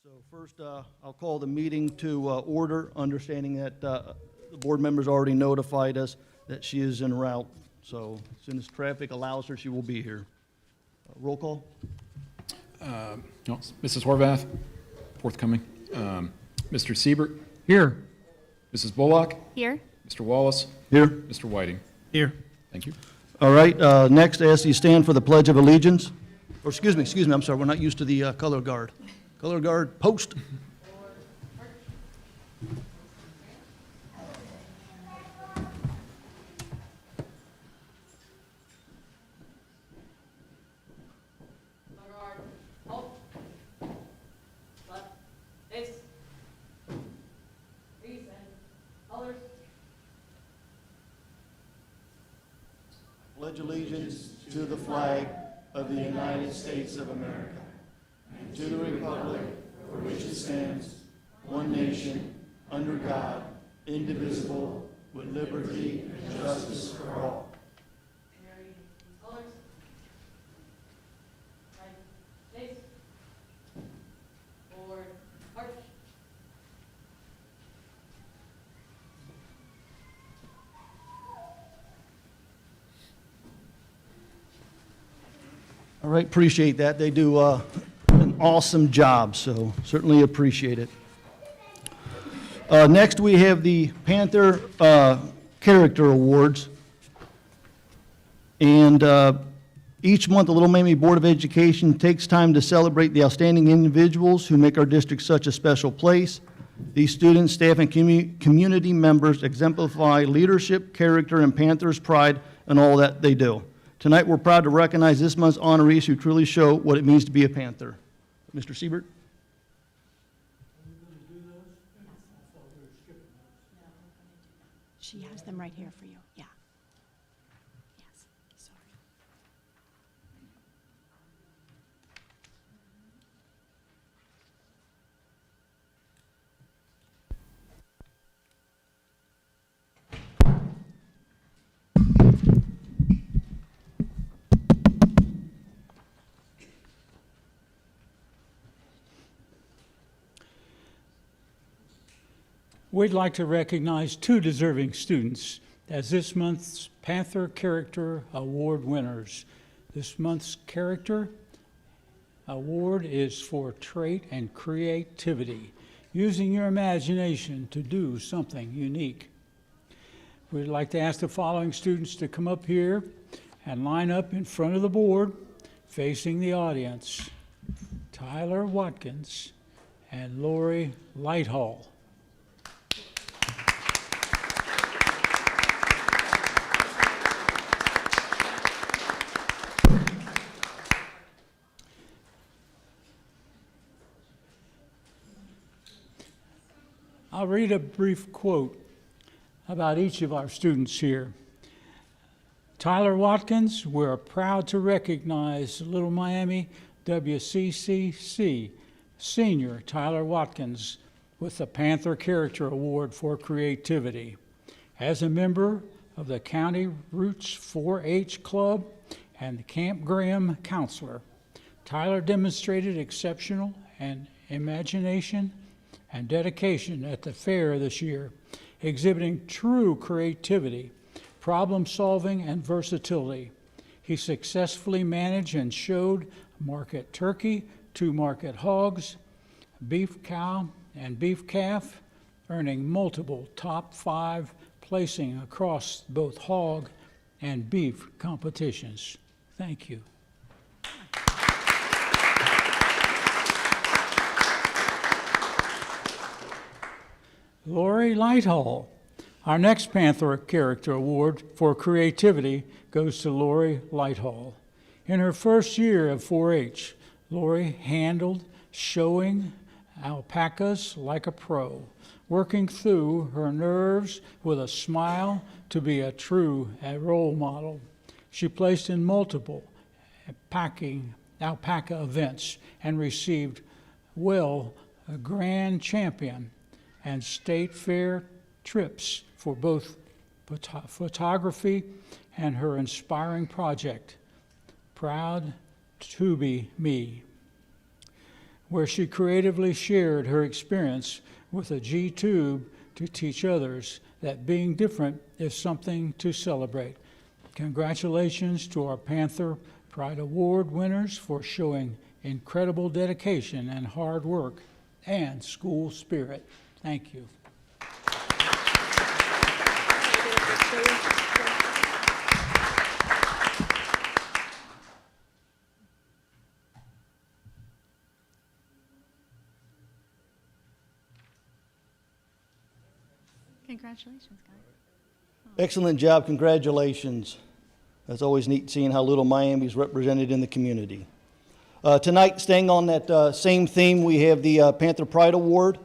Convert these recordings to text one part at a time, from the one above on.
So first, I'll call the meeting to order, understanding that the board members already notified us that she is en route. So as soon as traffic allows her, she will be here. Roll call? No, Mrs. Horvath, forthcoming. Mr. Siebert? Here. Mrs. Bullock? Here. Mr. Wallace? Here. Mr. Whiting? Here. Thank you. All right, next, I ask you stand for the Pledge of Allegiance. Or excuse me, I'm sorry, we're not used to the color guard. Color guard, post. Pledge allegiance to the flag of the United States of America, and to the republic for which it stands, one nation, under God, indivisible, with liberty and justice for all. All right, appreciate that. They do an awesome job, so certainly appreciate it. Next, we have the Panther Character Awards. And each month, the Little Miami Board of Education takes time to celebrate the outstanding individuals who make our district such a special place. These students, staff, and community members exemplify leadership, character, and Panthers' pride in all that they do. Tonight, we're proud to recognize this month's honorees who truly show what it means to be a Panther. Mr. Siebert? She has them right here for you. Yeah. Yes. Sorry. We'd like to recognize two deserving students as this month's Panther Character Award winners. This month's Character Award is for trait and creativity, using your imagination to do something unique. We'd like to ask the following students to come up here and line up in front of the board, facing the audience. Tyler Watkins and Lori Lighthall. I'll read a brief quote about each of our students here. Tyler Watkins, we're proud to recognize Little Miami WCCC senior Tyler Watkins with the Panther Character Award for Creativity. As a member of the County Roots 4-H Club and the Camp Graham counselor, Tyler demonstrated exceptional and imagination and dedication at the fair this year, exhibiting true creativity, problem solving, and versatility. He successfully managed and showed market turkey, 2 market hogs, beef cow, and beef calf, earning multiple top 5 placing across both hog and beef competitions. Thank you. Lori Lighthall. Our next Panther Character Award for creativity goes to Lori Lighthall. In her first year of 4-H, Lori handled showing alpacas like a pro, working through her nerves with a smile to be a true role model. She placed in multiple alpaca events and received a grand champion and state fair trips for both photography and her inspiring project, Proud to Be Me. where she creatively shared her experience with a G-tube to teach others that being different is something to celebrate. Congratulations to our Panther Pride Award winners for showing incredible dedication and hard work and school spirit. Thank you. Congratulations, guys. Excellent job, congratulations. It's always neat seeing how Little Miami is represented in the community. Tonight, staying on that same theme, we have the Panther Pride Award.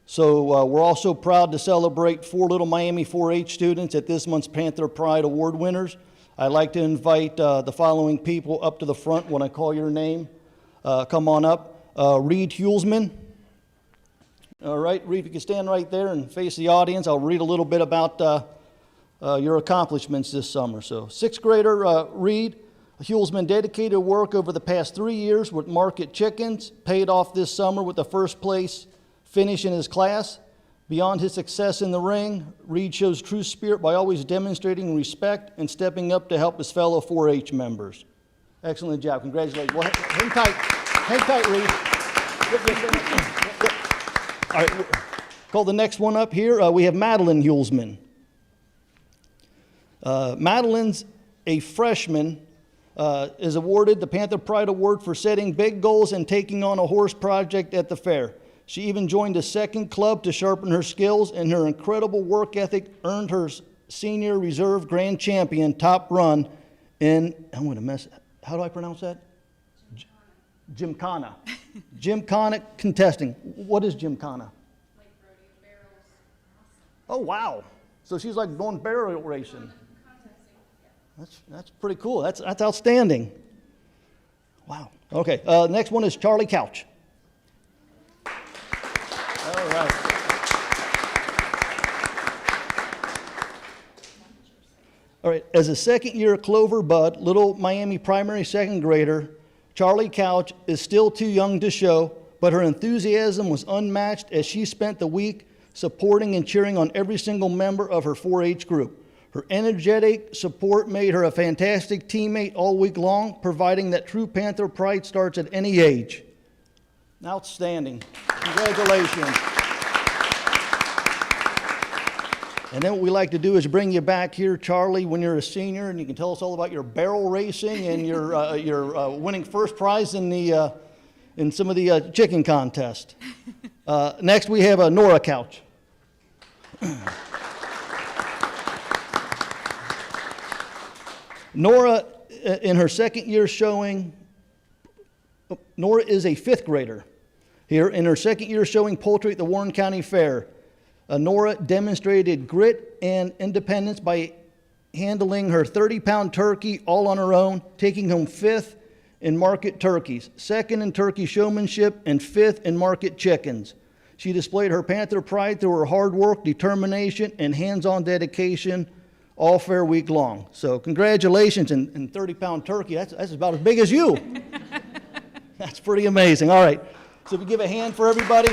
So we're also proud to celebrate 4 Little Miami 4-H students at this month's Panther Pride Award winners. I'd like to invite the following people up to the front when I call your name. Come on up. Reed Hulsman. All right, Reed, if you can stand right there and face the audience, I'll read a little bit about your accomplishments this summer. So, 6th grader Reed Hulsman dedicated work over the past 3 years with Market Chickens, paid off this summer with the first place finish in his class. Beyond his success in the ring, Reed shows true spirit by always demonstrating respect and stepping up to help his fellow 4-H members. Excellent job. Congratulations. Well, hang tight. Hang tight, Reed. All right, call the next one up here. We have Madeline Hulsman. Madeline's a freshman, is awarded the Panther Pride Award for setting big goals and taking on a horse project at the fair. She even joined a second club to sharpen her skills, and her incredible work ethic earned her senior reserve grand champion top run in, I'm going to mess, how do I pronounce that? Gymkhana. Gymkhana contesting. What is Gymkhana? Like rodeo barrels. Oh, wow. So she's like going barrel racing. That's pretty cool. That's outstanding. Wow. Okay. Next one is Charlie Couch. All right. All right. As a second-year Clover Bud, Little Miami primary second grader, Charlie Couch is still too young to show, but her enthusiasm was unmatched as she spent the week supporting and cheering on every single member of her 4-H group. Her energetic support made her a fantastic teammate all week long, providing that true Panther pride starts at any age. Outstanding. Congratulations. And then what we like to do is bring you back here, Charlie, when you're a senior, and you can tell us all about your barrel racing and your winning first prize in some of the chicken contest. Next, we have Nora Couch. Nora, in her second year showing, Nora is a 5th grader here. In her second year showing poultry at the Warren County Fair, Nora demonstrated grit and independence by handling her 30-pound turkey all on her own, taking home 5th in market turkeys, 2nd in turkey showmanship, and 5th in market chickens. She displayed her Panther pride through her hard work, determination, and hands-on dedication all fair week long. So congratulations, and 30-pound turkey, that's about as big as you. That's pretty amazing. All right, so if we give a hand for everybody.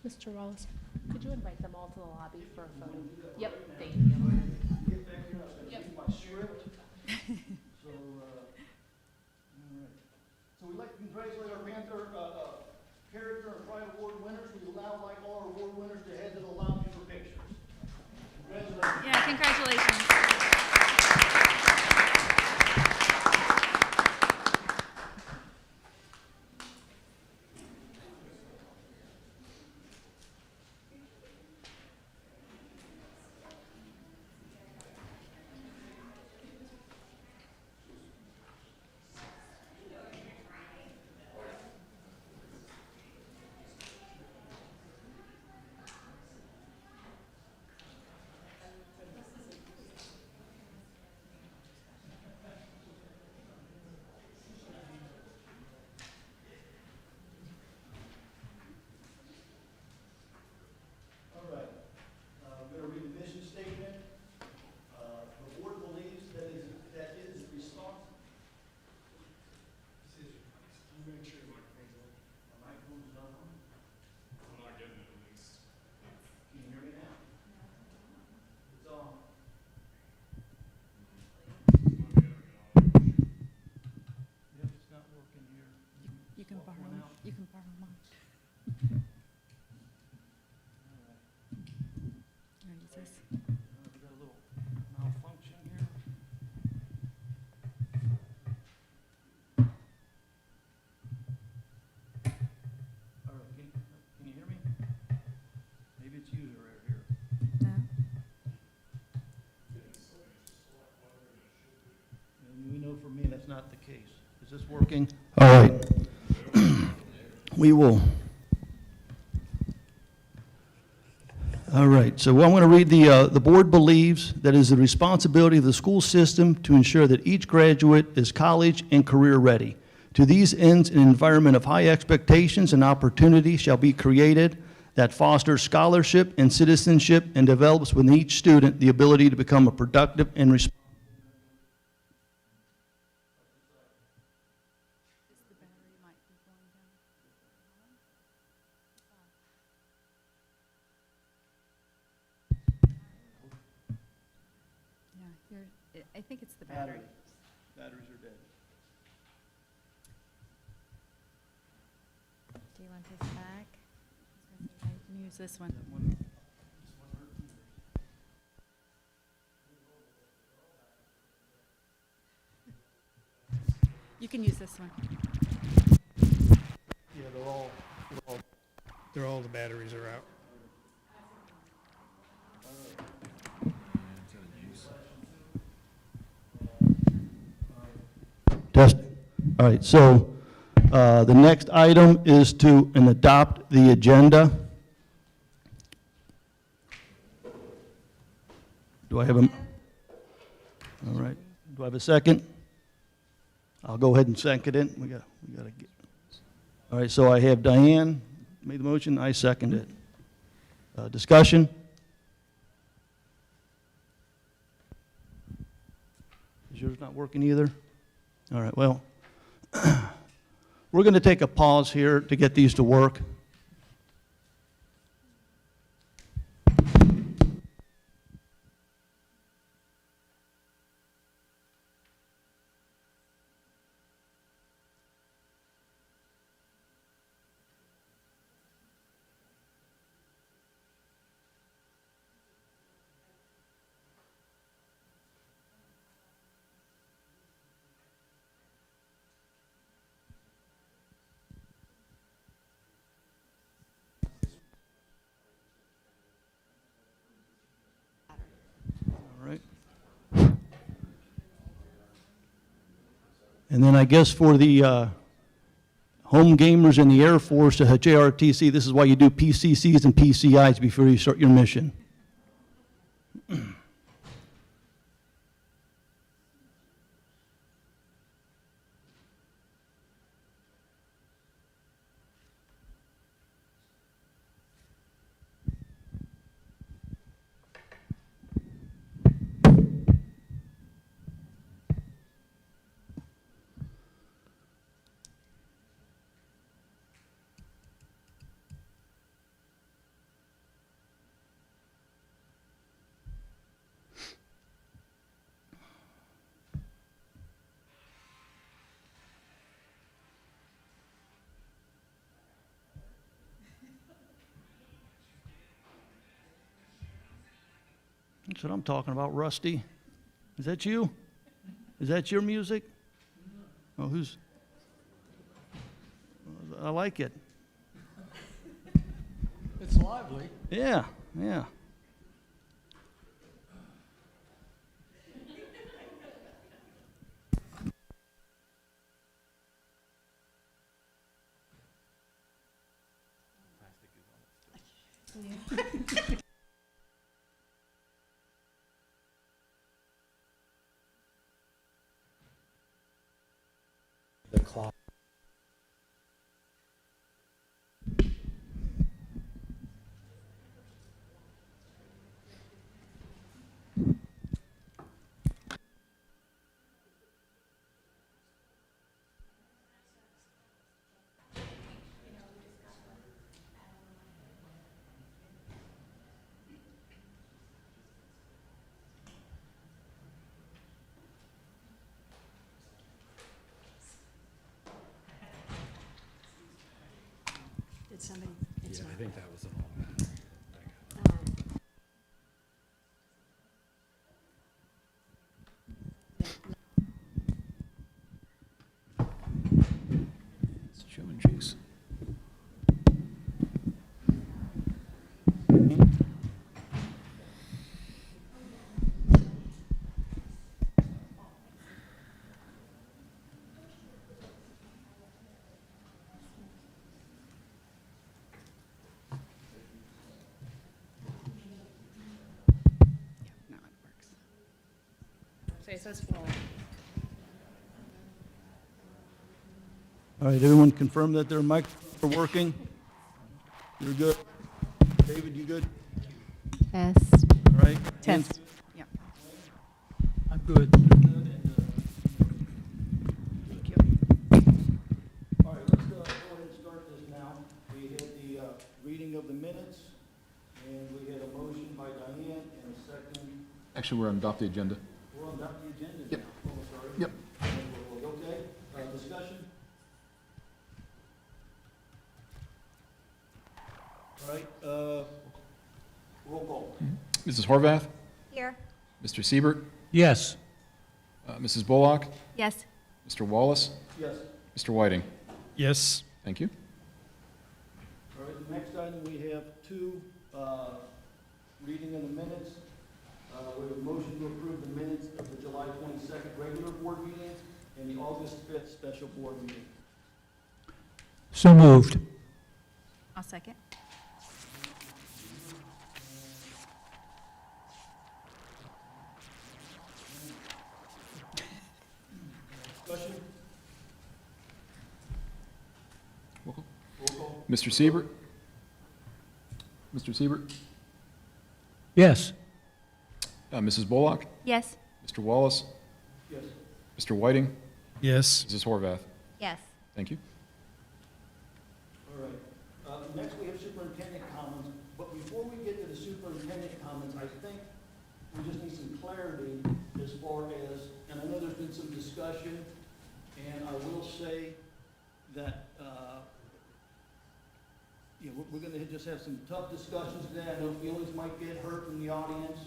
Mr. Wallace, could you invite them all to the lobby for a photo? Yep, thank you. So we'd like to congratulate our Panther Character and Pride Award winners. We would now like all our award winners to head to the lobby for pictures. Congratulations. Yeah, congratulations. this working? All right. We will. All right, so I'm going to read the board believes that it is the responsibility of the school system to ensure that each graduate is college and career ready. To these ends, an environment of high expectations and opportunity shall be created that fosters scholarship and citizenship and develops within each student the ability to become a productive and responsible. I think it's the battery. Batteries are dead. Do you want this back? I can use this one. You can use this one. Yeah, they're all the batteries are out. Test. All right, so the next item is to adopt the agenda. Do I have a, all right, do I have a second? I'll go ahead and second it. We gotta get, all right, so I have Diane made the motion, I second it. Discussion? Is yours not working either? All right, well, we're going to take a pause here to get these to work. All right. And then I guess for the home gamers in the Air Force at JRTC, this is why you do PCCs and PCIs before you start your mission. That's what I'm talking about, Rusty. Is that you? Is that your music? Oh, who's? I like it. It's lively. Yeah, yeah. The clock. Did somebody? It's Yeah, I not. think that was an all. It's German juice. says full. All right, everyone confirm that their mics are working? You're good? David, you good? Yes. All right? Test. Yep. I'm good. Thank you. All right, let's go ahead and start this now. We had the reading of the minutes, and we had a motion by Diane and a second. Actually, we're on adopt the agenda. We're on the agenda now. Yep. Oh, sorry. Yep. Okay, discussion? All right, roll call. Mrs. Horvath, Here. Mr. Siebert, Yes. Mrs. Bullock, Yes. Mr. Wallace, Yes. Mr. Whiting. Yes. Thank you. All right, the next item, we have two, reading of the minutes. We have a motion to approve the minutes of the July 22nd regular board meeting and the August 5th special board meeting. So moved. I'll second. Discussion? Roll call. Roll call. Mr. Siebert, Mr. Siebert, Yes. Mrs. Bullock, Yes. Mr. Wallace, Yes. Mr. Whiting, Yes. Mrs. Horvath. Yes. Thank you. All right. Next, we have superintendent comments, but before we get to the superintendent comments, I think we just need some clarity as far as, and I know there's been some discussion, and I will say that, we're gonna just have some tough discussions today. I know feelings might get hurt in the audience.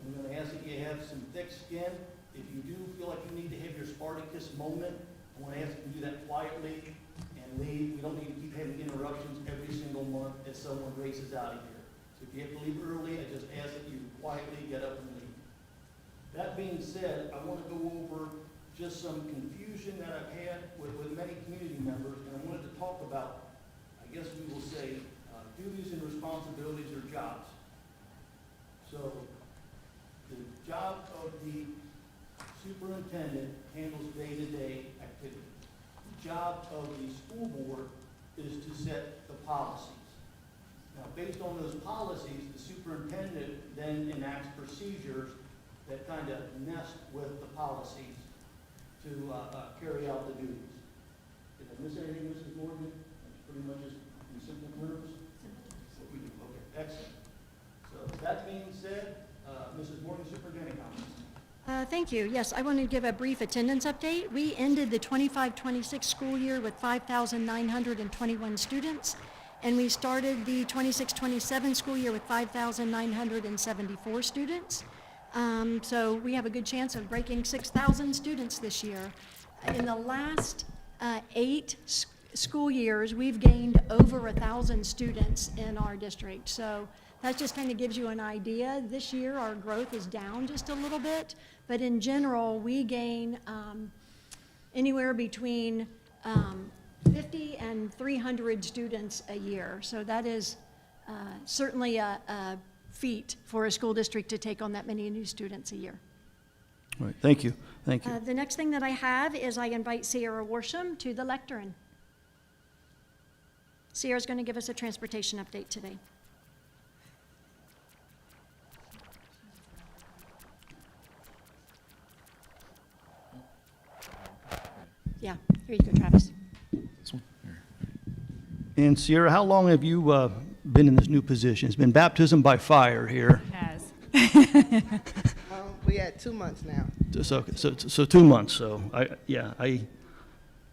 I'm gonna ask that you have some thick skin. If you do feel like you need to have your Spartacus moment, I wanna ask you to do that quietly and leave. We don't need to keep having interruptions every single month as someone races out of here. So if you have to leave early, I just ask that you quietly get up and leave. That being said, I want to go over just some confusion that I've had with many community members, and I wanted to talk about, I guess we will say, duties and responsibilities or jobs. So the job of the superintendent handles day-to-day activities. The job of the school board is to set the policies. Now, based on those policies, the superintendent then enacts procedures that kind of nest with the policies to carry out the duties. Did I miss anything, Mrs. Morgan? That's pretty much just in simple terms? What we do. Okay, excellent. So that being said, Mrs. Morgan, superintendent comments. Thank you. Yes, I want to give a brief attendance update. We ended the 25-26 school year with 5,921 students, and we started the 26-27 school year with 5,974 students. So we have a good chance of breaking 6,000 students this year. In the last 8 school years, we've gained over 1,000 students in our district. So that just kind of gives you an idea. This year, our growth is down just a little bit, but in general, we gain anywhere between 50 and 300 students a year. So that is certainly a feat for a school district to take on that many new students a year. All right, thank you, thank you. The next thing that I have is I invite Sierra Worsham to the lectern. Sierra's going to give us a transportation update today. Yeah, here you go, Travis. This one? Here. And Sierra, how long have you been in this new position? It's been baptism by fire here. Has. We had 2 months now. So 2 months, so I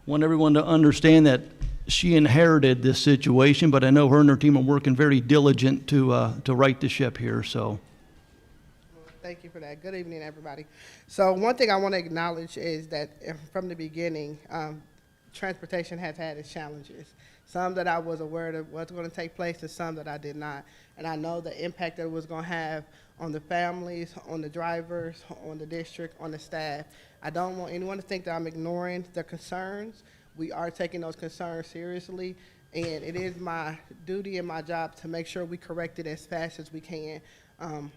want everyone to understand that she inherited this situation, but I know her and her team are working very diligent to right the ship here, so. Thank you for that. Good evening, everybody. So one thing I want to acknowledge is that from the beginning, transportation has had its challenges. Some that I was aware of what's going to take place and some that I did not. And I know the impact that it was going to have on the families, on the drivers, on the district, on the staff. I don't want anyone to think that I'm ignoring the concerns. We are taking those concerns seriously, and it is my duty and my job to make sure we correct it as fast as we can.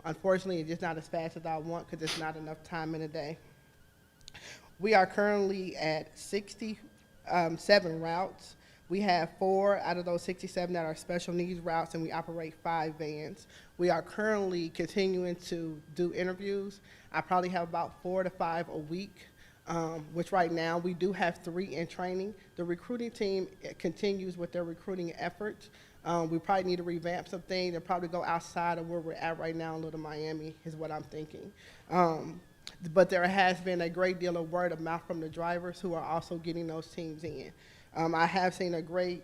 Unfortunately, it's just not as fast as I want because there's not enough time in a day. We are currently at 67 routes. We have 4 out of those 67 that are special needs routes, and we operate 5 vans. We are currently continuing to do interviews. I probably have about 4 to 5 a week, which right now we do have 3 in training. The recruiting team continues with their recruiting efforts. We probably need to revamp some things and probably go outside of where we're at right now in Little Miami is what I'm thinking. But there has been a great deal of word of mouth from the drivers who are also getting those teams in. I have seen a great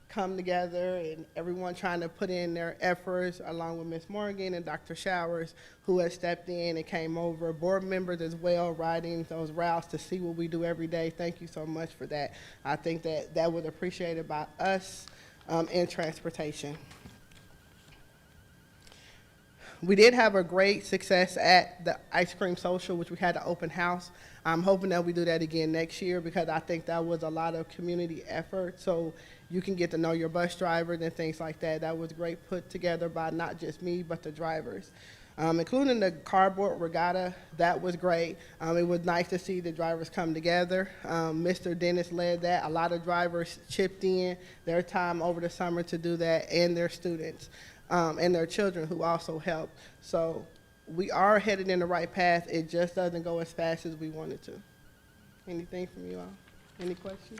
come together and everyone trying to put in their efforts along with Ms. Morgan and Dr. Showers who has stepped in and came over, board members as well riding those routes to see what we do every day. Thank you so much for that. I think that was appreciated by us in transportation. We did have a great success at the ice cream social, which we had an open house. I'm hoping that we do that again next year because I think that was a lot of community effort. So you can get to know your bus drivers and things like that. That was great put together by not just me, but the drivers. Including the cardboard regatta, that was great. It was nice to see the drivers come together. Mr. Dennis led that. A lot of drivers chipped in their time over the summer to do that, and their students and their children who also helped. So we are headed in the right path. It just doesn't go as fast as we wanted to. Anything from you all? Any questions?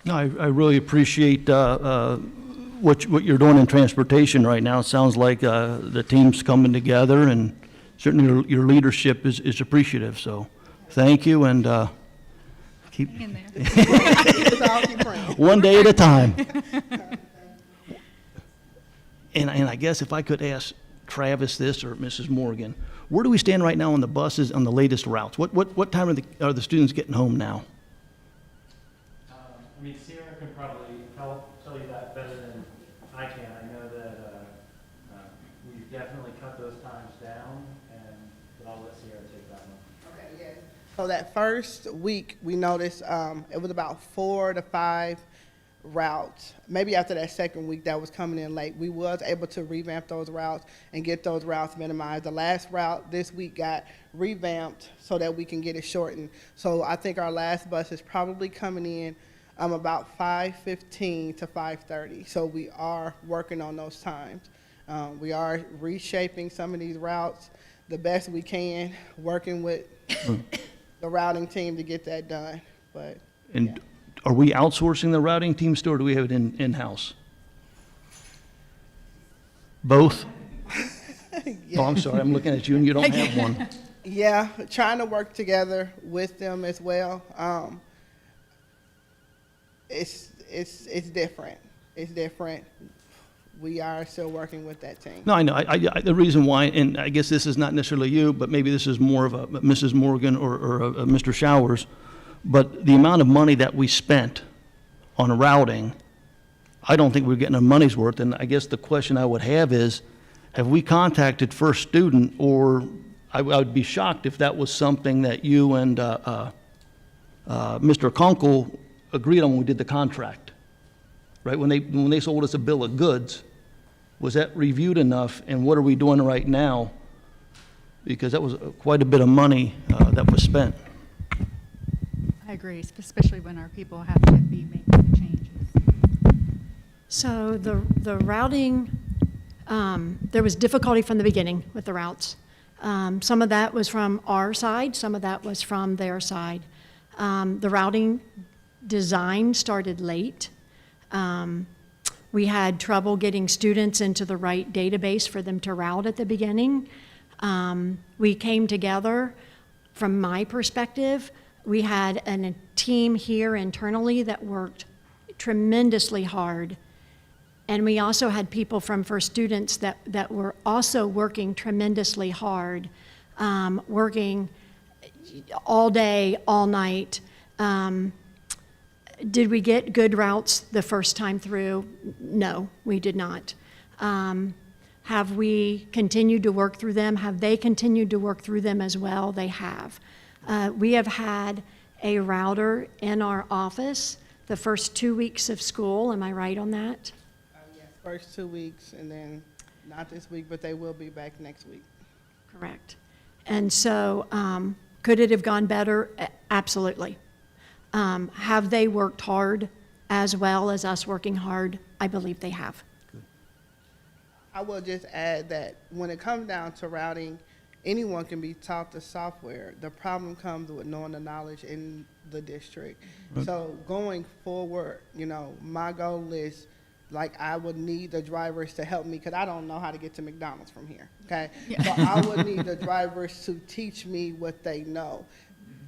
No, I really appreciate what you're doing in transportation right now. It sounds like the team's coming together, and certainly your leadership is appreciative. So thank you, and keep In there. It's all keep praying. one day at a time. And I guess if I could ask Travis this or Mrs. Morgan, where do we stand right now on the buses on the latest routes? What time are the students getting home now? I mean, Sierra can probably tell you that better than I can. I know that we've definitely cut those times down, but I'll let Sierra take that one. Okay, yes. So that first week, we noticed it was about 4 to 5 routes. Maybe after that second week that was coming in late, we was able to revamp those routes and get those routes minimized. The last route this week got revamped so that we can get it shortened. So I think our last bus is probably coming in about 5:15 to 5:30. So we are working on those times. We are reshaping some of these routes the best we can, working with the routing team to get that done. But And are we outsourcing the routing team still, or do we have it in-house? Both? Oh, I'm sorry, I'm looking at you and you don't have one. yeah, trying to work together with them as well. It's different. It's different. We are still working with that team. No, I know. The reason why, and I guess this is not necessarily you, but maybe this is more of a Mrs. Morgan or a Mr. Showers, but the amount of money that we spent on routing, I don't think we're getting our money's worth. And I guess the question I would have is, have we contacted First Student, or I would be shocked if that was something that you and Mr. Kunkel agreed on when we did the contract, right? When they sold us a bill of goods, was that reviewed enough, and what are we doing right now? Because that was quite a bit of money that was spent. I agree, especially when our people have to be making the changes. So the routing, there was difficulty from the beginning with the routes. Some of that was from our side, some of that was from their side. The routing design started late. We had trouble getting students into the right database for them to route at the beginning. We came together, from my perspective, we had a team here internally that worked tremendously hard. And we also had people from First Students that were also working tremendously hard, working all day, all night. Did we get good routes the first time through? No, we did not. Have we continued to work through them? Have they continued to work through them as well? They have. We have had a router in our office the first 2 weeks of school. Am I right on that? Yes, first 2 weeks, and then not this week, but they will be back next week. Correct. And so Could it have gone better? Absolutely. Have they worked hard as well as us working hard? I believe they have. I will just add that when it comes down to routing, anyone can be taught the software. The problem comes with knowing the knowledge in the district. So going forward, you know, my goal is, like, I would need the drivers to help me, because I don't know how to get to McDonald's from here, okay? So I would need the drivers to teach me what they know.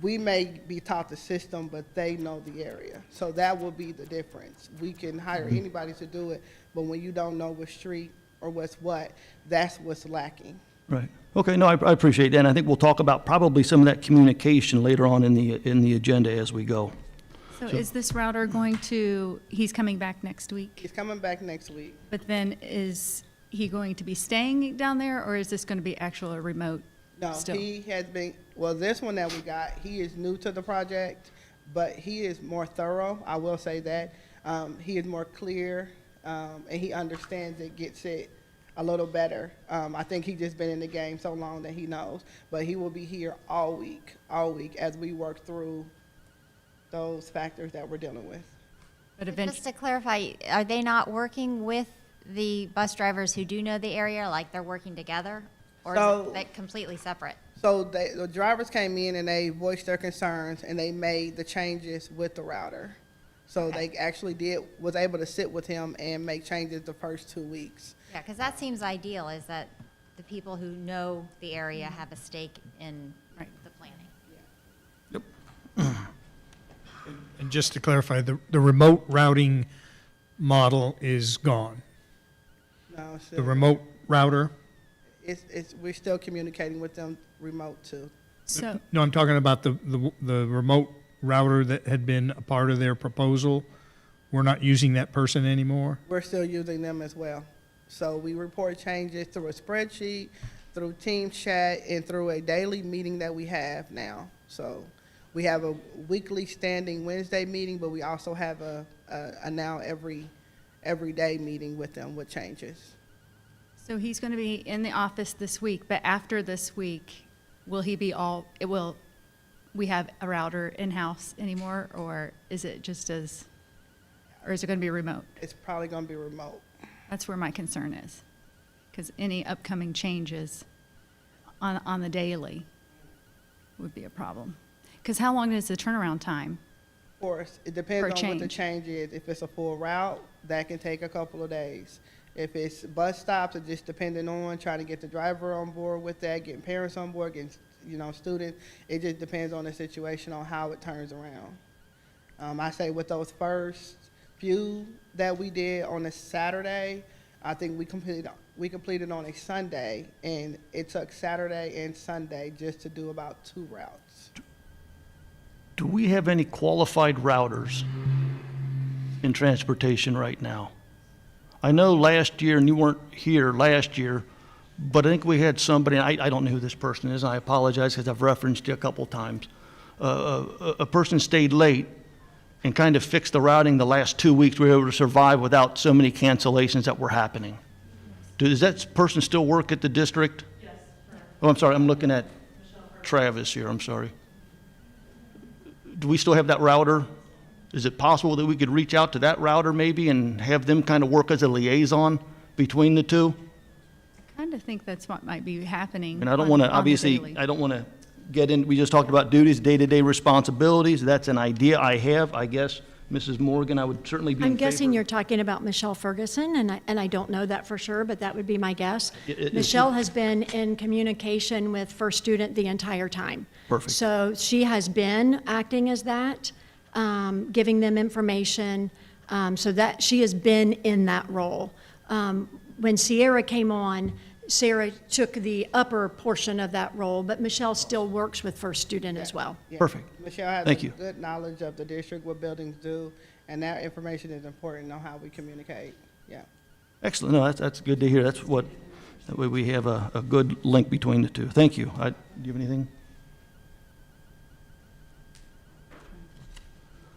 We may be taught the system, but they know the area. So that will be the difference. We can hire anybody to do it, but when you don't know what street or what's what, that's what's lacking. Right. Okay, no, I appreciate that, and I think we'll talk about probably some of that communication later on in the agenda as we go. So is this router going to, he's coming back next week, He's coming back next week. but then is he going to be staying down there, or is this going to be actual remote No, still? he has been, well, this one that we got, he is new to the project, but he is more thorough, I will say that. He is more clear, and he understands it, gets it a little better. I think he's just been in the game so long that he knows. But he will be here all week as we work through those factors that we're dealing with. But Just eventually, to clarify, are they not working with the bus drivers who do know the area, like they're working together? Or is So- it like completely separate? So the drivers came in and they voiced their concerns and they made the changes with the router. So they actually was able to sit with him and make changes the first 2 weeks. Yeah, because that seems ideal, is that the people who know the area have a stake in the planning. And just to clarify, the remote routing model is gone. No, it's The still- remote router, we're still communicating with them remote too. so, no, I'm talking about the remote router that had been a part of their proposal. We're not using that person anymore? We're still using them as well. So we report changes through a spreadsheet, through Team Chat, and through a daily meeting that we have now. So we have a weekly standing Wednesday meeting, but we also have a now every day meeting with them with changes. so he's going to be in the office this week, but after this week, will he be will we have a router in-house anymore, or is it just or is it going to be remote? It's probably going to be remote. That's where my concern is, because any upcoming changes on the daily would be a problem. Because how long is the turnaround time? Of course, it depends For on what the change. change is. If it's a full route, that can take a couple of days. If it's bus stops, it just depending on trying to get the driver on board with that, getting parents on board, getting, students. It just depends on the situation, on how it turns around. I say with those first few that we did on a Saturday, I think we completed on a Sunday, and it took Saturday and Sunday just to do about 2 routes. Do we have any qualified routers in transportation right now? I know last year, and you weren't here last year, but I think we had somebody, and I don't know who this person is, and I apologize because I've referenced you a couple times. A person stayed late and kind of fixed the routing the last 2 weeks. We were able to survive without so many cancellations that were happening. Does that person still work at the district? Yes. Oh, I'm sorry, I'm looking at Travis here, I'm sorry. Do we still have that router? Is it possible that we could reach out to that router maybe and have them kind of work as a liaison between the two? I kind of think that's what might be happening. And I don't want to, on the obviously, daily. I don't want to get in, we just talked about duties, day-to-day responsibilities. That's an idea I have, I guess. Mrs. Morgan, I would certainly be in I'm guessing favor. you're talking about Michelle Ferguson, and I don't know that for sure, but that would be my guess. It- Michelle has been in communication with First Student the entire time. Perfect. So she has been acting as that, giving them information, so that she has been in that role. When Sierra came on, Sarah took the upper portion of that role, but Michelle still works with First Student as well. Yeah. Perfect. Michelle has Thank a you. good knowledge of the district, what buildings do, and that information is important on how we communicate. Yeah. Excellent, no, that's good to hear. That's what, that way we have a good link between the two. Thank you. Do you have anything?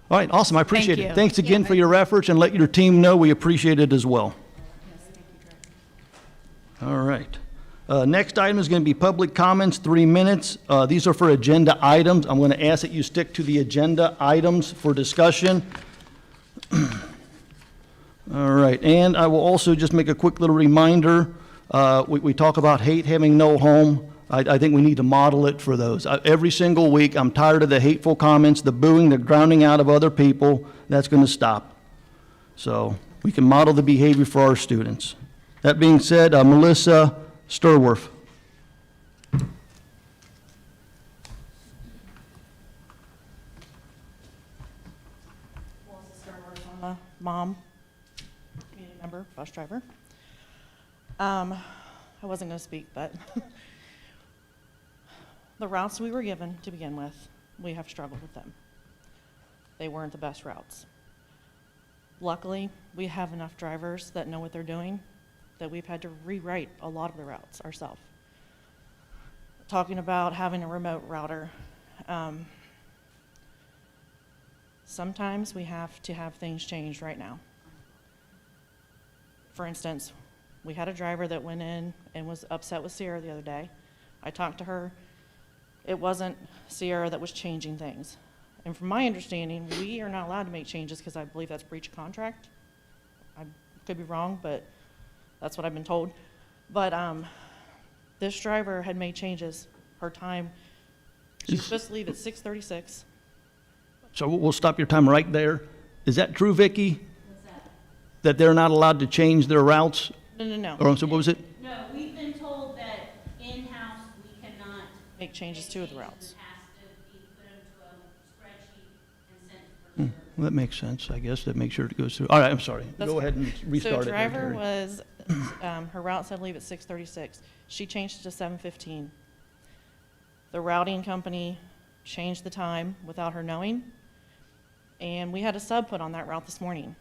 All right, awesome, I appreciate you. it. Thanks again for your efforts, and let your team know we appreciate it as well. All right. Next item is going to be public comments, 3 minutes. These are for agenda items. I'm going to ask that you stick to the agenda items for discussion. All right, and I will also just make a quick little reminder. We talk about hate having no home. I think we need to model it for those. Every single week, I'm tired of the hateful comments, the booing, the drowning out of other people. That's going to stop. So we can model the behavior for our students. That being said, Melissa Sturworth. I'm a mom, community member, bus driver. I wasn't going to speak, but the routes we were given to begin with, we have struggled with them. They weren't the best routes. Luckily, we have enough drivers that know what they're doing that we've had to rewrite a lot of the routes ourselves. Talking about having a remote router, sometimes we have to have things changed right now. For instance, we had a driver that went in and was upset with Sierra the other day. I talked to her. It wasn't Sierra that was changing things. And from my understanding, we are not allowed to make changes because I believe that's breach of contract. I could be wrong, but that's what I've been told. But this driver had made changes. Her time, she was supposed to leave at 6:36. So we'll stop your time right there. Is that true, Vicki? What's that? That they're not allowed to change their routes? No. Or, so what was it? No, we've been told that in-house, we cannot. Make changes to the routes. It has to be put into a spreadsheet and sent for sure. Well, that makes sense, I guess, to make sure it goes through. All right, I'm sorry. That's Go fine. ahead and restart it. So there, driver Terry. was, her route said leave at 6:36. She changed it to 7:15. The routing company changed the time without her knowing, and we had a sub put on that route this morning.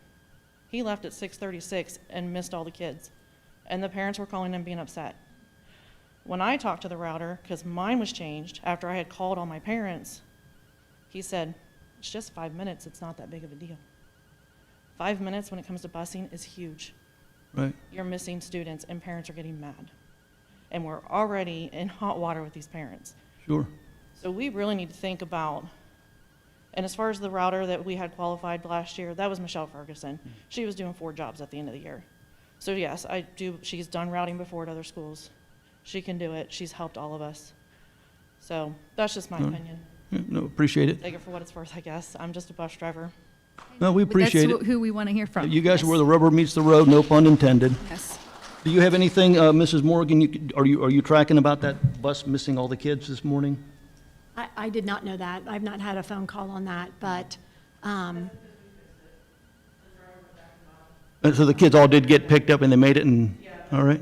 He left at 6:36 and missed all the kids, and the parents were calling him being upset. When I talked to the router, because mine was changed after I had called all my parents, he said, it's just 5 minutes, it's not that big of a deal. 5 minutes when it comes to busing is huge. Right, You're missing students and parents are getting mad. And we're already in hot water with these parents. sure. So we really need to think about, and as far as the router that we had qualified last year, that was Michelle Ferguson. She was doing 4 jobs at the end of the year. So yes, she's done routing before at other schools. She can do it. She's helped all of us. So that's just my opinion. Yeah, no, appreciate it. Take it for what it's worth, I guess. I'm just a bus driver. No, we appreciate That's it. who we want to hear from. You guys are where the rubber meets the road, no pun intended. Yes. Do you have anything, Mrs. Morgan, are you tracking about that bus missing all the kids this morning? I did not know that. I've not had a phone call on that, but, And so the kids all did get picked up and they made it and, all right?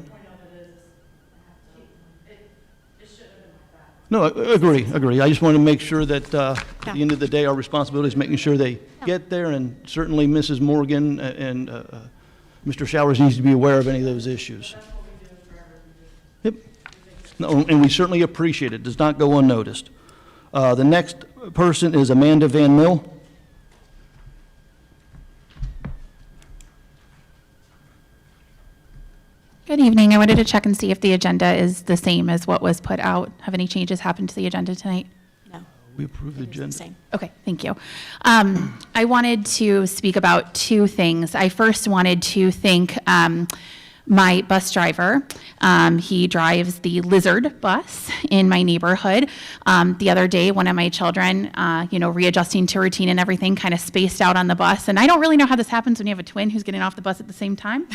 No, I agree. I just wanted to make sure that at the end of the day, our responsibility is making sure they get there, and certainly Mrs. Morgan and Mr. Showers needs to be aware of any of those issues. Yep. No, and we certainly appreciate it. It does not go unnoticed. The next person is Amanda Van Mill. Good evening. I wanted to check and see if the agenda is the same as what was put out. Have any changes happened to the agenda tonight? No. We approve the agenda. Same. Okay, thank you. I wanted to speak about 2 things. I first wanted to thank my bus driver. He drives the Lizard bus in my neighborhood. The other day, one of my children, readjusting to routine and everything, kind of spaced out on the bus. And I don't really know how this happens when you have a twin who's getting off the bus at the same time,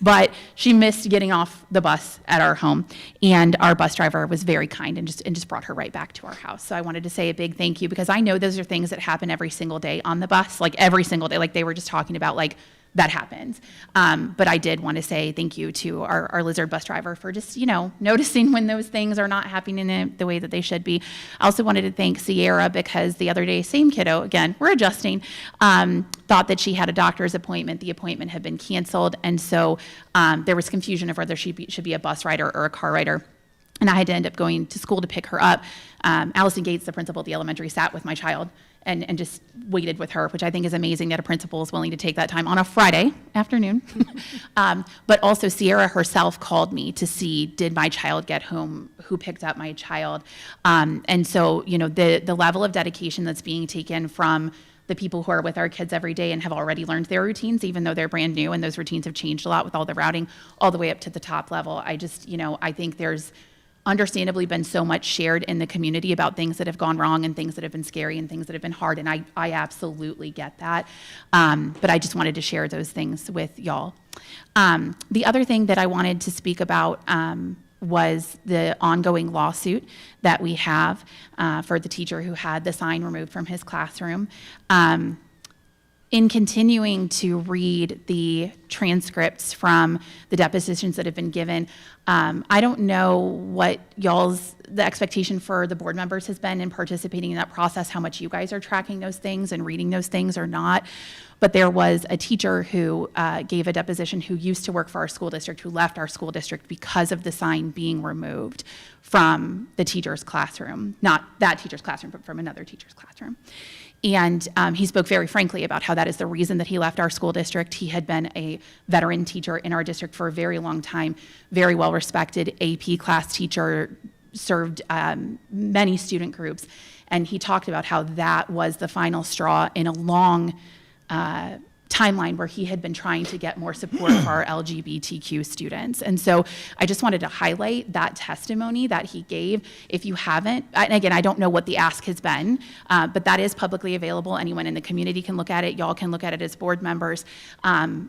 but she missed getting off the bus at our home. And our bus driver was very kind and just brought her right back to our house. So I wanted to say a big thank you, because I know those are things that happen every single day on the bus, like every single day, like they were just talking about, like that happens. But I did want to say thank you to our Lizard bus driver for just, noticing when those things are not happening in the way that they should be. I also wanted to thank Sierra, because the other day, same kiddo, again, we're adjusting, thought that she had a doctor's appointment. The appointment had been canceled. And so there was confusion of whether she should be a bus rider or a car rider. And I had to end up going to school to pick her up. Allison Gates, the principal at the elementary, sat with my child and just waited with her, which I think is amazing that a principal is willing to take that time on a Friday afternoon. But also Sierra herself called me to see, did my child get home, who picked up my child. And so, you know, the level of dedication that's being taken from the people who are with our kids every day and have already learned their routines, even though they're brand new and those routines have changed a lot with all the routing all the way up to the top level. I just, you know, I think there's understandably been so much shared in the community about things that have gone wrong and things that have been scary and things that have been hard, and I absolutely get that. But I just wanted to share those things with y'all. The other thing that I wanted to speak about was the ongoing lawsuit that we have for the teacher who had the sign removed from his classroom. In continuing to read the transcripts from the depositions that have been given, I don't know what the expectation for the board members has been in participating in that process, how much you guys are tracking those things and reading those things or not. But there was a teacher who gave a deposition who used to work for our school district, who left our school district because of the sign being removed from the teacher's classroom. Not that teacher's classroom, but from another teacher's classroom. And he spoke very frankly about how that is the reason that he left our school district. He had been a veteran teacher in our district for a very long time, very well-respected AP class teacher, served many student groups. And he talked about how that was the final straw in a long timeline where he had been trying to get more support for our LGBTQ students. And so I just wanted to highlight that testimony that he gave. If you haven't, and again, I don't know what the ask has been, but that is publicly available. Anyone in the community can look at it. Y'all can look at it as board members. And,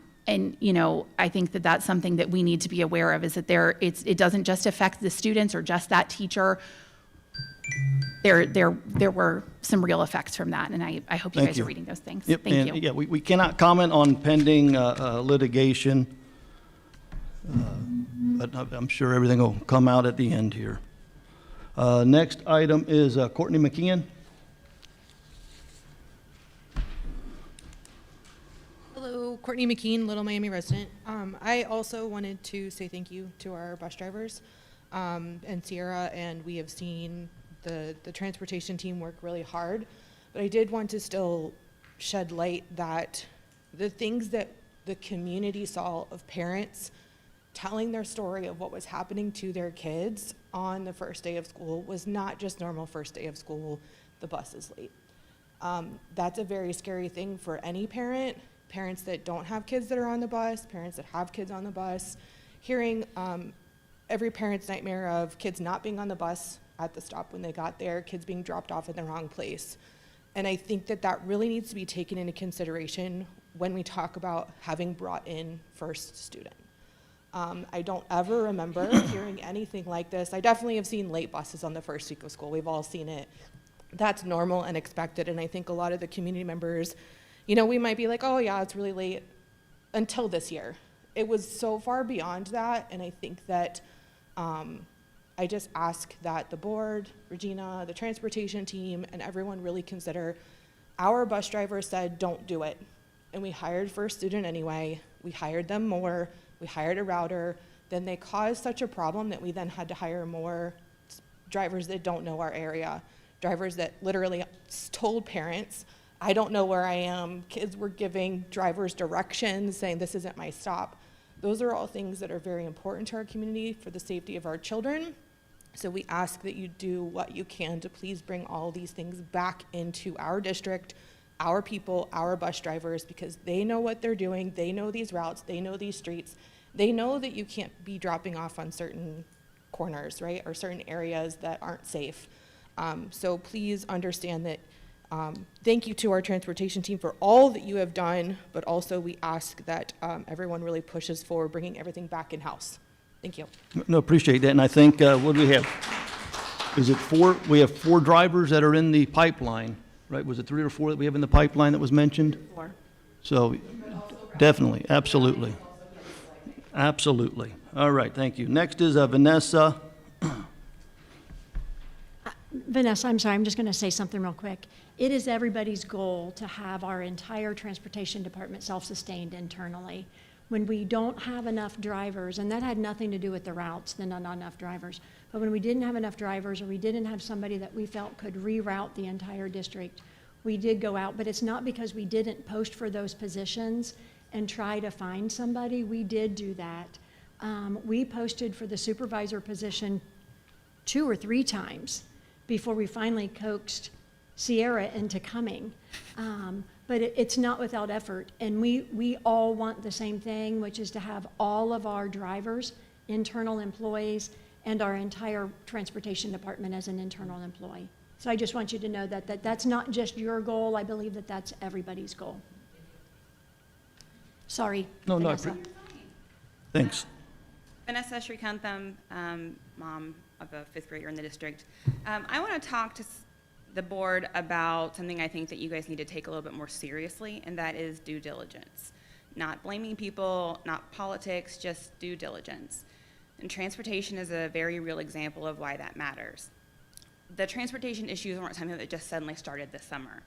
you know, I think that that's something that we need to be aware of, is that it doesn't just affect the students or just that teacher. There were some real effects from that, and I hope you guys are reading those things. Yep, Thank and, you. yeah, we cannot comment on pending litigation, but I'm sure everything will come out at the end here. Next item is Courtney McKeon. Hello, Courtney McKean, Little Miami resident. I also wanted to say thank you to our bus drivers and Sierra, and we have seen the transportation team work really hard. But I did want to still shed light that the things that the community saw of parents telling their story of what was happening to their kids on the first day of school was not just normal first day of school, the bus is late. That's a very scary thing for any parent, parents that don't have kids that are on the bus, parents that have kids on the bus. Hearing every parent's nightmare of kids not being on the bus at the stop when they got there, kids being dropped off in the wrong place. And I think that that really needs to be taken into consideration when we talk about having brought in first student. I don't ever remember hearing anything like this. I definitely have seen late buses on the first week of school. We've all seen it. That's normal and expected. And I think a lot of the community members, you know, we might be like, oh yeah, it's really late, until this year. It was so far beyond that. And I think that I just ask that the board, Regina, the transportation team, and everyone really consider, our bus driver said, don't do it. And we hired first student anyway. We hired them more. We hired a router. Then they caused such a problem that we then had to hire more drivers that don't know our area. Drivers that literally told parents, I don't know where I am. Kids were giving drivers directions saying, this isn't my stop. Those are all things that are very important to our community for the safety of our children. So we ask that you do what you can to please bring all these things back into our district, our people, our bus drivers, because they know what they're doing. They know these routes. They know these streets. They know that you can't be dropping off on certain corners, right, or certain areas that aren't safe. So please understand that. Thank you to our transportation team for all that you have done, but also we ask that everyone really pushes for bringing everything back in-house. Thank you. No, appreciate that. And I think, what do we have? Is it 4? We have 4 drivers that are in the pipeline, right? Was it 3 or 4 that we have in the pipeline that was mentioned? 4. So definitely, absolutely. Absolutely. All right, thank you. Next is Vanessa. Vanessa, I'm sorry, I'm just going to say something real quick. It is everybody's goal to have our entire transportation department self-sustained internally. When we don't have enough drivers, and that had nothing to do with the routes, then not enough drivers, but when we didn't have enough drivers or we didn't have somebody that we felt could reroute the entire district, we did go out, but it's not because we didn't post for those positions and try to find somebody. We did do that. We posted for the supervisor position 2 or 3 times before we finally coaxed Sierra into coming. But it's not without effort, and we all want the same thing, which is to have all of our drivers, internal employees, and our entire transportation department as an internal employee. So I just want you to know that that's not just your goal. I believe that that's everybody's goal. Sorry, No, Vanessa. Thanks. Vanessa Srikantham, mom of a 5th grader in the district. I want to talk to the board about something I think that you guys need to take a little bit more seriously, and that is due diligence. Not blaming people, not politics, just due diligence. And transportation is a very real example of why that matters. The transportation issues weren't something that just suddenly started this summer.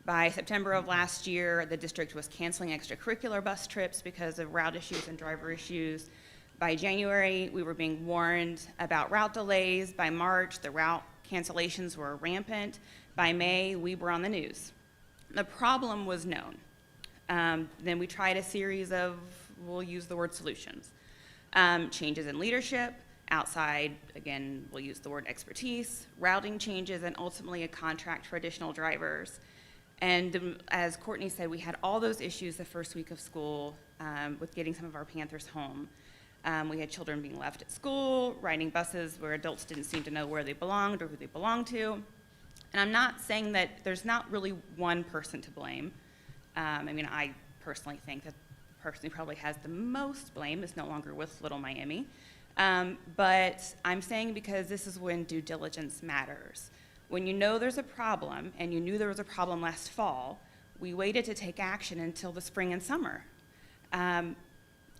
By September of last year, the district was canceling extracurricular bus trips because of route issues and driver issues. By January, we were being warned about route delays. By March, the route cancellations were rampant. By May, we were on the news. The problem was known. Then we tried a series of, we'll use the word solutions. Changes in leadership, outside, again, we'll use the word expertise, routing changes, and ultimately a contract for additional drivers. And as Courtney said, we had all those issues the first week of school with getting some of our Panthers home. We had children being left at school, riding buses where adults didn't seem to know where they belonged or who they belonged to. And I'm not saying that there's not really one person to blame. I mean, I personally think that the person who probably has the most blame is no longer with Little Miami. But I'm saying because this is when due diligence matters. When you know there's a problem, and you knew there was a problem last fall, we waited to take action until the spring and summer.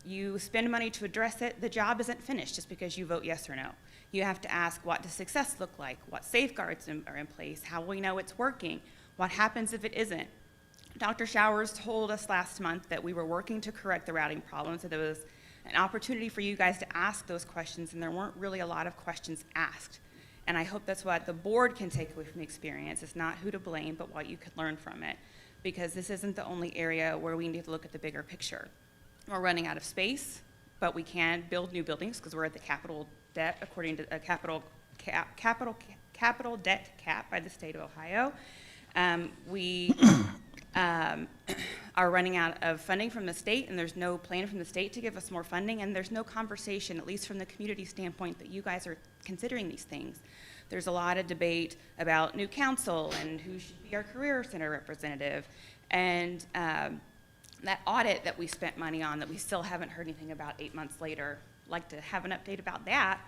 You spend money to address it, the job isn't finished just because you vote yes or no. You have to ask, what does success look like? What safeguards are in place? How will we know it's working? What happens if it isn't? Dr. Showers told us last month that we were working to correct the routing problems, so there was an opportunity for you guys to ask those questions, and there weren't really a lot of questions asked. And I hope that's what the board can take away from the experience. It's not who to blame, but what you could learn from it. Because this isn't the only area where we need to look at the bigger picture. We're running out of space, but we can build new buildings because we're at the capital debt, according to a capital debt cap by the state of Ohio. We are running out of funding from the state, and there's no plan from the state to give us more funding, and there's no conversation, at least from the community standpoint, that you guys are considering these things. There's a lot of debate about new council and who should be our career center representative, and that audit that we spent money on that we still haven't heard anything about 8 months later. I'd like to have an update about that.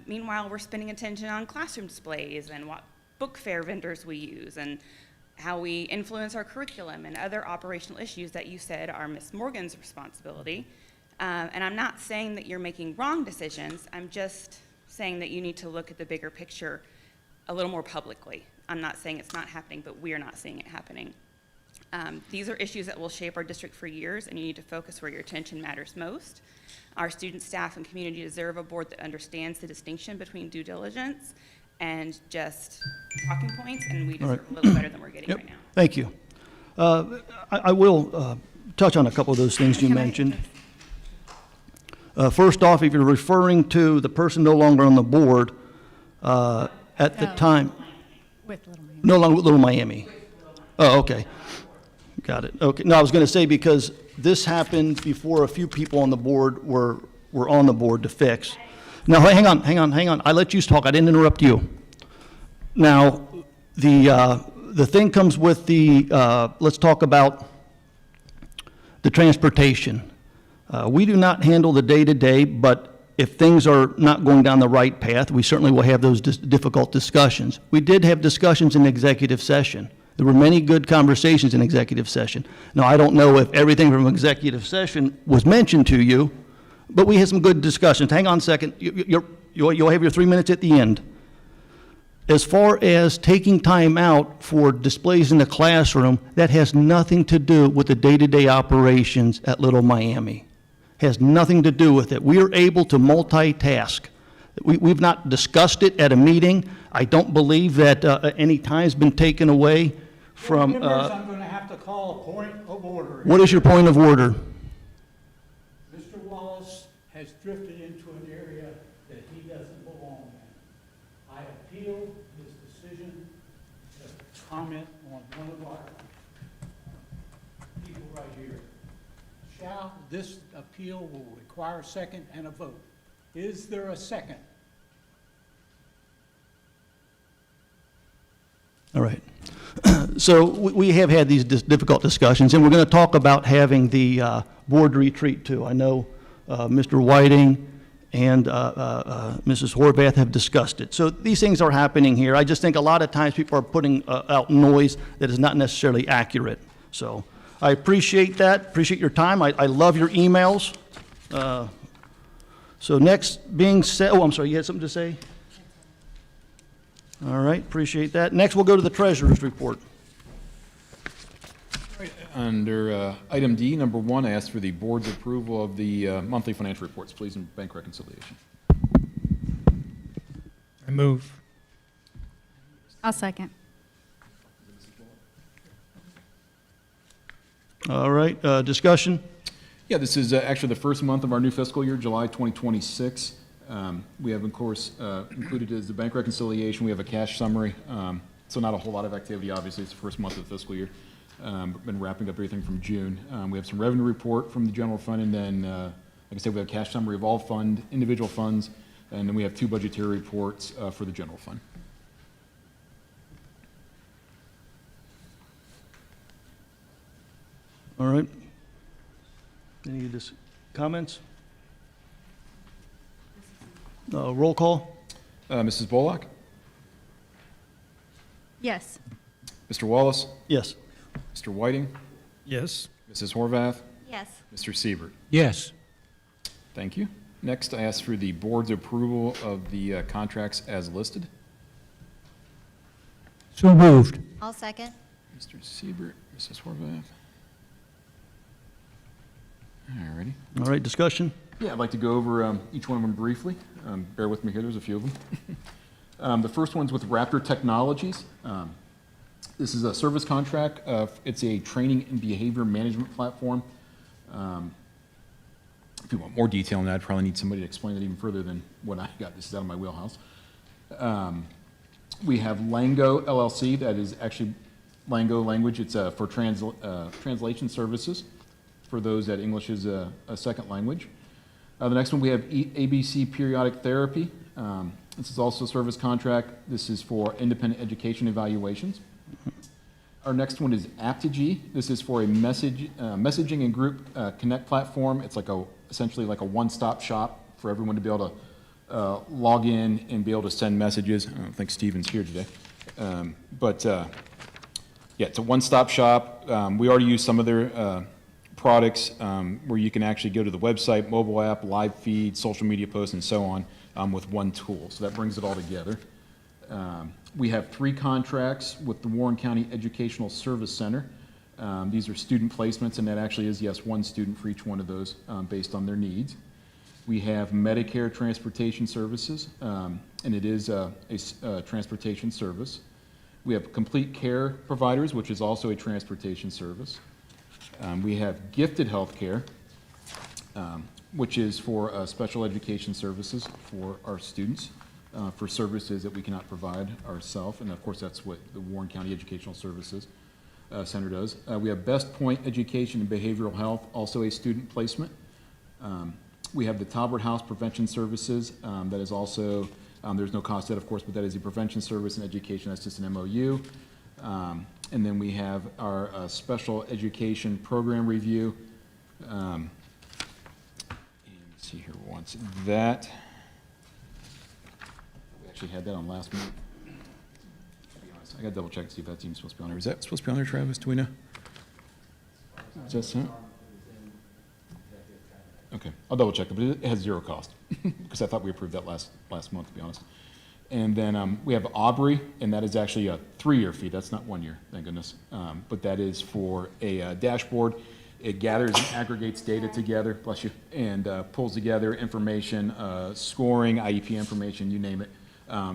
Meanwhile, we're spending attention on classroom displays and what book fair vendors we use and how we influence our curriculum and other operational issues that you said are Ms. Morgan's responsibility. And I'm not saying that you're making wrong decisions. I'm just saying that you need to look at the bigger picture a little more publicly. I'm not saying it's not happening, but we're not seeing it happening. These are issues that will shape our district for years, and you need to focus where your attention matters most. Our students, staff, and community deserve a board that understands the distinction between due diligence and just talking points, and we deserve a little better than we're getting right now. Thank you. I will touch on a couple of those things you mentioned. First off, if you're referring to the person no longer on the board at the time. With Little Miami. No longer with Little Miami. Oh, okay. Got it. Okay. No, I was going to say because this happened before a few people on the board were on the board to fix. Now, hang on. I let you talk. I didn't interrupt you. Now, the thing comes with the, let's talk about the transportation. We do not handle the day-to-day, but if things are not going down the right path, we certainly will have those difficult discussions. We did have discussions in executive session. There were many good conversations in executive session. Now, I don't know if everything from executive session was mentioned to you, but we had some good discussions. Hang on a second. You'll have your 3 minutes at the end. As far as taking time out for displays in the classroom, that has nothing to do with the day-to-day operations at Little Miami. Has nothing to do with it. We are able to multitask. We've not discussed it at a meeting. I don't believe that any time's been taken away from, Members, I'm going to have to call a point of order. what is your point of order? Mr. Wallace has drifted into an area that he doesn't belong in. I appeal his decision to comment on one of our people right here. This appeal will require a second and a vote. Is there a second? All right. So we have had these difficult discussions, and we're going to talk about having the board retreat too. I know Mr. Whiting and Mrs. Horvath have discussed it. So these things are happening here. I just think a lot of times people are putting out noise that is not necessarily accurate. So I appreciate that, appreciate your time. I love your emails. So next being said, oh, I'm sorry, you had something to say? All right, appreciate that. Next, we'll go to the treasurer's report. Under item D, number 1, I ask for the board's approval of the monthly financial reports, please, and bank reconciliation. I move. I'll second. All right, discussion? Yeah, this is actually the first month of our new fiscal year, July 2026. We have, of course, included as the bank reconciliation, we have a cash summary. So not a whole lot of activity, obviously, it's the first month of the fiscal year. Been wrapping up everything from June. We have some revenue report from the general fund, and then, like I said, we have a cash summary of all fund, individual funds, and then we have 2 budgetary reports for the general fund. All right. Any comments? Roll call? Mrs. Bullock? Yes. Mr. Wallace? Yes. Mr. Whiting? Yes. Mrs. Horvath? Yes. Mr. Siebert? Yes. Thank you. Next, I ask for the board's approval of the contracts as listed. So moved. I'll second. Mr. Siebert, Mrs. Horvath. All righty. All right, discussion? Yeah, I'd like to go over each one of them briefly. Bear with me here, there's a few of them. The first one's with Raptor Technologies. This is a service contract. It's a training and behavior management platform. If you want more detail on that, I'd probably need somebody to explain it even further than what I got. This is out of my wheelhouse. We have Lango LLC. That is actually Lango language. It's for translation services for those that English is a second language. The next one, we have ABC Periodic Therapy. This is also a service contract. This is for independent education evaluations. Our next one is Aptigee. This is for a messaging and group connect platform. It's like essentially like a one-stop shop for everyone to be able to log in and be able to send messages. I don't think Steven's here today. Yeah, it's a one-stop shop. We already use some of their products where you can actually go to the website, mobile app, live feed, social media posts, and so on with one tool. So that brings it all together. We have 3 contracts with the Warren County Educational Service Center. These are student placements, and that actually is, yes, 1 student for each one of those based on their needs. We have Medicare Transportation Services, and it is a transportation service. We have Complete Care Providers, which is also a transportation service. We have Gifted Healthcare, which is for special education services for our students, for services that we cannot provide ourselves. And of course, that's what the Warren County Educational Services Center does. We have Best Point Education and Behavioral Health, also a student placement. We have the Talbert House Prevention Services. That is also, there's no cost to that, of course, but that is a prevention service and education. That's just an MOU. And then we have our special education program review. Let's see here once. That, we actually had that on last month. To be honest, I got to double check to see if that's even supposed to be on there. Is that supposed to be on there, Travis? Do we know? Is that so? Okay, I'll double check it, but it has 0 cost because I thought we approved that last month, to be honest. And then we have Aubrey, and that is actually a 3-year fee. That's not 1 year, thank goodness. But that is for a dashboard. It gathers and aggregates data together, bless you, and pulls together information, scoring, IEP information, you name it,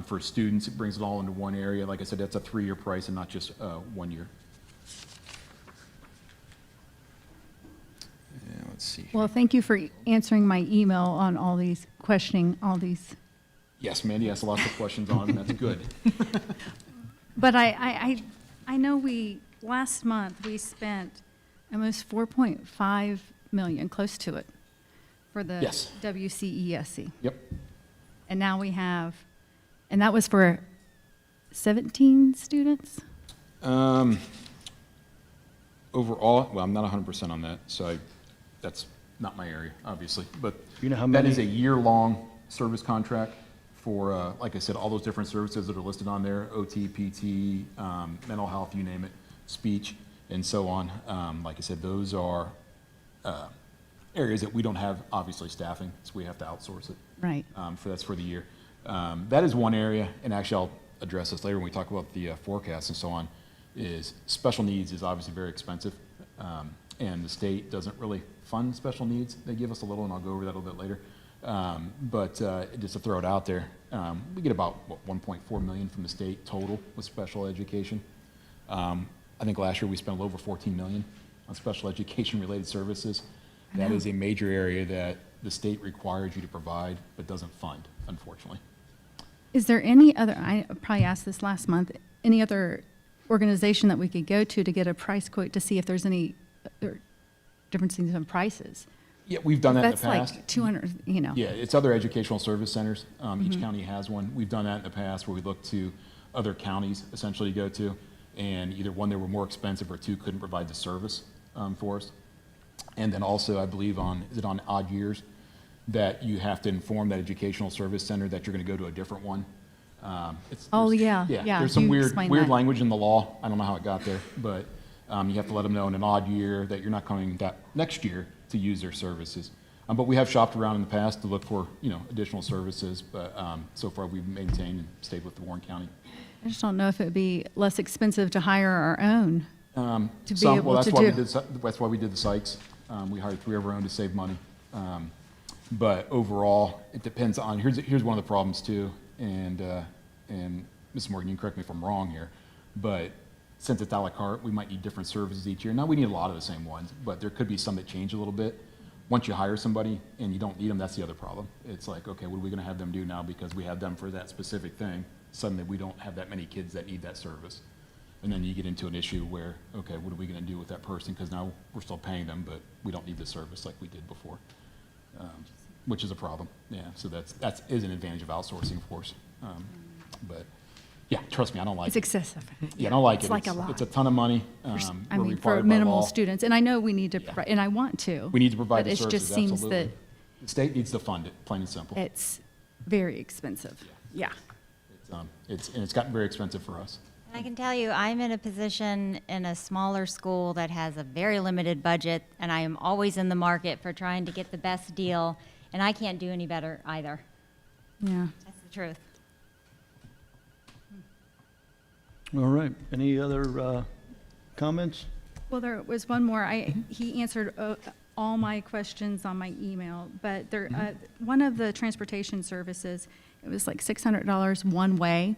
for students. It brings it all into one area. Like I said, that's a 3-year price and not just 1 year. let's see. Well, thank you for answering my email on all these, questioning all these. Yes, Mandy asked lots of questions on it, and that's good. But I know last month, we spent almost 4.5 million, close to it, for the Yes. WCESC. Yep. And now we have, and that was for 17 students? Overall, well, I'm not 100% on that, so that's not my area, obviously. But You know how that many- is a year-long service contract for, like I said, all those different services that are listed on there, OT, PT, mental health, you name it, speech, and so on. Like I said, those are areas that we don't have, obviously, staffing, so we have to outsource it. Right. That's for the year. That is one area, and actually I'll address this later when we talk about the forecast and so on, is special needs is obviously very expensive. And the state doesn't really fund special needs. They give us a little, and I'll go over that a little bit later. But just to throw it out there, we get about, what, 1.4 million from the state total with special education. I think last year we spent a little over 14 million on special education related services. That is a major area that the state requires you to provide, but doesn't fund, unfortunately. Is there any other, I probably asked this last month, any other organization that we could go to get a price quote to see if there's any differences in prices? Yeah, we've done that in the That's past. like 200, you know. Yeah, it's other educational service centers. Each county has one. We've done that in the past where we look to other counties essentially to go to, and either one, they were more expensive, or two, couldn't provide the service for us. And then also, I believe is it on odd years, that you have to inform that educational service center that you're going to go to a different one. Oh, There's- yeah, There's some you weird explained that. language in the law. I don't know how it got there, but you have to let them know in an odd year that you're not coming that next year to use their services. But we have shopped around in the past to look for, additional services, but so far we've maintained and stayed with the Warren County. I just don't know if it'd be less expensive to hire our own. To be Some- able well, to that's why do. that's why we did the Sykes. We hired 3 of our own to save money. But overall, it depends on, here's one of the problems too, and Mrs. Morgan, you can correct me if I'm wrong here, but since it's à la carte, we might need different services each year. Now, we need a lot of the same ones, but there could be some that change a little bit. Once you hire somebody and you don't need them, that's the other problem. It's like, okay, what are we gonna have them do now because we have them for that specific thing? Suddenly, we don't have that many kids that need that service. And then you get into an issue where, okay, what are we gonna do with that person? Because now we're still paying them, but we don't need the service like we did before, which is a problem. Yeah, so that is an advantage of outsourcing, of course. But yeah, trust me, I don't like It's it. excessive. Yeah, I don't like it. It's like a lot. It's a ton of money. I We're mean, required for by minimal law. students, and I know we need to, and I want to. We need to provide the But services, it just seems absolutely. that The state needs to fund it, plain and simple. it's very expensive. Yeah. It's gotten very expensive for us. I can tell you, I'm in a position in a smaller school that has a very limited budget, and I am always in the market for trying to get the best deal, and I can't do any better either. Yeah. That's the truth. All right. Any other comments? Well, there was one more. He answered all my questions on my email, but there, one of the transportation services, it was like $600 one way,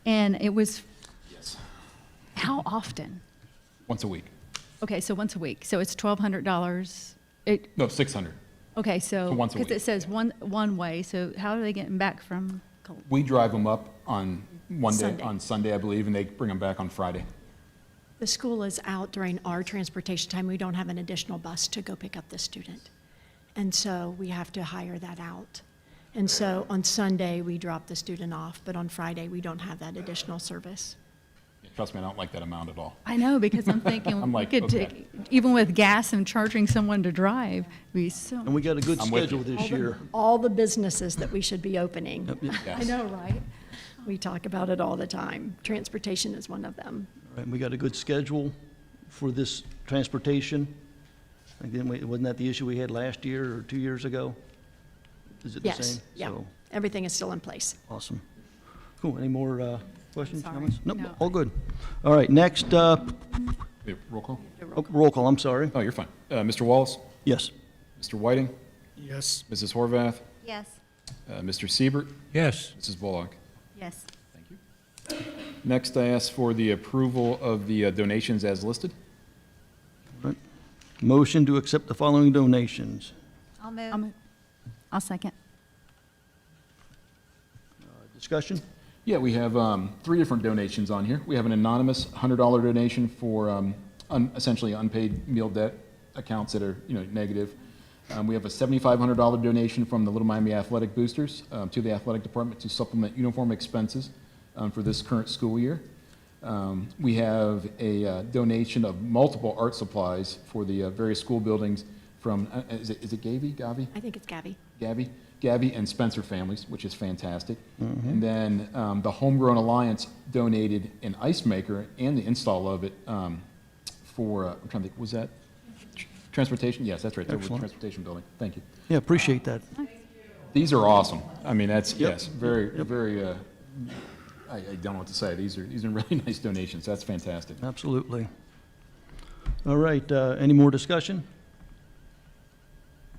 and it was, Yes. how often? Once a week. Okay, so once a week. So it's $1,200. No, 600. Okay, so, So once a because it week, says one way, so how are they getting back from? We drive them up on Sunday. on Sunday, I believe, and they bring them back on Friday. The school is out during our transportation time. We don't have an additional bus to go pick up the student. And so we have to hire that out. And so on Sunday, we drop the student off, but on Friday, we don't have that additional service. Trust me, I don't like that amount at all. I know, because I'm thinking, I'm we like, could okay. take, even with gas and charging someone to drive, we so. And we got a good I'm with schedule you. this year. All the businesses that we should be opening. Yes. I know, right? We talk about it all the time. Transportation is one of them. All right, we got a good schedule for this transportation. Again, wasn't that the issue we had last year or 2 years ago? Is it the same? Yes, yeah. So, Everything is still in place. awesome. Cool. Any more questions, Sorry. comments? Nope, No. all good. All right, next, Yeah, roll call? roll call, I'm sorry. Oh, you're fine. Mr. Wallace? Yes. Mr. Whiting? Yes. Mrs. Horvath? Yes. Mr. Siebert? Yes. Mrs. Bullock? Yes. Thank you. Next, I ask for the approval of the donations as listed. Right. Motion to accept the following donations. I'll move. I'll second. Discussion? Yeah, we have 3 different donations on here. We have an anonymous $100 donation for essentially unpaid meal debt accounts that are, negative. We have a $7,500 donation from the Little Miami Athletic Boosters to the athletic department to supplement uniform expenses for this current school year. We have a donation of multiple art supplies for the various school buildings from, is it Gavi? I think it's Gabby. Gabby and Spencer families, which is fantastic. And then the Homegrown Alliance donated an ice maker and the install of it for, I'm trying to think, was that transportation? Yes, that's right, there was Excellent. transportation building. Thank you. Yeah, appreciate that. These are awesome. I mean, that's, Yep. yes, very, very, I don't know what to say. These are really nice donations. That's fantastic. Absolutely. All right, any more discussion?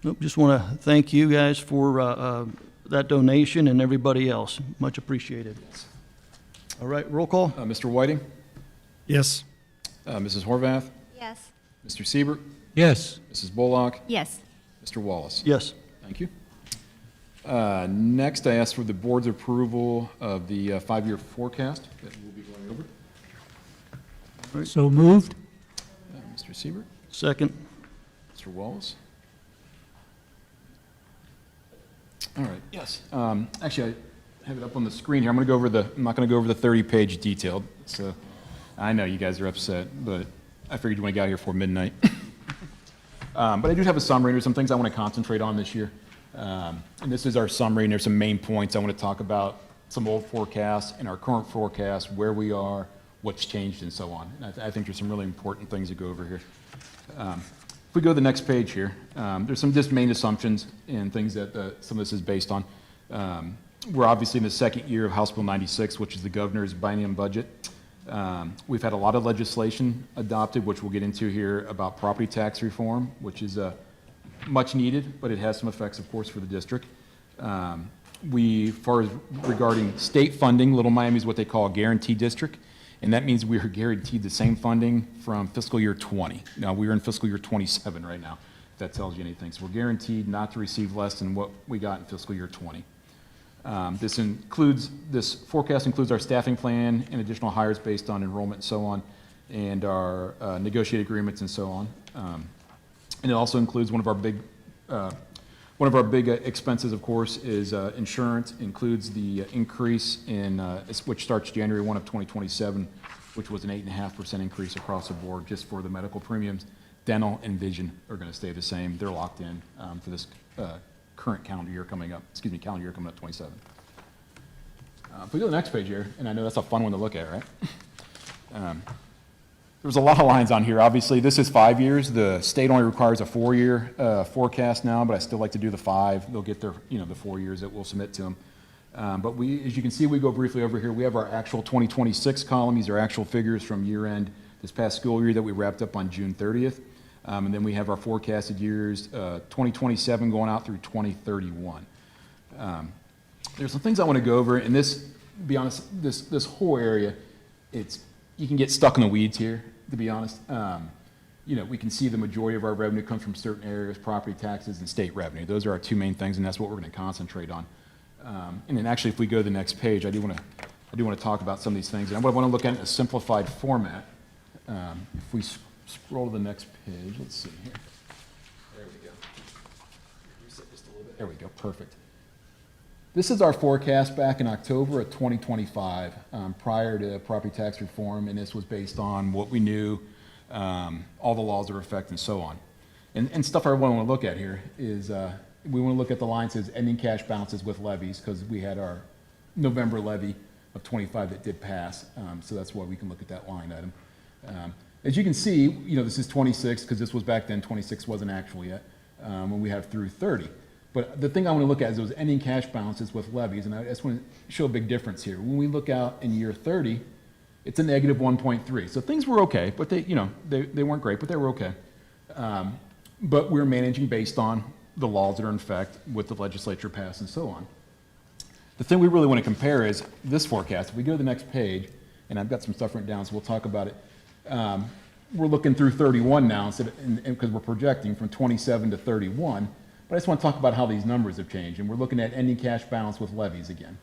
Nope, just want to thank you guys for that donation and everybody else. Much appreciated. All right, roll call? Mr. Whiting, Yes. Mrs. Horvath, Yes. Mr. Siebert, Yes. Mrs. Bullock, Yes. Mr. Wallace. Yes. Thank you. Next, I ask for the board's approval of the 5-year forecast that we'll be going over. So moved? Mr. Siebert, Second? Mr. Wallace. All right, yes. Actually, I have it up on the screen here. I'm not going to go over the 30-page detailed. So I know you guys are upset, but I figured you want to get out of here before midnight. But I do have a summary. There's some things I want to concentrate on this year. And this is our summary, and there's some main points. I want to talk about some old forecasts and our current forecast, where we are, what's changed, and so on. And I think there's some really important things to go over here. If we go to the next page here, there's some just main assumptions and things that some of this is based on. We're obviously in the second year of House Bill 96, which is the governor's biennium budget. We've had a lot of legislation adopted, which we'll get into here, about property tax reform, which is much needed, but it has some effects, of course, for the district. As far as regarding state funding, Little Miami is what they call a guaranteed district, and that means we are guaranteed the same funding from fiscal year 20. Now, we're in fiscal year 27 right now, if that tells you anything. So we're guaranteed not to receive less than what we got in fiscal year 20. This forecast includes our staffing plan and additional hires based on enrollment and so on, and our negotiated agreements and so on. And it also includes one of our big expenses, of course, is insurance. Includes the increase in which starts January 1 of 2027, which was an 8.5% increase across the board just for the medical premiums. Dental and vision are going to stay the same. They're locked in for this current calendar year coming up. Calendar year coming up 27. If we go to the next page here, and I know that's a fun one to look at, right? There's a lot of lines on here. Obviously, this is 5 years. The state only requires a 4-year forecast now, but I still like to do the 5. They'll get their, the 4 years that we'll submit to them. But as you can see, we go briefly over here. We have our actual 2026 column. These are actual figures from year end this past school year that we wrapped up on June 30th. And then we have our forecasted years, 2027 going out through 2031. There's some things I want to go over, and this, to be honest, this whole area, you can get stuck in the weeds here, to be honest. We can see the majority of our revenue comes from certain areas, property taxes and state revenue. Those are our 2 main things, and that's what we're going to concentrate on. And then actually, if we go to the next page, I do want to talk about some of these things. And I want to look at it in a simplified format. If we scroll to the next page, let's see here. There we go. Reset just a little bit. There we go, perfect. This is our forecast back in October of 2025, prior to property tax reform, and this was based on what we knew, all the laws that are in effect and so on. And stuff I want to look at here is, we want to look at the line that says ending cash balances with levies, because we had our November levy of 25 that did pass, so that's why we can look at that line item. As you can see, this is 26, because this was back then, 26 wasn't actual yet, when we have through 30. But the thing I want to look at is those ending cash balances with levies, and I just want to show a big difference here. When we look out in year 30, it's a negative 1.3. So things were okay, but they weren't great, but they were okay. But we're managing based on the laws that are in effect with the legislature passed and so on. The thing we really want to compare is this forecast. If we go to the next page, and I've got some stuff written down, so we'll talk about it. we're looking through 31 now instead because we're projecting from 27 to 31. But I just want to talk about how these numbers have changed, and we're looking at ending cash balance with levies again.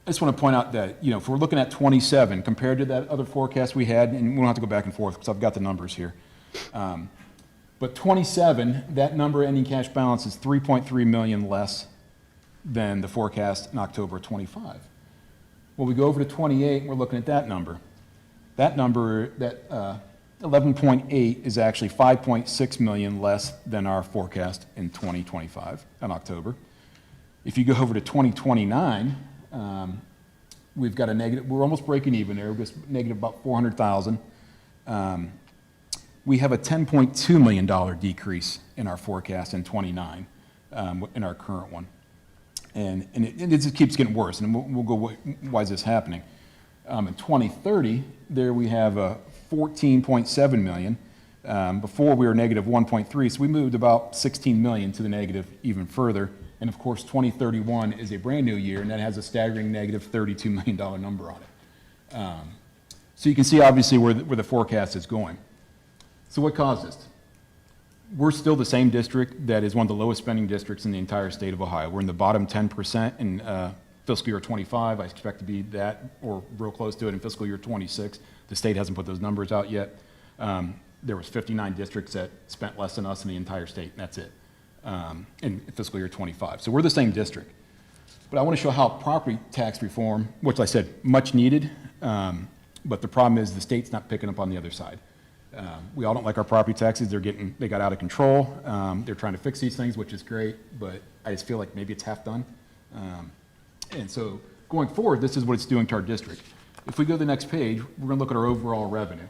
I just want to point out that, you know, if we're looking at 27 compared to that other forecast we had, and we don't have to go back and forth because I've got the numbers here. But 27, that number ending cash balance is 3.3 million less than the forecast in October 25. When we go over to 28, we're looking at that number. That number, that 11.8 is actually 5.6 million less than our forecast in 2025 in October. If you go over to 2029, we've got a negative, we're almost breaking even there, we're just negative about 400,000. We have a $10.2 million decrease in our forecast in 29, in our current one. And it just keeps getting worse, and we'll go, why is this happening? In 2030, there we have a 14.7 million. Before we were negative 1.3, so we moved about 16 million to the negative even further. And of course, 2031 is a brand new year, and that has a staggering negative $32 million number on it. So you can see obviously where the forecast is going. So what caused this? We're still the same district that is one of the lowest spending districts in the entire state of Ohio. We're in the bottom 10% in fiscal year 25. I expect to be that or real close to it in fiscal year 26. The state hasn't put those numbers out yet. There was 59 districts that spent less than us in the entire state, and that's it, in fiscal year 25. So we're the same district. But I want to show how property tax reform, which I said much needed, but the problem is the state's not picking up on the other side. We all don't like our property taxes. They got out of control. They're trying to fix these things, which is great, but I just feel like maybe it's half done. And so going forward, this is what it's doing to our district. If we go to the next page, we're going to look at our overall revenue.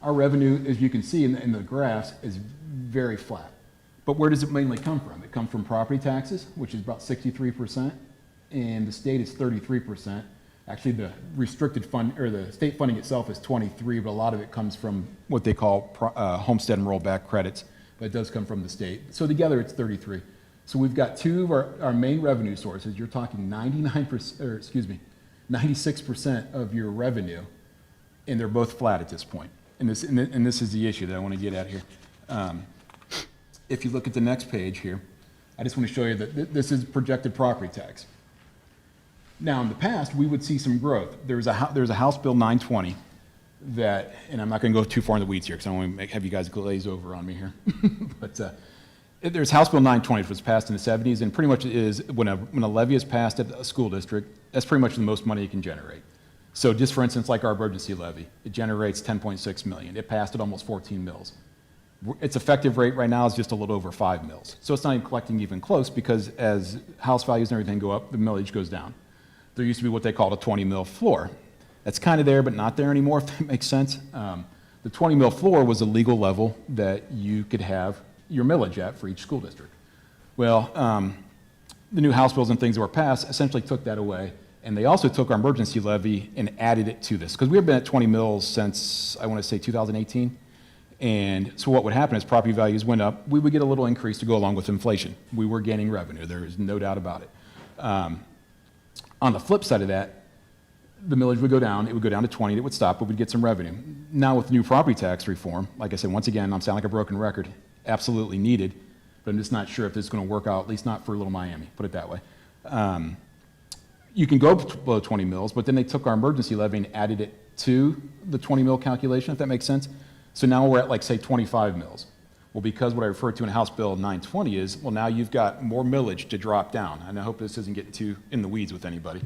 Our revenue, as you can see in the graphs, is very flat. But where does it mainly come from? It comes from property taxes, which is about 63%, and the state is 33%. Actually, the restricted fund, or the state funding itself is 23, but a lot of it comes from what they call homestead and rollback credits, but it does come from the state. So together, it's 33. So we've got two of our main revenue sources. You're talking 96% of your revenue, and they're both flat at this point. And this is the issue that I want to get at here. If you look at the next page here, I just want to show you that this is projected property tax. Now, in the past, we would see some growth. There's a House Bill 920 that, and I'm not going to go too far in the weeds here because I don't want to have you guys glaze over on me here. But there's House Bill 920, which was passed in the 70s, and pretty much is when a levy is passed at a school district, that's pretty much the most money it can generate. So just for instance, like our emergency levy, it generates 10.6 million. It passed at almost 14 mils. Its effective rate right now is just a little over 5 mils. So it's not even collecting even close because as house values and everything go up, the millage goes down. There used to be what they called a 20 mil floor. That's kind of there, but not there anymore, if that makes sense. The 20 mil floor was a legal level that you could have your millage at for each school district. Well, the new House bills and things that were passed essentially took that away, and they also took our emergency levy and added it to this, because we've been at 20 mils since, I want to say, 2018. And so what would happen is property values went up. We would get a little increase to go along with inflation. We were gaining revenue. There is no doubt about it. On the flip side of that, the millage would go down. It would go down to 20. It would stop, but we'd get some revenue. Now with new property tax reform, like I said, once again, I'm sounding like a broken record, absolutely needed, but I'm just not sure if this is going to work out, at least not for Little Miami, put it that way. You can go below 20 mils, but then they took our emergency levy and added it to the 20 mil calculation, if that makes sense. So now we're at, like, say, 25 mils. Well, because what I referred to in House Bill 920 is, well, now you've got more millage to drop down. And I hope this isn't getting too in the weeds with anybody.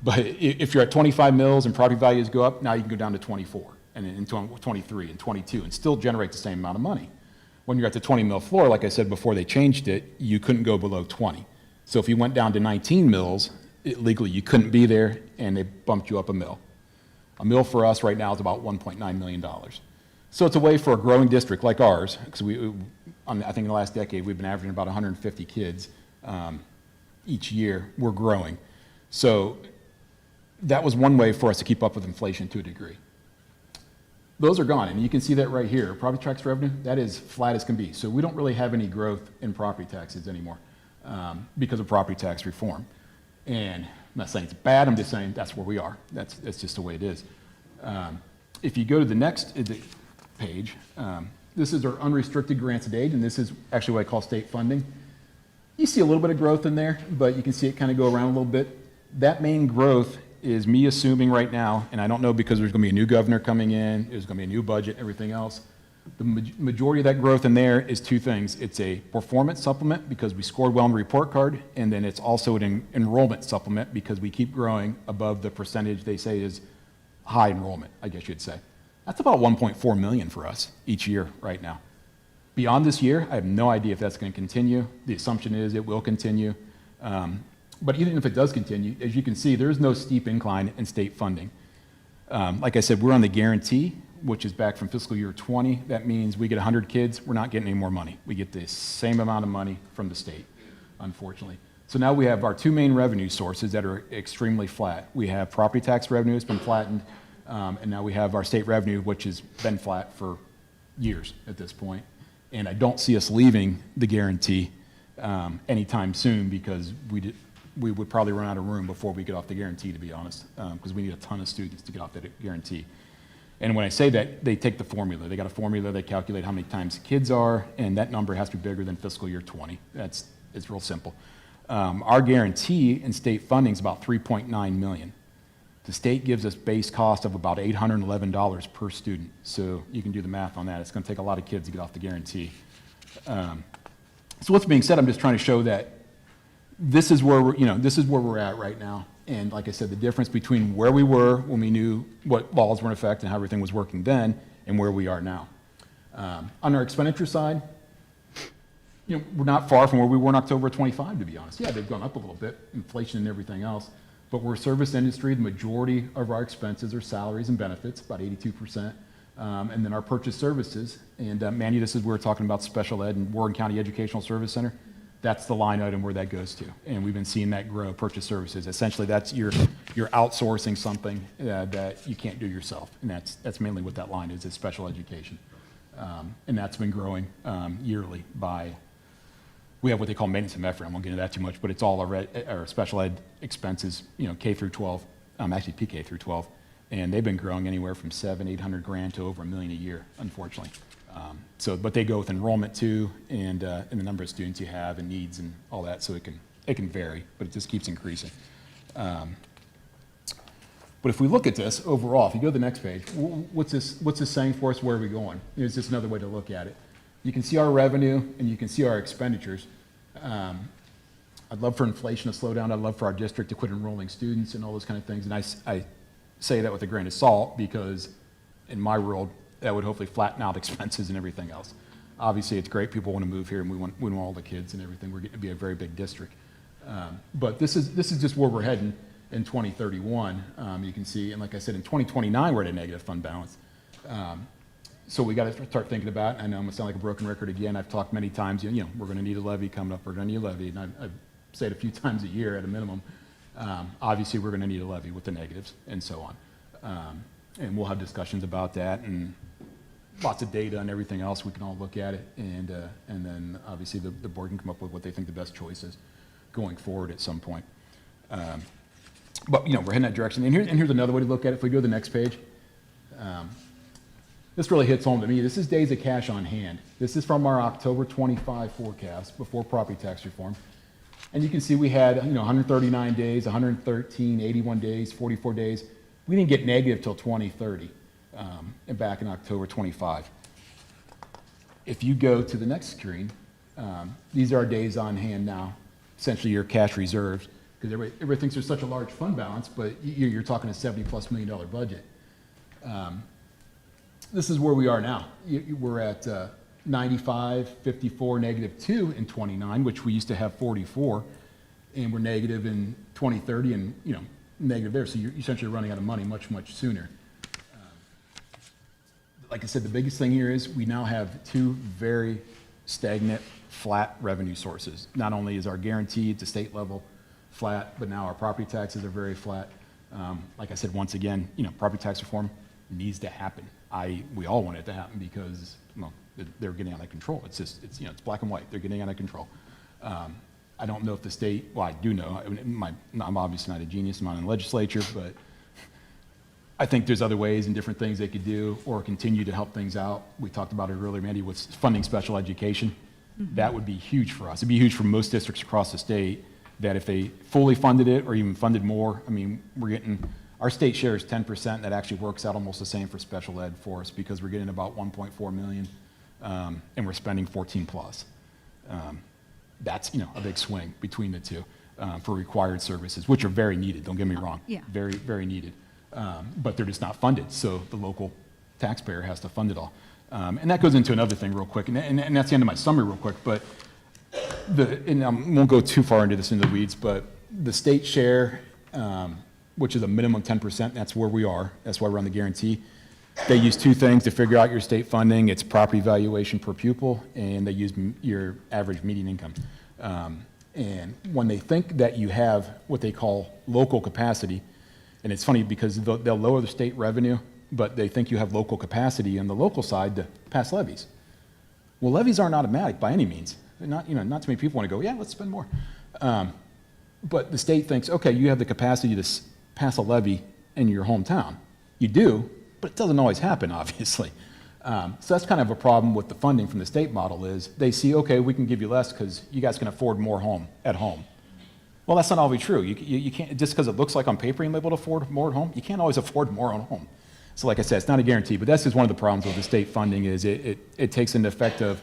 But if you're at 25 mils and property values go up, now you can go down to 24 and 23 and 22 and still generate the same amount of money. When you're at the 20 mil floor, like I said before they changed it, you couldn't go below 20. So if you went down to 19 mils, legally you couldn't be there, and they bumped you up a mil. A mil for us right now is about $1.9 million. So it's a way for a growing district like ours, because I think in the last decade we've been averaging about 150 kids each year. We're growing. So that was one way for us to keep up with inflation to a degree. Those are gone, and you can see that right here. Property tax revenue, that is flat as can be. So we don't really have any growth in property taxes anymore because of property tax reform. And I'm not saying it's bad, I'm just saying that's where we are. That's just the way it is. If you go to the next page, this is our unrestricted grants to date, and this is actually what I call state funding. You see a little bit of growth in there, but you can see it kind of go around a little bit. That main growth is me assuming right now, and I don't know because there's going to be a new governor coming in, there's going to be a new budget, everything else. The majority of that growth in there is two things. It's a performance supplement because we scored well on the report card, and then it's also an enrollment supplement because we keep growing above the percentage they say is high enrollment, I guess you'd say. That's about 1.4 million for us each year right now. Beyond this year, I have no idea if that's going to continue. The assumption is it will continue. But even if it does continue, as you can see, there's no steep incline in state funding. Like I said, we're on the guarantee, which is back from fiscal year 20. That means we get 100 kids, we're not getting any more money. We get the same amount of money from the state, unfortunately. So now we have our two main revenue sources that are extremely flat. We have property tax revenue that's been flattened, and now we have our state revenue, which has been flat for years at this point. And I don't see us leaving the guarantee anytime soon because we would probably run out of room before we get off the guarantee, to be honest, because we need a ton of students to get off that guarantee. And when I say that, they take the formula. They got a formula, they calculate how many times the kids are, and that number has to be bigger than fiscal year 20. It's real simple. Our guarantee in state funding is about $3.9 million. The state gives us base cost of about $811 per student. So you can do the math on that. It's going to take a lot of kids to get off the guarantee. So what's being said, I'm just trying to show that this is where we're at right now. And like I said, the difference between where we were when we knew what laws were in effect and how everything was working then and where we are now. On our expenditure side, we're not far from where we were in October 25, to be honest. Yeah, they've gone up a little bit, inflation and everything else. But we're a service industry. The majority of our expenses are salaries and benefits, about 82%. And then our purchase services. And Manny, this is where we're talking about special ed and Morgan County Educational Service Center. That's the line item where that goes to. And we've been seeing that grow, purchase services. Essentially, that's you're outsourcing something that you can't do yourself. And that's mainly what that line is special education. And that's been growing yearly by, we have what they call maintenance and effort. I won't get into that too much, but it's all our special ed expenses, K through 12, actually PK through 12. And they've been growing anywhere from $700,000-800,000 grand to over $1 million a year, unfortunately. But they go with enrollment too, and the number of students you have and needs and all that, so it can vary, but it just keeps increasing. But if we look at this overall, if you go to the next page, what's this saying for us? Where are we going? Here's just another way to look at it. You can see our revenue and you can see our expenditures. I'd love for inflation to slow down. I'd love for our district to quit enrolling students and all those kind of things. And I say that with a grain of salt because in my world, that would hopefully flatten out expenses and everything else. Obviously, it's great. People want to move here, and we want all the kids and everything. We're getting to be a very big district. But this is just where we're heading in 2031. You can see, and like I said, in 2029, we're at a negative fund balance. So we got to start thinking about it. I know I'm going to sound like a broken record again. I've talked many times, we're going to need a levy coming up. We're going to need a levy. And I've said a few times a year at a minimum. Obviously, we're going to need a levy with the negatives and so on. And we'll have discussions about that and lots of data and everything else. We can all look at it. And then obviously the board can come up with what they think the best choice is going forward at some point. But we're heading that direction. And here's another way to look at it. If we go to the next page. This really hits home to me. This is days of cash on hand. This is from our October 25 forecast before property tax reform. And you can see we had 139 days, 113, 81 days, 44 days. We didn't get negative till 2030, and back in October 25. If you go to the next screen, these are our days on hand now, essentially your cash reserves, because everybody thinks there's such a large fund balance, but you're talking a $70+ million budget. This is where we are now. We're at 95, 54, -2 in 29, which we used to have 44, and we're negative in 2030 and, negative there. So you're essentially running out of money much, much sooner. Like I said, the biggest thing here is we now have two very stagnant, flat revenue sources. Not only is our guarantee at the state level flat, but now our property taxes are very flat. Like I said, once again, property tax reform needs to happen. We all want it to happen because, they're getting out of control. It's just, it's black and white. They're getting out of control. I don't know if the state, well, I do know. I'm obviously not a genius. I'm not in the legislature, but I think there's other ways and different things they could do or continue to help things out. We talked about it earlier, Mandy, with funding special education. That would be huge for us. It'd be huge for most districts across the state, that if they fully funded it or even funded more, I mean, we're getting, our state share is 10%, and that actually works out almost the same for special ed for us because we're getting about 1.4 million, and we're spending 14 plus. That's, you know, a big swing between the two for required services, which are very needed, don't get me wrong. Yeah. Very, very needed. But they're just not funded, so the local taxpayer has to fund it all. And that goes into another thing real quick, and that's the end of my summary real quick, but and I won't go too far into this into the weeds, but the state share, which is a minimum 10%, that's where we are, that's why we're on the guarantee. They use two things to figure out your state funding. It's property valuation per pupil, and they use your average median income. And when they think that you have what they call local capacity, and it's funny because they'll lower the state revenue, but they think you have local capacity on the local side to pass levies. Well, levies aren't automatic by any means. Not, you know, not too many people want to go, yeah, let's spend more. But the state thinks, okay, you have the capacity to pass a levy in your hometown. You do, but it doesn't always happen, obviously. So that's kind of a problem with the funding from the state model is they see, okay, we can give you less because you guys can afford more at home. Well, that's not always true. You can't, just because it looks like on paper you're able to afford more at home, you can't always afford more at home. So like I said, it's not a guarantee, but that's just one of the problems with the state funding is it takes into effect of,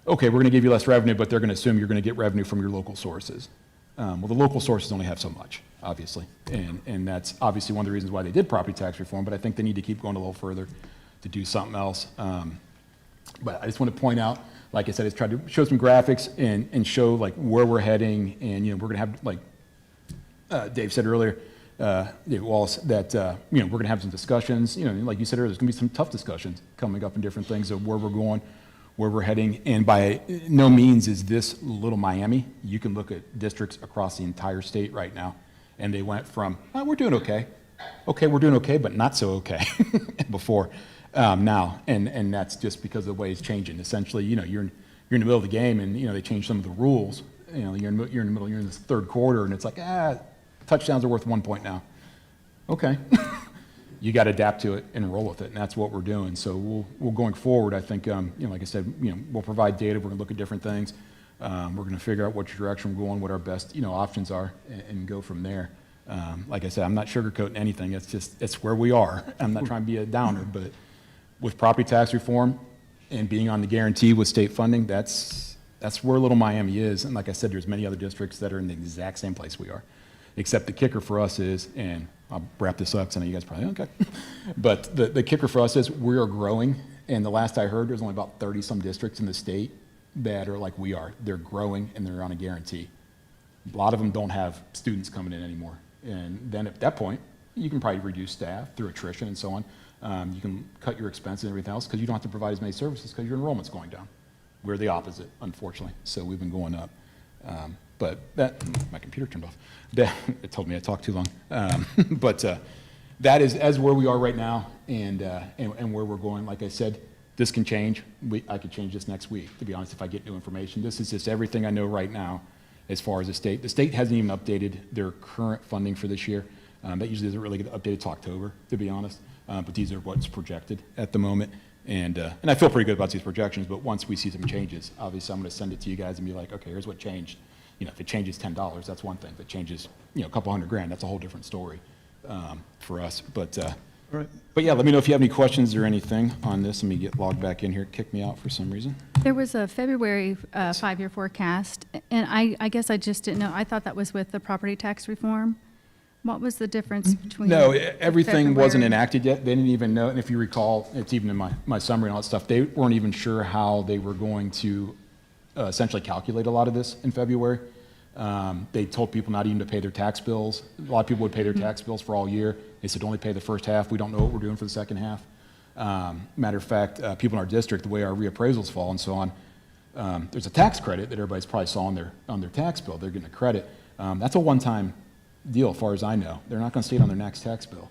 okay, we're going to give you less revenue, but they're going to assume you're going to get revenue from your local sources. Well, the local sources only have so much, obviously, and that's obviously one of the reasons why they did property tax reform, but I think they need to keep going a little further to do something else. But I just want to point out, like I said, it's tried to show some graphics and show like where we're heading, and, you know, we're going to have, like Dave said earlier, Dave Wallace, that, you know, we're going to have some discussions, you know, like you said earlier, there's going to be some tough discussions coming up in different things of where we're going, where we're heading, and by no means is this little Miami. You can look at districts across the entire state right now, and they went from, oh, we're doing okay, we're doing okay, but not so okay before now, and that's just because of the way it's changing. Essentially, you know, you're in the middle of the game, and, you know, they change some of the rules. You know, you're in the middle, you're in this third quarter, and it's like, touchdowns are worth 1 point now. Okay. You got to adapt to it and roll with it, and that's what we're doing. So we'll going forward, I think, you know, like I said, you know, we'll provide data. We're going to look at different things. We're going to figure out which direction we're going, what our best, you know, options are, and go from there. Like I said, I'm not sugarcoating anything. It's just, it's where we are. I'm not trying to be a downer, but with property tax reform and being on the guarantee with state funding, that's where Little Miami is. And like I said, there's many other districts that are in the exact same place we are. Except the kicker for us is, and I'll wrap this up because I know you guys probably, okay. But the kicker for us is we are growing, and the last I heard, there's only about 30-some districts in the state that are like we are. They're growing, and they're on a guarantee. A lot of them don't have students coming in anymore. And then at that point, you can probably reduce staff through attrition and so on. You can cut your expenses and everything else because you don't have to provide as many services because your enrollment's going down. We're the opposite, unfortunately. So we've been going up. But that, my computer turned off. It told me I talked too long. But that is as where we are right now and where we're going. Like I said, this can change. I could change this next week, to be honest, if I get new information. This is just everything I know right now as far as the state. The state hasn't even updated their current funding for this year. That usually doesn't really get updated to October, to be honest. But these are what's projected at the moment. And I feel pretty good about these projections, but once we see some changes, obviously I'm going to send it to you guys and be like, okay, here's what changed. You know, if it changes $10, that's one thing. If it changes, you know, a couple $100,000, that's a whole different story for us. But yeah, let me know if you have any questions or anything on this. Let me get logged back in here. It kicked me out for some reason. There was a February five-year forecast, and I guess I just didn't know. I thought that was with the property tax reform. What was the difference between? No, everything wasn't February? enacted yet. They didn't even know. And if you recall, it's even in my summary and all that stuff, they weren't even sure how they were going to essentially calculate a lot of this in February. They told people not even to pay their tax bills. A lot of people would pay their tax bills for all year. They said only pay the first half. We don't know what we're doing for the second half. Matter of fact, people in our district, the way our reappraisals fall and so on, there's a tax credit that everybody's probably saw on their tax bill. They're getting a credit. That's a one-time deal, as far as I know. They're not going to see it on their next tax bill.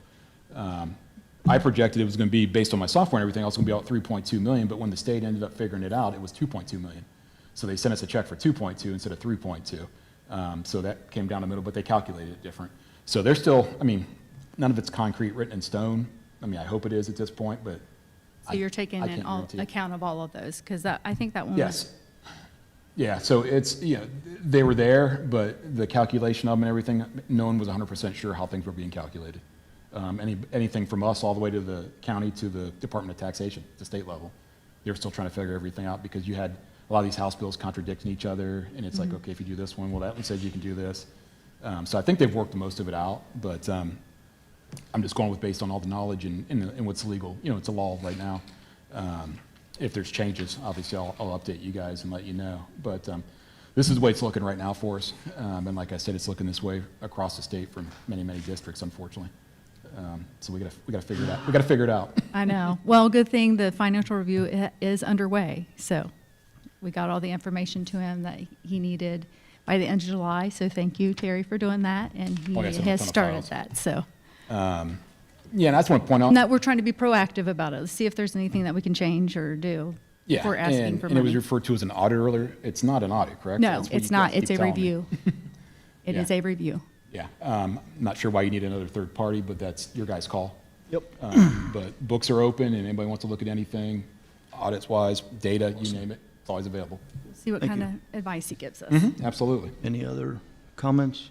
I projected it was going to be, based on my software and everything else, going to be about $3.2 million, but when the state ended up figuring it out, it was $2.2 million. So they sent us a check for 2.2 instead of 3.2. So that came down the middle, but they calculated it different. So they're still, I mean, none of it's concrete written in stone. I mean, I hope it is at this point, but So you're taking I in can't all guarantee it. account of all of those, because I think that one was. Yes. Yeah, so it's, you know, they were there, but the calculation of them and everything, no one was 100% sure how things were being calculated. Anything from us all the way to the county to the Department of Taxation, the state level. They were still trying to figure everything out because you had a lot of these House bills contradicting each other, and it's like, okay, if you do this one, well, that one says you can do this. So I think they've worked most of it out, but I'm just going with based on all the knowledge and what's legal. You know, it's a law right now. If there's changes, obviously I'll update you guys and let you know. But this is the way it's looking right now for us. And like I said, it's looking this way across the state from many, many districts, unfortunately. So we gotta figure it out. We gotta figure it out. I know. Well, good thing the financial review is underway, so we got all the information to him that he needed by the end of July, so thank you, Terry, for doing that, and he Oh, yeah, it's in a has ton of started files. that, so. Yeah, and I just want to point out. And that we're trying to be proactive about it, see if there's anything that we can change or do. Yeah, If we're asking for and it was money. referred to as an audit earlier. It's not an audit, correct? No, That's what it's you guys not, it's keep a telling me. review. It is Yeah. a review. Yeah, not sure why you need another third party, but that's your guys' call. Yep. But books are open, and anybody wants to look at anything, audits-wise, data, you name it, it's always available. See what Thank kind you. of advice he gives us. Absolutely. Any other comments?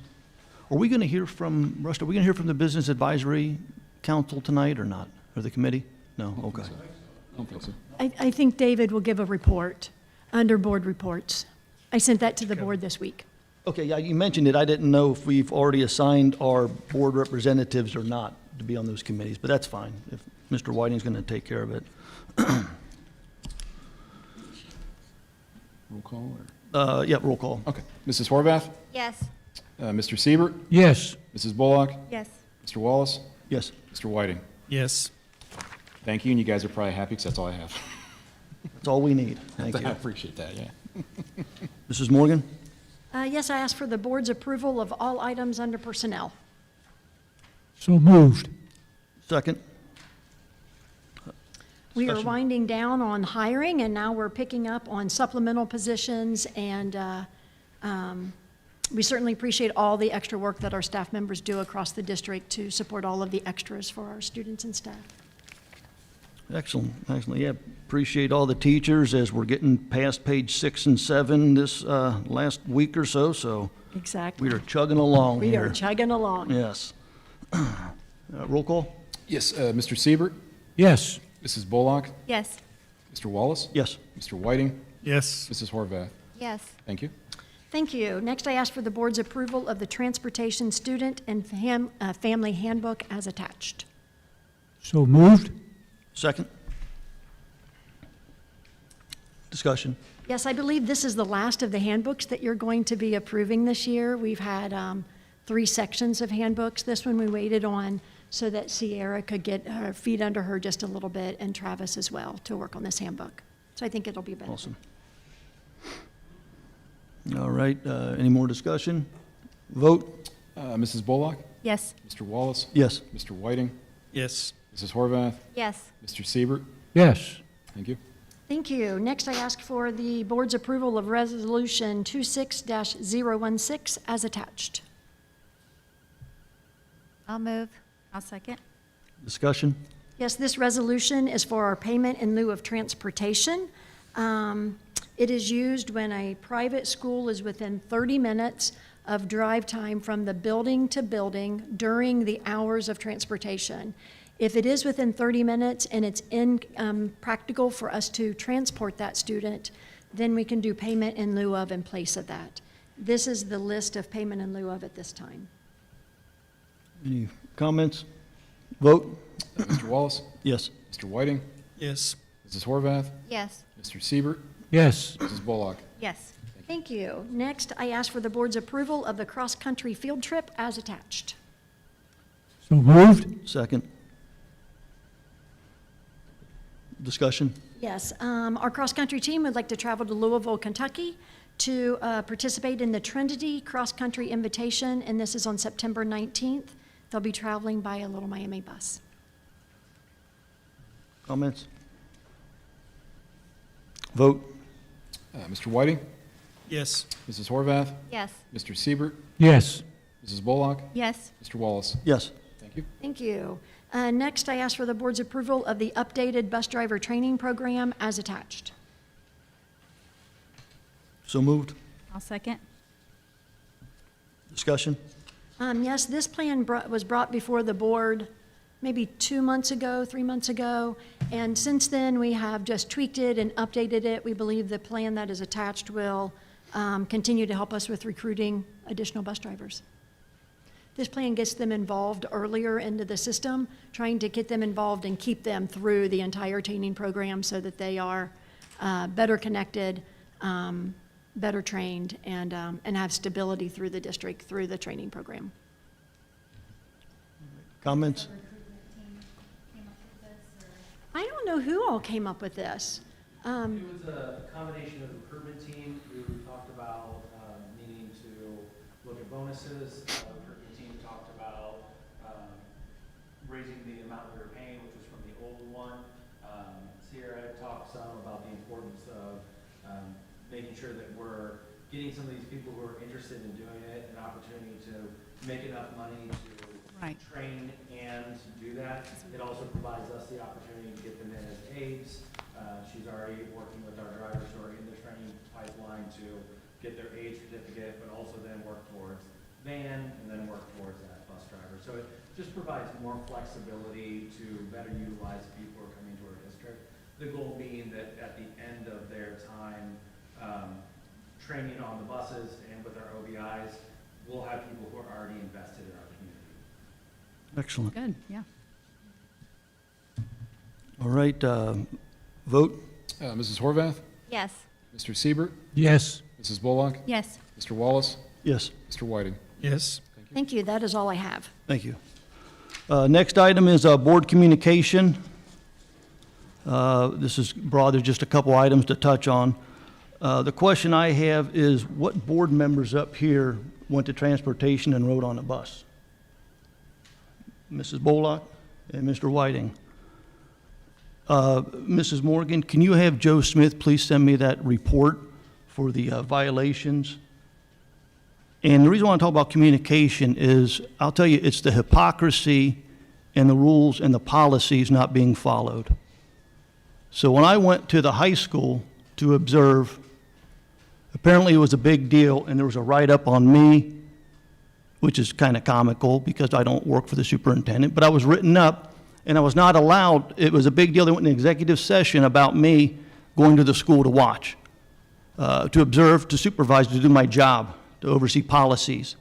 Are we going to hear from, Rust, are we going to hear from the Business Advisory Council tonight or not? Or the committee? No? Okay. I don't think so. I think David will give a report under board reports. I sent that to the board this week. Okay, yeah, you mentioned it. I didn't know if we've already assigned our board representatives or not to be on those committees, but that's fine if Mr. Whiting's going to take care of it. Roll call? Or? Yeah, roll call. Okay. Mrs. Horvath? Yes. Mr. Siebert? Yes. Mrs. Bullock? Yes. Mr. Wallace? Yes. Mr. Whiting? Yes. Thank you, and you guys are probably happy because that's all I have. That's all we need. Thank I you. appreciate that, yeah. Mrs. Morgan? Yes, I ask for the board's approval of all items under personnel. So moved. Second? We are Discussion. winding down on hiring, and now we're picking up on supplemental positions, and we certainly appreciate all the extra work that our staff members do across the district to support all of the extras for our students and staff. Excellent, excellent. Yeah, appreciate all the teachers as we're getting past page 6 and 7 this last week or so, so Exactly. we are chugging along We here. are chugging along. Yes. Roll call? Yes, Mr. Siebert? Yes. Mrs. Bullock? Yes. Mr. Wallace? Yes. Mr. Whiting? Yes. Mrs. Horvath? Yes. Thank you. Thank you. Next, I ask for the board's approval of the Transportation Student and Family Handbook as attached. So moved. Second? Discussion? Yes, I believe this is the last of the handbooks that you're going to be approving this year. We've had 3 sections of handbooks. This one we waited on so that Sierra could get her feet under her just a little bit, and Travis as well, to work on this handbook. So I think it'll be better. Awesome. All right, any more discussion? Vote? Mrs. Bullock? Yes. Mr. Wallace? Yes. Mr. Whiting? Yes. Mrs. Horvath? Yes. Mr. Siebert? Yes. Thank you. Thank you. Next, I ask for the board's approval of Resolution 26-016 as attached. I'll move. I'll second. Discussion? Yes, this resolution is for our payment in lieu of transportation. It is used when a private school is within 30 minutes of drive time from the building to building during the hours of transportation. If it is within 30 minutes and it's impractical for us to transport that student, then we can do payment in lieu of in place of that. This is the list of payment in lieu of at this time. Any comments? Vote? Mr. Wallace? Yes. Mr. Whiting? Yes. Mrs. Horvath? Yes. Mr. Siebert? Yes. Mrs. Bullock? Yes. Thank you. Next, I ask for the board's approval of the cross-country field trip as attached. So moved. Second? Discussion? Yes, our cross-country team would like to travel to Louisville, Kentucky to participate in the Trinity Cross Country Invitation, and this is on September 19th. They'll be traveling by a Little Miami bus. Comments? Vote? Mr. Whiting? Yes. Mrs. Horvath? Yes. Mr. Siebert? Yes. Mrs. Bullock? Yes. Mr. Wallace? Yes. Thank Thank you. Next, I ask for the board's approval of the updated bus driver training program as attached. So moved. I'll second. Discussion? Yes, this plan was brought before the board maybe 2 months ago, 3 months ago, and since then, we have just tweaked it and updated it. We believe the plan that is attached will continue to help us with recruiting additional bus drivers. This plan gets them involved earlier into the system, trying to get them involved and keep them through the entire training program so that they are better connected, better trained, and have stability through the district through the training program. Comments? I don't know who all came up with this. It was a combination of the recruitment team who talked about needing to look at bonuses. The recruitment team talked about raising the amount we were paying, which was from the old one. Sierra had talked some about the importance of making sure that we're getting some of these people who are interested in doing it an opportunity to make enough money to train and do that. It also provides us the opportunity to get them in as aides. She's already working with our drivers who are in the training pipeline to get their aide certificate, but also then work towards van and then work towards that bus driver. So it just provides more flexibility to better utilize people who are coming to our district. The goal being that at the end of their time training on the buses and with our OBIs, we'll have people who are already invested in our community. Excellent. Good, yeah. All right, vote? Mrs. Horvath? Yes. Mr. Siebert? Yes. Mrs. Bullock? Yes. Mr. Wallace? Yes. Mr. Whiting? Yes. Thank you. That is all I have. Thank you. Next item is board communication. This is broad, there's just a couple items to touch on. The question I have is, what board members up here went to transportation and rode on a bus? Mrs. Bullock and Mr. Whiting. Mrs. Morgan, can you have Joe Smith please send me that report for the violations? And the reason I want to talk about communication is, I'll tell you, it's the hypocrisy and the rules and the policies not being followed. So when I went to the high school to observe, apparently it was a big deal, and there was a write-up on me, which is kind of comical because I don't work for the superintendent, but I was written up, and I was not allowed. It was a big deal. They went in an executive session about me going to the school to watch, to observe, to supervise, to do my job, to oversee policies.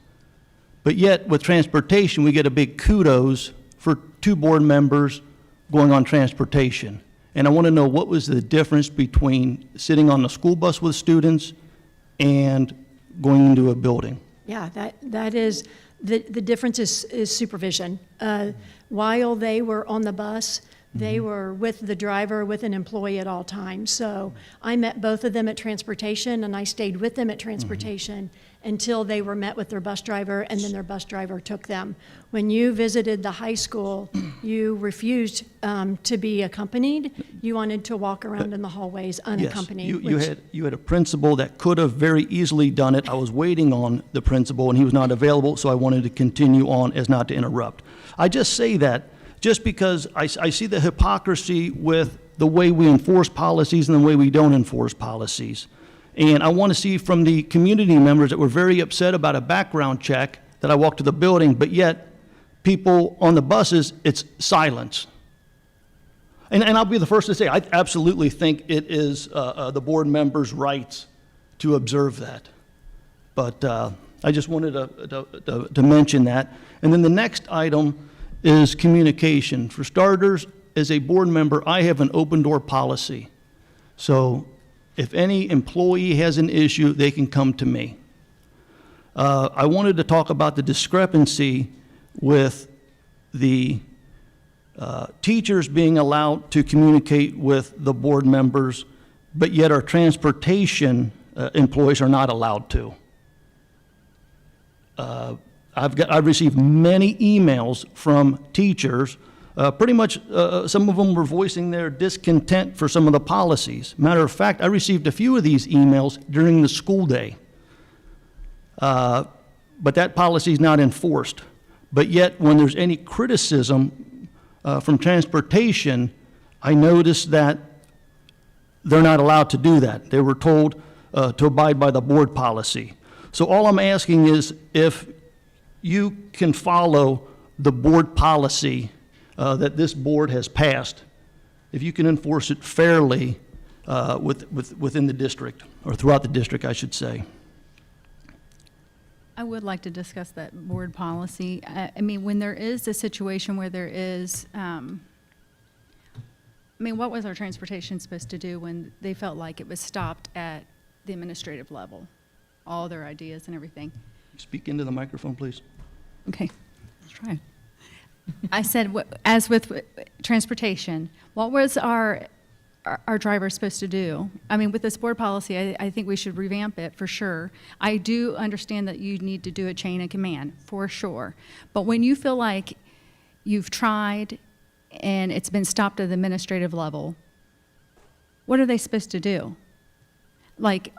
But yet, with transportation, we get a big kudos for 2 board members going on transportation. And I want to know, what was the difference between sitting on the school bus with students and going into a building? Yeah, that is, the difference is supervision. While they were on the bus, they were with the driver, with an employee at all times. So I met both of them at transportation, and I stayed with them at transportation until they were met with their bus driver, and then their bus driver took them. When you visited the high school, you refused to be accompanied. You wanted to walk around in the hallways unaccompanied. Yes, you had a principal that could have very easily done it. I was waiting on the principal, and he was not available, so I wanted to continue on as not to interrupt. I just say that just because I see the hypocrisy with the way we enforce policies and the way we don't enforce policies. And I want to see from the community members that were very upset about a background check that I walked to the building, but yet people on the buses, it's silence. And I'll be the first to say, I absolutely think it is the board members' rights to observe that. But I just wanted to mention that. And then the next item is communication. For starters, as a board member, I have an open door policy. So if any employee has an issue, they can come to me. I wanted to talk about the discrepancy with the teachers being allowed to communicate with the board members, but yet our transportation employees are not allowed to. I've received many emails from teachers. Pretty much, some of them were voicing their discontent for some of the policies. Matter of fact, I received a few of these emails during the school day. But that policy is not enforced. But yet, when there's any criticism from transportation, I noticed that they're not allowed to do that. They were told to abide by the board policy. So all I'm asking is if you can follow the board policy that this board has passed, if you can enforce it fairly within the district, or throughout the district, I should say. I would like to discuss that board policy. I mean, when there is a situation where there is, I mean, what was our transportation supposed to do when they felt like it was stopped at the administrative level? All their ideas and everything. Speak into the microphone, please. Okay, let's try. I said, as with transportation, what was our driver supposed to do? I mean, with this board policy, I think we should revamp it for sure. I do understand that you need to do a chain of command, for sure. But when you feel like you've tried and it's been stopped at the administrative level, what are they supposed to do? Like,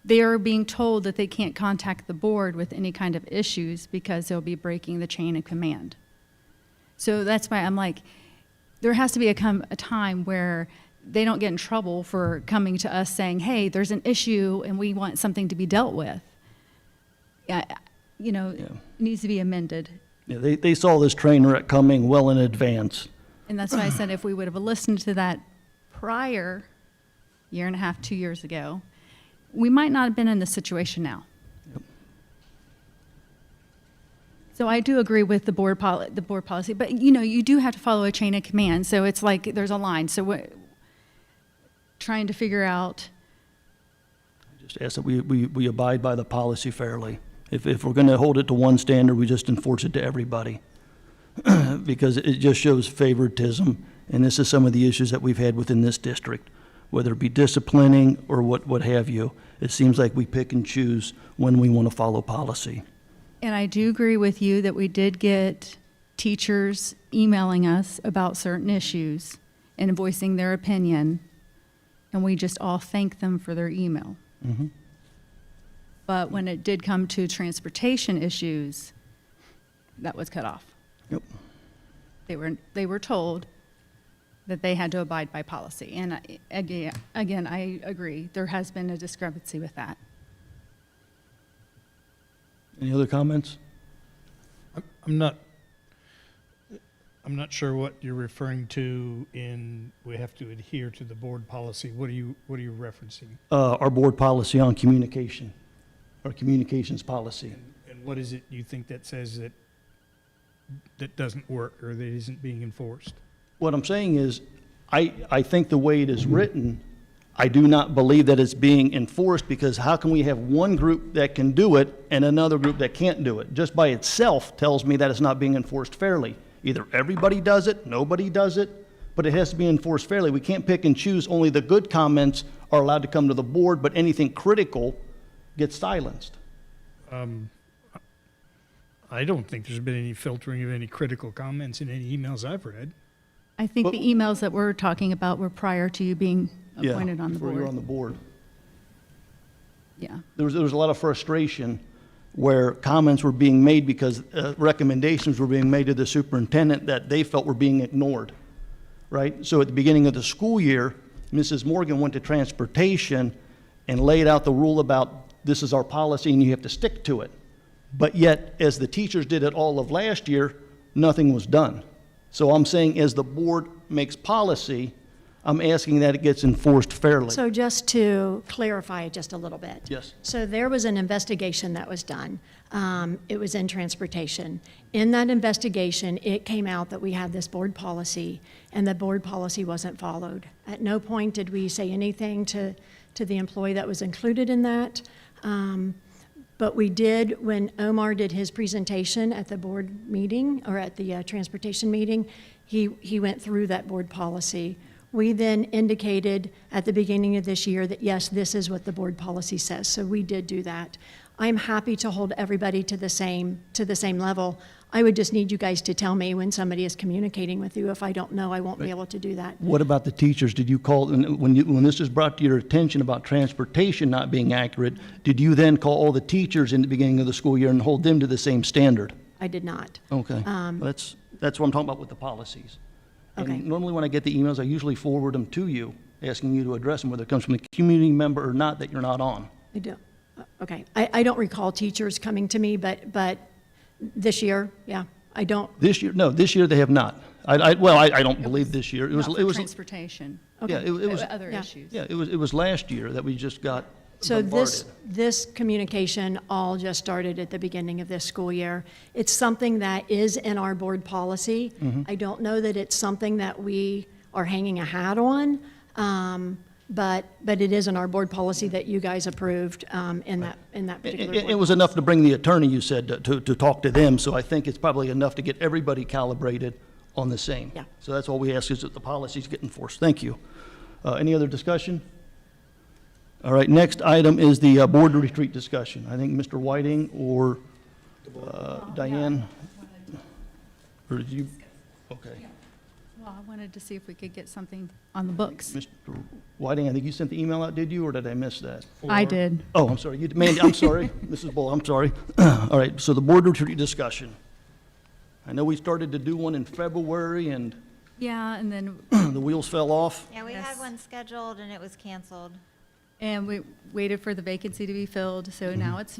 they are being told that they can't contact the board with any kind of issues because they'll be breaking the chain of command. So that's why I'm like, there has to be a time where they don't get in trouble for coming to us saying, hey, there's an issue and we want something to be dealt with. It needs to be amended. Yeah, they saw this train wreck coming well in advance. And that's why I said if we would have listened to that prior, year and a half, 2 years ago, we might not have been in this situation now. Yep. So I do agree with the board policy, but you do have to follow a chain of command. So it's like there's a line. So trying to figure out. Just ask that we abide by the policy fairly. If we're going to hold it to one standard, we just enforce it to everybody. Because it just shows favoritism, and this is some of the issues that we've had within this district, whether it be disciplining or what have you. It seems like we pick and choose when we want to follow policy. And I do agree with you that we did get teachers emailing us about certain issues and voicing their opinion, and we just all thank them for their email. Mm-hmm. But when it did come to transportation issues, that was cut off. Yep. They were told that they had to abide by policy. And again, I agree. There has been a discrepancy with that. Any other comments? I'm not sure what you're referring to in we have to adhere to the board policy. What are you referencing? Our board policy on communication, our communications policy. And what is it you think that says that doesn't work or that isn't being enforced? What I'm saying is, I think the way it is written, I do not believe that it's being enforced, because how can we have one group that can do it and another group that can't do it? Just by itself tells me that it's not being enforced fairly. Either everybody does it, nobody does it, but it has to be enforced fairly. We can't pick and choose. Only the good comments are allowed to come to the board, but anything critical gets silenced. I don't think there's been any filtering of any critical comments in any emails I've read. I think the emails that we're talking about were prior to you being appointed on the before board. you were on the board. Yeah. There was a lot of frustration where comments were being made because recommendations were being made to the superintendent that they felt were being ignored, right? So at the beginning of the school year, Mrs. Morgan went to transportation and laid out the rule about this is our policy and you have to stick to it. But yet, as the teachers did it all of last year, nothing was done. So I'm saying as the board makes policy, I'm asking that it gets enforced fairly. So just to clarify just a little bit. Yes. So there was an investigation that was done. It was in transportation. In that investigation, it came out that we had this board policy, and the board policy wasn't followed. At no point did we say anything to the employee that was included in that. But we did, when Omar did his presentation at the board meeting, or at the transportation meeting, he went through that board policy. We then indicated at the beginning of this year that, yes, this is what the board policy says. So we did do that. I'm happy to hold everybody to the same level. I would just need you guys to tell me when somebody is communicating with you. If I don't know, I won't be able to do that. What about the teachers? Did you call, when this was brought to your attention about transportation not being accurate, did you then call all the teachers in the beginning of the school year and hold them to the same standard? I did not. Okay. That's what I'm talking about with the policies. Okay. And normally when I get the emails, I usually forward them to you, asking you to address them, whether it comes from a community member or not that you're not on. I do. Okay. I don't recall teachers coming to me, but this year, yeah, I don't. This year, no, this year they have not. I don't believe this year. It was, Not it for was, transportation. yeah, it was, Other yeah. issues. yeah, it was last year that we just got So bombarded. this communication all just started at the beginning of this school year. It's something that is in our board policy. I don't know that it's something that we are hanging a hat on, but it is in our board policy that you guys approved in that particular It board. was enough to bring the attorney, you said, to talk to them, so I think it's probably enough to get everybody calibrated on the same. Yeah. So that's all we ask, is that the policies get enforced. Thank you. Any other discussion? All right, next item is the board retreat discussion. I think Mr. Whiting or Diane, or did you? Okay. Well, I wanted to see if we could get something on the books. Mr. Whiting, I think you sent the email out, did you, or did I miss that? I did. Oh, I'm sorry. Mandy, I'm sorry. Mrs. Bull, I'm sorry. All right, so the board retreat discussion. I know we started to do one in February, and Yeah, and then, the wheels fell off. Yeah, we had Yes. one scheduled and it was canceled. and we waited for the vacancy to be filled, so Mm-hmm. now it's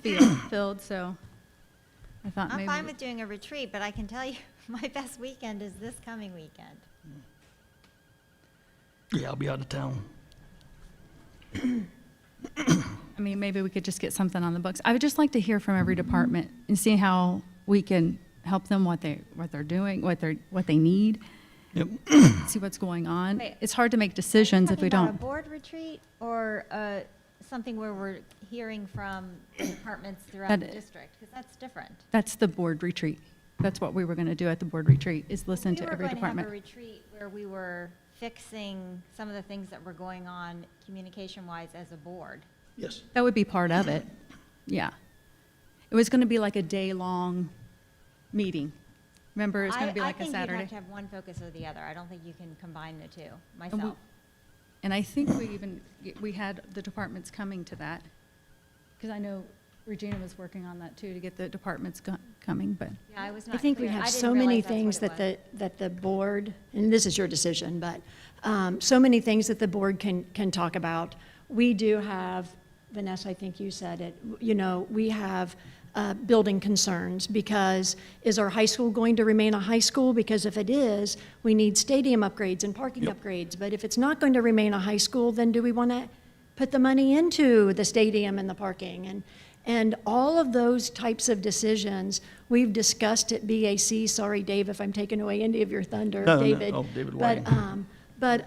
filled, so I thought I'm maybe. fine with doing a retreat, but I can tell you, my best weekend is this coming weekend. Yeah, I'll be out of town. I mean, maybe we could just get something on the books. I would just like to hear from every department and see how we can help them, what they're doing, what they need, Yep. see what's going on. Wait. It's hard to make decisions if we Talking about don't. a board retreat or something where we're hearing from the departments throughout the That- district? Because that's different. That's the board retreat. That's what we were going to do at the board retreat, is listen to every We were going to have department. a retreat where we were fixing some of the things that were going on communication-wise as a board. Yes. That would be part of it, yeah. It was going to be like a day-long meeting. Remember, it's going to be like a I think you'd Saturday. have to have one focus or the other. I don't think you can combine the two, And we- myself. And I think we had the departments coming to that, because I know Regina was working on that too, to get the departments coming, but. Yeah, I was I not think we clear. have I didn't so many realize that's what things it that was. that the board, and this is your decision, but so many things that the board can talk about. We do have, Vanessa, I think you said it, we have building concerns, because is our high school going to remain a high school? Because if it is, we need stadium upgrades and parking upgrades. But if it's not going to remain a high school, then do we want to put the money into the stadium and the parking? And all of those types of decisions, we've discussed at BAC. Sorry, Dave, if I'm taking away any of your thunder, No, no. David. Oh, David But,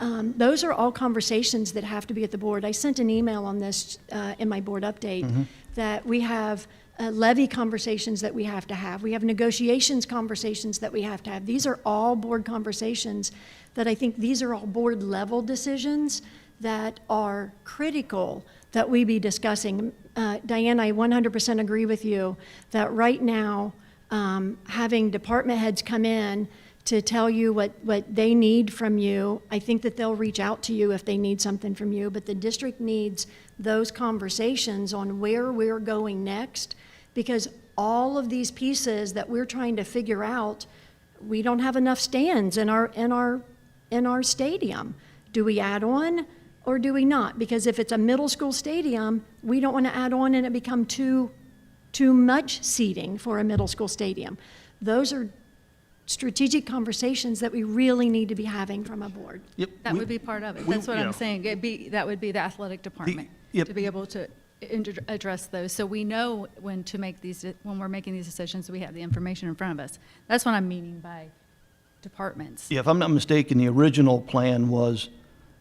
Whiting. those are all conversations that have to be at the board. I sent an email on this in my board update, that we have levy conversations that we have to have. We have negotiations conversations that we have to have. These are all board conversations that I think these are all board level decisions that are critical that we be discussing. Diane, I 100% agree with you that right now, having department heads come in to tell you what they need from you, I think that they'll reach out to you if they need something from you, but the district needs those conversations on where we're going next, because all of these pieces that we're trying to figure out, we don't have enough stands in our stadium. Do we add on or do we not? Because if it's a middle school stadium, we don't want to add on and it become too much seating for a middle school stadium. Those are strategic conversations that we really need to be having from a board. Yep. That would be part of it. we- That's what yeah. I'm saying. That would be the athletic department, yep. to be able to address those. So we know when we're making these decisions, we have the information in front of us. That's what I'm meaning by departments. Yeah, if I'm not mistaken, the original plan was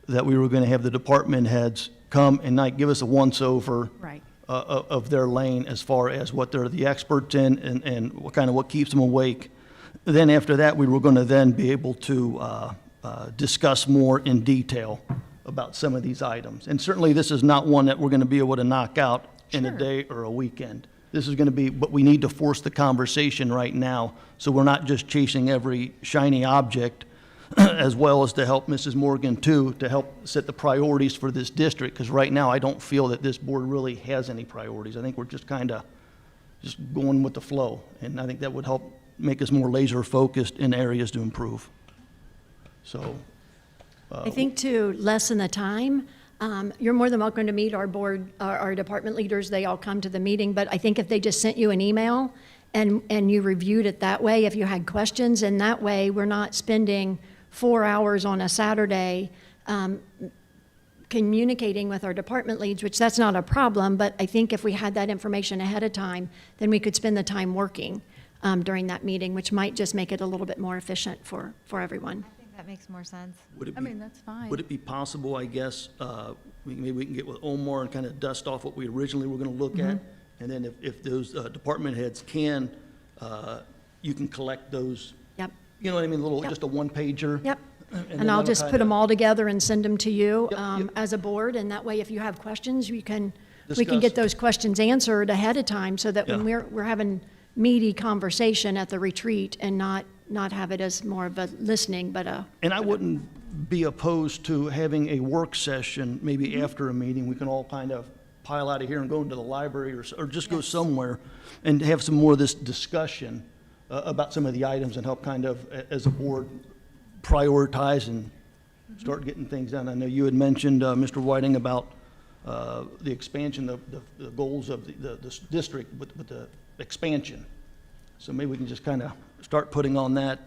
that we were going to have the department heads come and not give us a once-over Right. of their lane as far as what they're the experts in and what keeps them awake. Then after that, we were going to then be able to discuss more in detail about some of these items. And certainly, this is not one that we're going to be able to knock out in a Sure. day or a weekend. This is going to be, but we need to force the conversation right now, so we're not just chasing every shiny object, as well as to help Mrs. Morgan, too, to help set the priorities for this district, because right now, I don't feel that this board really has any priorities. I think we're just kind of just going with the flow, and I think that would help make us more laser-focused in areas to improve. So, I think to lessen the time, you're more than welcome to meet our board, our department leaders. They all come to the meeting, but I think if they just sent you an email and you reviewed it that way, if you had questions, and that way, we're not spending 4 hours on a Saturday communicating with our department leads, which that's not a problem, but I think if we had that information ahead of time, then we could spend the time working during that meeting, which might just make it a little bit more efficient for everyone. I think that makes more sense. would it I be, mean, that's fine. would it be possible, I guess, maybe we can get with Omar and kind of dust off what we originally were going to look at? And then if those department heads can, you can collect those, Yep, you know what I mean, Yep. just a one-pager? yep. then And I'll that'll just kind put them of all together and send them to you Yep, yep. as a board, and that way, if you have questions, we can Discuss. get those questions answered ahead of time, so that when Yeah. we're having meaty conversation at the retreat and not have it as more of a listening, but a. And I wouldn't be opposed to having a work session, maybe after a meeting, we can all kind of pile out of here and go into the library or just go somewhere and have some more of this discussion about some of the items and help kind of, as a board, prioritize and start getting things done. I know you had mentioned, Mr. Whiting, about the expansion, the goals of the district with the expansion. So maybe we can just kind of start putting on that,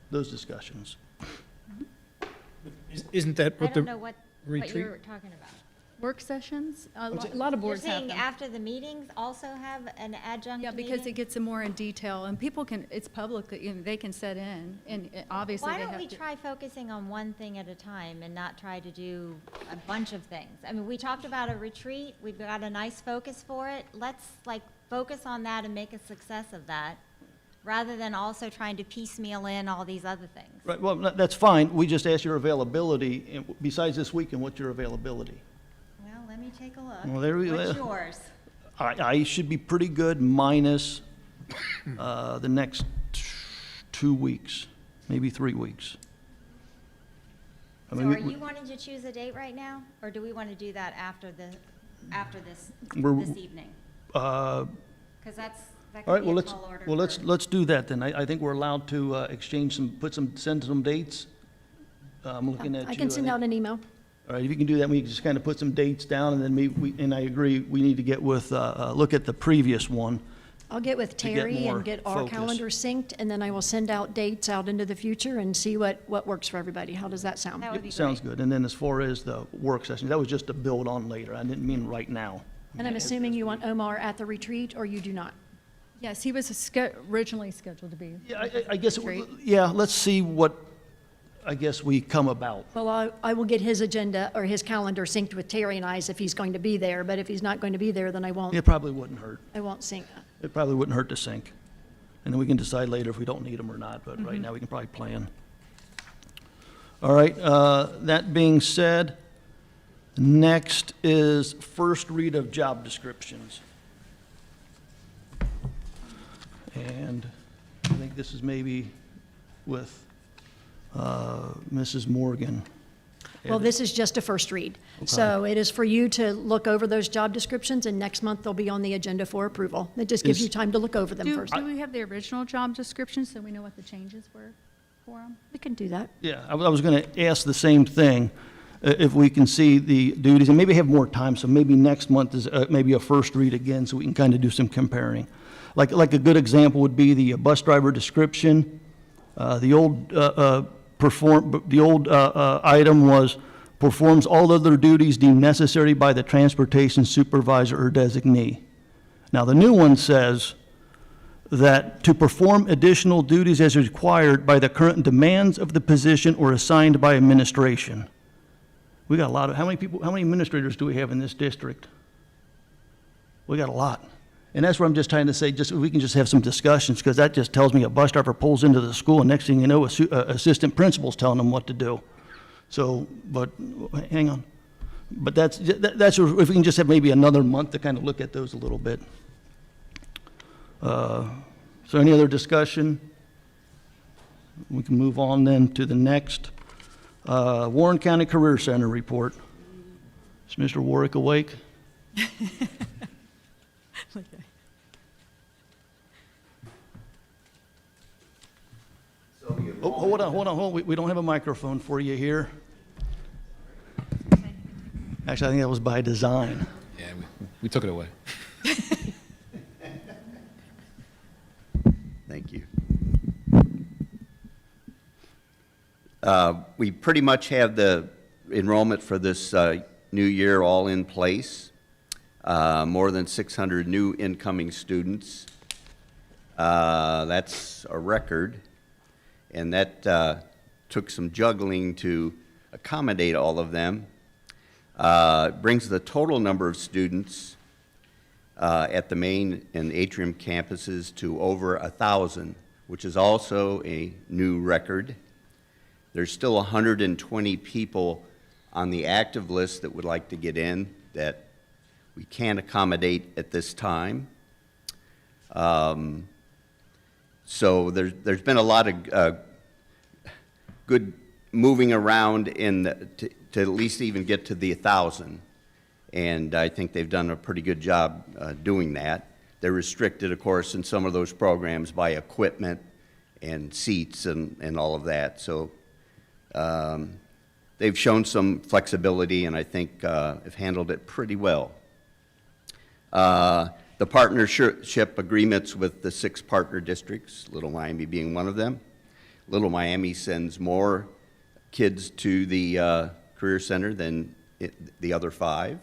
those discussions. Isn't that I what the don't know what retreat? you're talking about. Work sessions, a lot of You're boards have saying them. after the meetings also have an adjunct Yeah, meeting? because it gets more in detail, and people can, it's public, you know, they can set in, and obviously Why they don't we have to. try focusing on one thing at a time and not try to do a bunch of things? I mean, we talked about a retreat, we've got a nice focus for it. Let's focus on that and make a success of that, rather than also trying to piecemeal in all these other things. Right, well, that's fine. We just asked your availability, and besides this weekend, what's your availability? Well, let me take a look. Well, there we What's go. yours? I should be pretty good minus the next 2 weeks, maybe 3 weeks. I So mean, are you wanting to choose a date right now, or do we want to do that after this We're- this evening? All Because that right, could be well, a tall order. let's do that then. I think we're allowed to exchange send some dates. I'm looking at you. I can send think- out an email. All right, if you can do that, we can just kind of put some dates down, and then and I agree, we need to get with, look at the previous one. I'll get with To get Terry more and get our focus. calendar synced, and then I will send out dates out into the future and see what works for everybody. How does that sound? That would be Sounds great. good. And then as far as the work sessions, that was just to build on later. I didn't mean right now. And I'm assuming you want Omar at the retreat, or you do not? Yes, he was originally scheduled to be. Yeah, I guess, Retreat. yeah, let's see what, I guess, we come about. Well, I will get his agenda or his calendar synced with Terry and I's if he's going to be there, but if he's not going to be there, then I won't It probably wouldn't hurt. sync. It probably wouldn't hurt to sync. And then we can decide later if we don't need them or not, but Mm-hmm. right now we can probably plan. All right, that being said, next is first read of job descriptions. And I think this is maybe with Mrs. Morgan. Well, this is just a first read. So it is for you to look over those job descriptions, and next month they'll be on the agenda for approval. It just gives Is- you time to look over them Do first. we have the original job description, so we know what the changes were for them? We can do that. Yeah, I was going to ask the same thing, if we can see the duties, and maybe have more time, so maybe next month is maybe a first read again, so we can kind of do some comparing. Like a good example would be the bus driver description. The old item was performs all other duties deemed necessary by the transportation supervisor or designee. Now, the new one says that to perform additional duties as required by the current demands of the position or assigned by administration. We got a lot of, how many administrators do we have in this district? We got a lot. And that's what I'm just trying to say, just, we can just have some discussions, because that just tells me a bus driver pulls into the school, and next thing you know, assistant principal's telling them what to do. So, but, hang on. But that's, if we can just have maybe another month to kind of look at those a little bit. So any other discussion? We can move on then to the next. Warren County Career Center report. Is Mr. Warwick awake? Oh, hold on. We don't have a microphone for you here. Actually, I think that was by design. Yeah, we took it away. Thank you. We pretty much have the enrollment for this new year all in place. More than 600 new incoming students. That's a record, and that took some juggling to accommodate all of them. Brings the total number of students at the main and atrium campuses to over 1,000, which is also a new record. There's still 120 people on the active list that would like to get in that we can't accommodate at this time. So there's been a lot of good moving around to at least even get to the 1,000. And I think they've done a pretty good job doing that. They're restricted, of course, in some of those programs by equipment and seats and all of that. So they've shown some flexibility, and I think have handled it pretty well. The partnership agreements with the 6 partner districts, Little Miami being one of them. Little Miami sends more kids to the Career Center than the other 5.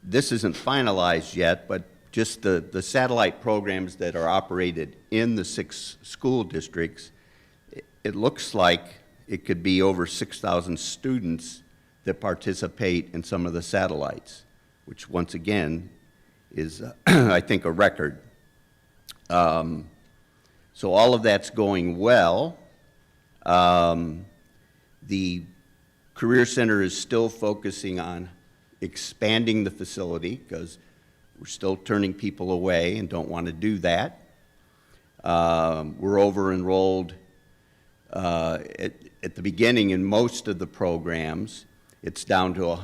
This isn't finalized yet, but just the satellite programs that are operated in the 6 school districts, it looks like it could be over 6,000 students that participate in some of the satellites, which once again is, I think, a record. So all of that's going well. The Career Center is still focusing on expanding the facility because we're still turning people away and don't want to do that. We're over-enrolled at the beginning in most of the programs. It's down to,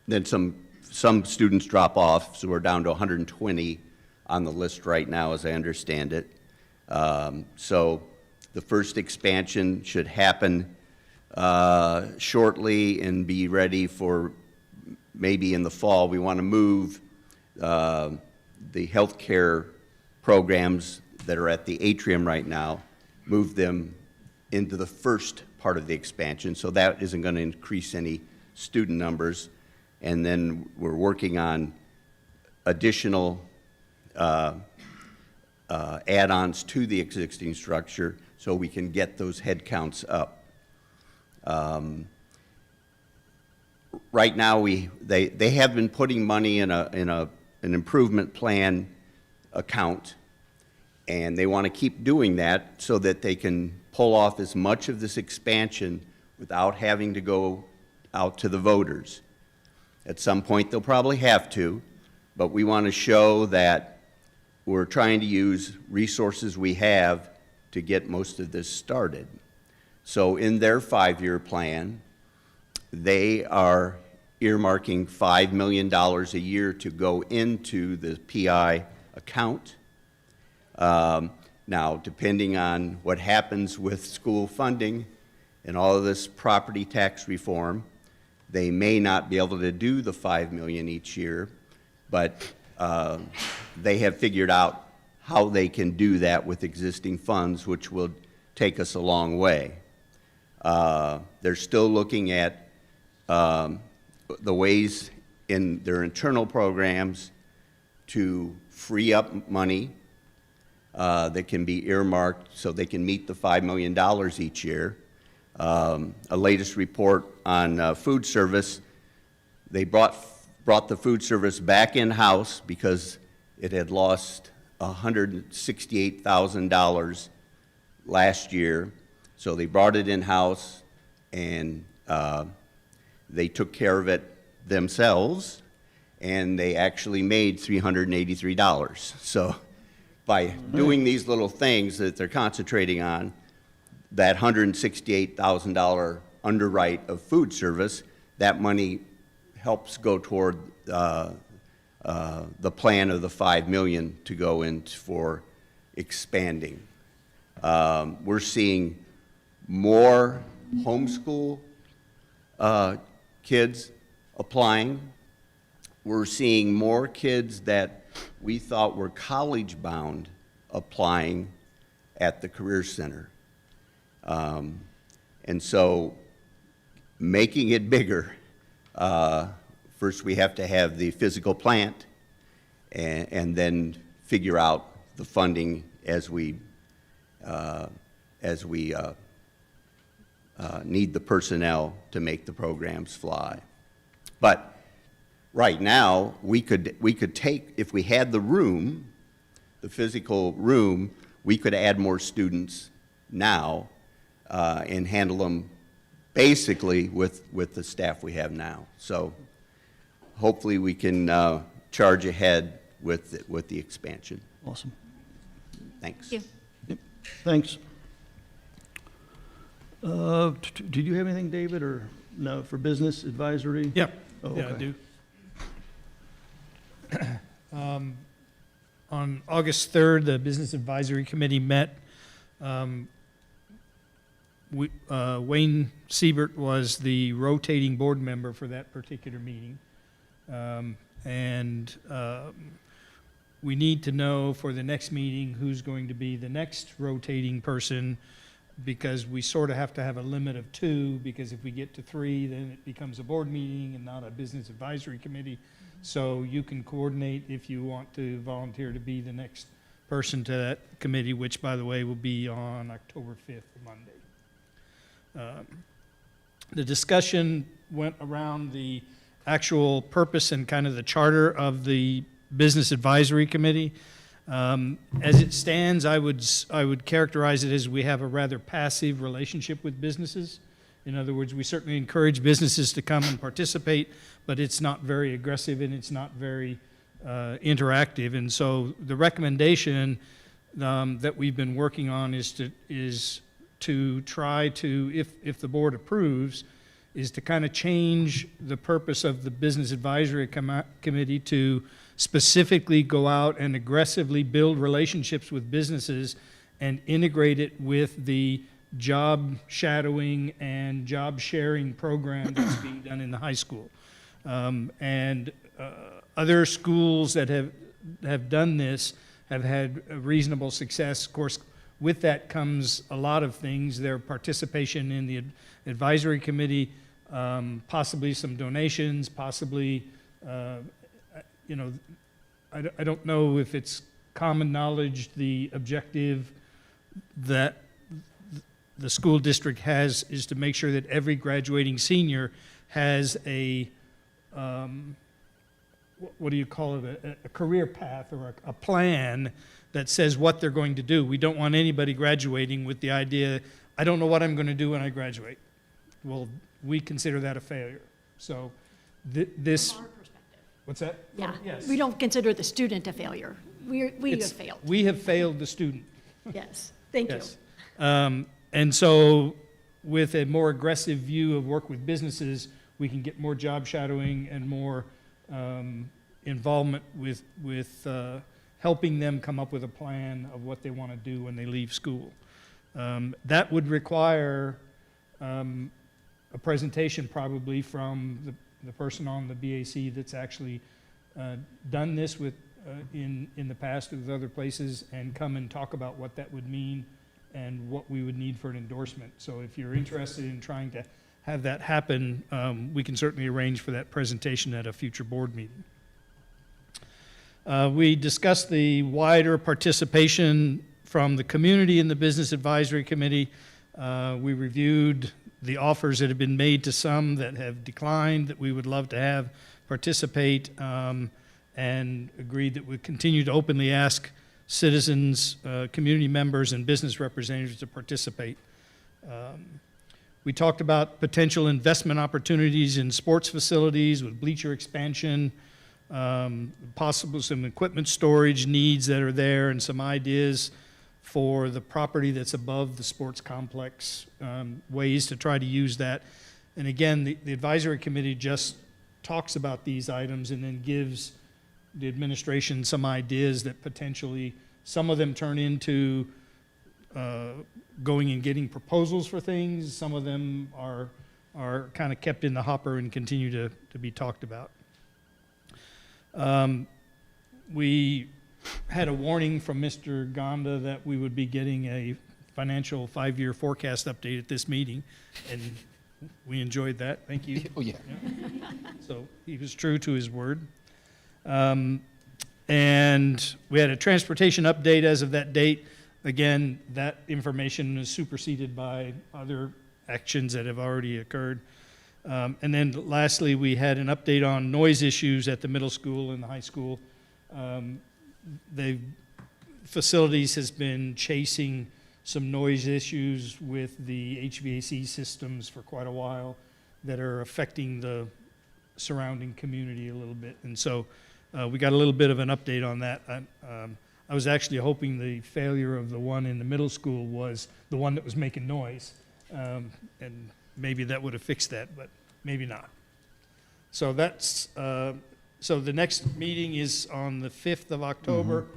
then some students drop off, so we're down to 120 on the list right now, as I understand it. So the first expansion should happen shortly and be ready for maybe in the fall. We want to move the healthcare programs that are at the atrium right now, move them into the first part of the expansion, so that isn't going to increase any student numbers. And then we're working on additional add-ons to the existing structure so we can get those head counts up. Right now, they have been putting money in an improvement plan account, and they want to keep doing that so that they can pull off as much of this expansion without having to go out to the voters. At some point, they'll probably have to, but we want to show that we're trying to use resources we have to get most of this started. So in their 5-year plan, they are earmarking $5 million a year to go into the PI account. Now, depending on what happens with school funding and all of this property tax reform, they may not be able to do the $5 million each year, but they have figured out how they can do that with existing funds, which will take us a long way. They're still looking at the ways in their internal programs to free up money that can be earmarked so they can meet the $5 million each year. A latest report on food service, they brought the food service back in-house because it had lost $168,000 last year. So they brought it in-house, and they took care of it themselves, and they actually made $383. So by doing these little things that they're concentrating on, that $168,000 underwrite of food service, that money helps go toward the plan of the $5 million to go in for expanding. We're seeing more homeschool kids applying. We're seeing more kids that we thought were college-bound applying at the Career Center. And so making it bigger, first we have to have the physical plant and then figure out the funding as we need the personnel to make the programs fly. But right now, we could take, if we had the room, the physical room, we could add more students now and handle them basically with the staff we have now. So hopefully we can charge ahead with the expansion. Awesome. Thank Thanks. you. Yep, thanks. Did you have anything, David, or no, for business advisory? Yep. Oh, Yeah, I okay. do. On August 3rd, the Business Advisory Committee met. Wayne Siebert was the rotating board member for that particular meeting. We need to know for the next meeting who's going to be the next rotating person, because we sort of have to have a limit of 2, because if we get to 3, then it becomes a board meeting and not a business advisory committee. So you can coordinate if you want to volunteer to be the next person to that committee, which, by the way, will be on October 5th, Monday. The discussion went around the actual purpose and kind of the charter of the Business Advisory Committee. As it stands, I would characterize it as we have a rather passive relationship with businesses. In other words, we certainly encourage businesses to come and participate, but it's not very aggressive and it's not very interactive. And so the recommendation that we've been working on is to try to, if the board approves, is to kind of change the purpose of the Business Advisory Committee to specifically go out and aggressively build relationships with businesses and integrate it with the job shadowing and job sharing program that's being done in the high school. Other schools that have done this have had a reasonable success. Of course, with that comes a lot of things. Their participation in the advisory committee, possibly some donations, possibly, I don't know if it's common knowledge, the objective that the school district has is to make sure that every graduating senior has a, what do you call it, a career path or a plan that says what they're going to do. We don't want anybody graduating with the idea, I don't know what I'm going to do when I graduate. Well, we consider that a failure. So this... From our perspective. What's that? Yeah. Yes. We don't consider the student a failure. We have failed. We have failed the student. Yes. Thank you. Yes. And so with a more aggressive view of work with businesses, we can get more job shadowing and more involvement with helping them come up with a plan of what they want to do when they leave school. That would require a presentation probably from the person on the BAC that's actually done this with in the past with other places, and come and talk about what that would mean and what we would need for an endorsement. So if you're interested in trying to have that happen, we can certainly arrange for that presentation at a future board meeting. We discussed the wider participation from the community in the Business Advisory Committee. We reviewed the offers that have been made to some that have declined that we would love to have participate, and agreed that we continue to openly ask citizens, community members, and business representatives to participate. We talked about potential investment opportunities in sports facilities with bleacher expansion, possible some equipment storage needs that are there, and some ideas for the property that's above the sports complex, ways to try to use that. And again, the advisory committee just talks about these items and then gives the administration some ideas that potentially Some of them turn into going and getting proposals for things. Some of them are kind of kept in the hopper and continue to be talked about. We had a warning from Mr. Gonda that we would be getting a financial 5-year forecast update at this meeting, and we enjoyed that. Thank you. Oh, yeah. So he was true to his word. And we had a transportation update as of that date. Again, that information is superseded by other actions that have already occurred. And then lastly, we had an update on noise issues at the middle school and the high school. Facilities has been chasing some noise issues with the HVAC systems for quite a while that are affecting the surrounding community a little bit. And so we got a little bit of an update on that. I was actually hoping the failure of the one in the middle school was the one that was making noise. And maybe that would have fixed that, but maybe not. So that's, so the next meeting is on the 5th of October.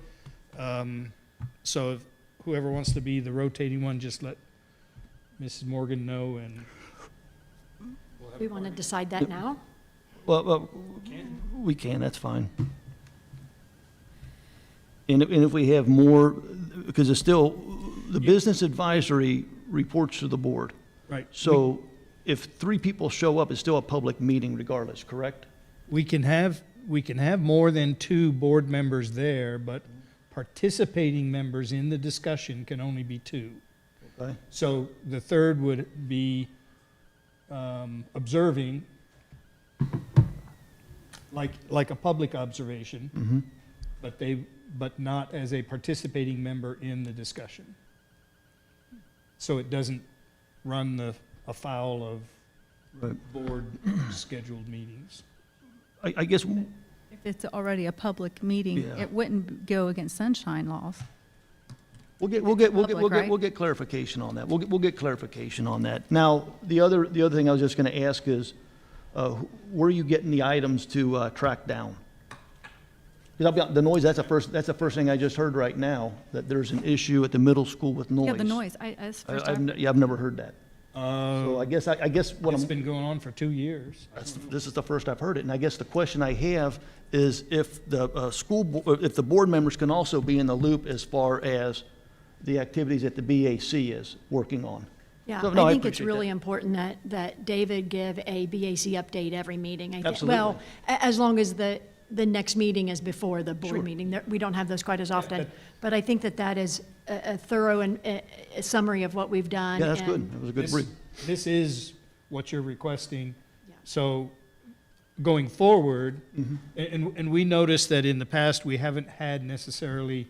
So if whoever wants to be the rotating one, just let Mrs. Morgan know, and We want to decide that now? Well, we can, that's fine. And if we have more, because it's still, the business advisory reports to the board. right. So if 3 people show up, it's still a public meeting regardless, correct? We can have more than 2 board members there, but participating members in the discussion can only be 2. Okay. So the third would be observing, like a public observation, but not as a participating member in the discussion. So it doesn't run afoul of Right. board scheduled meetings. I guess, If it's already a public meeting, Yeah. it wouldn't go against sunshine laws. we'll get clarification on that. We'll get clarification on that. Now, the other thing I was just going to ask is, where are you getting the items to track down? Because the noise, that's the first thing I just heard right now, that there's an issue at the middle school with noise. Yeah, the noise. That's the first time. I've never heard that. So I guess what It's I'm, been going on for 2 years. this is the first I've heard it, and I guess the question I have is if the if the board members can also be in the loop as far as the activities that the BAC is working on. Yeah, So, no, I think it's appreciate really that. important that David give a BAC update every meeting. I think. Absolutely. Well, as long as the next meeting is before the board meeting. We don't have those quite as often. But I think that is a thorough and a summary of what we've done. Yeah, that's and- good. That was a good brief. This is what you're requesting. Yeah. So going forward, Mm-hmm. and we noticed that in the past, we haven't had necessarily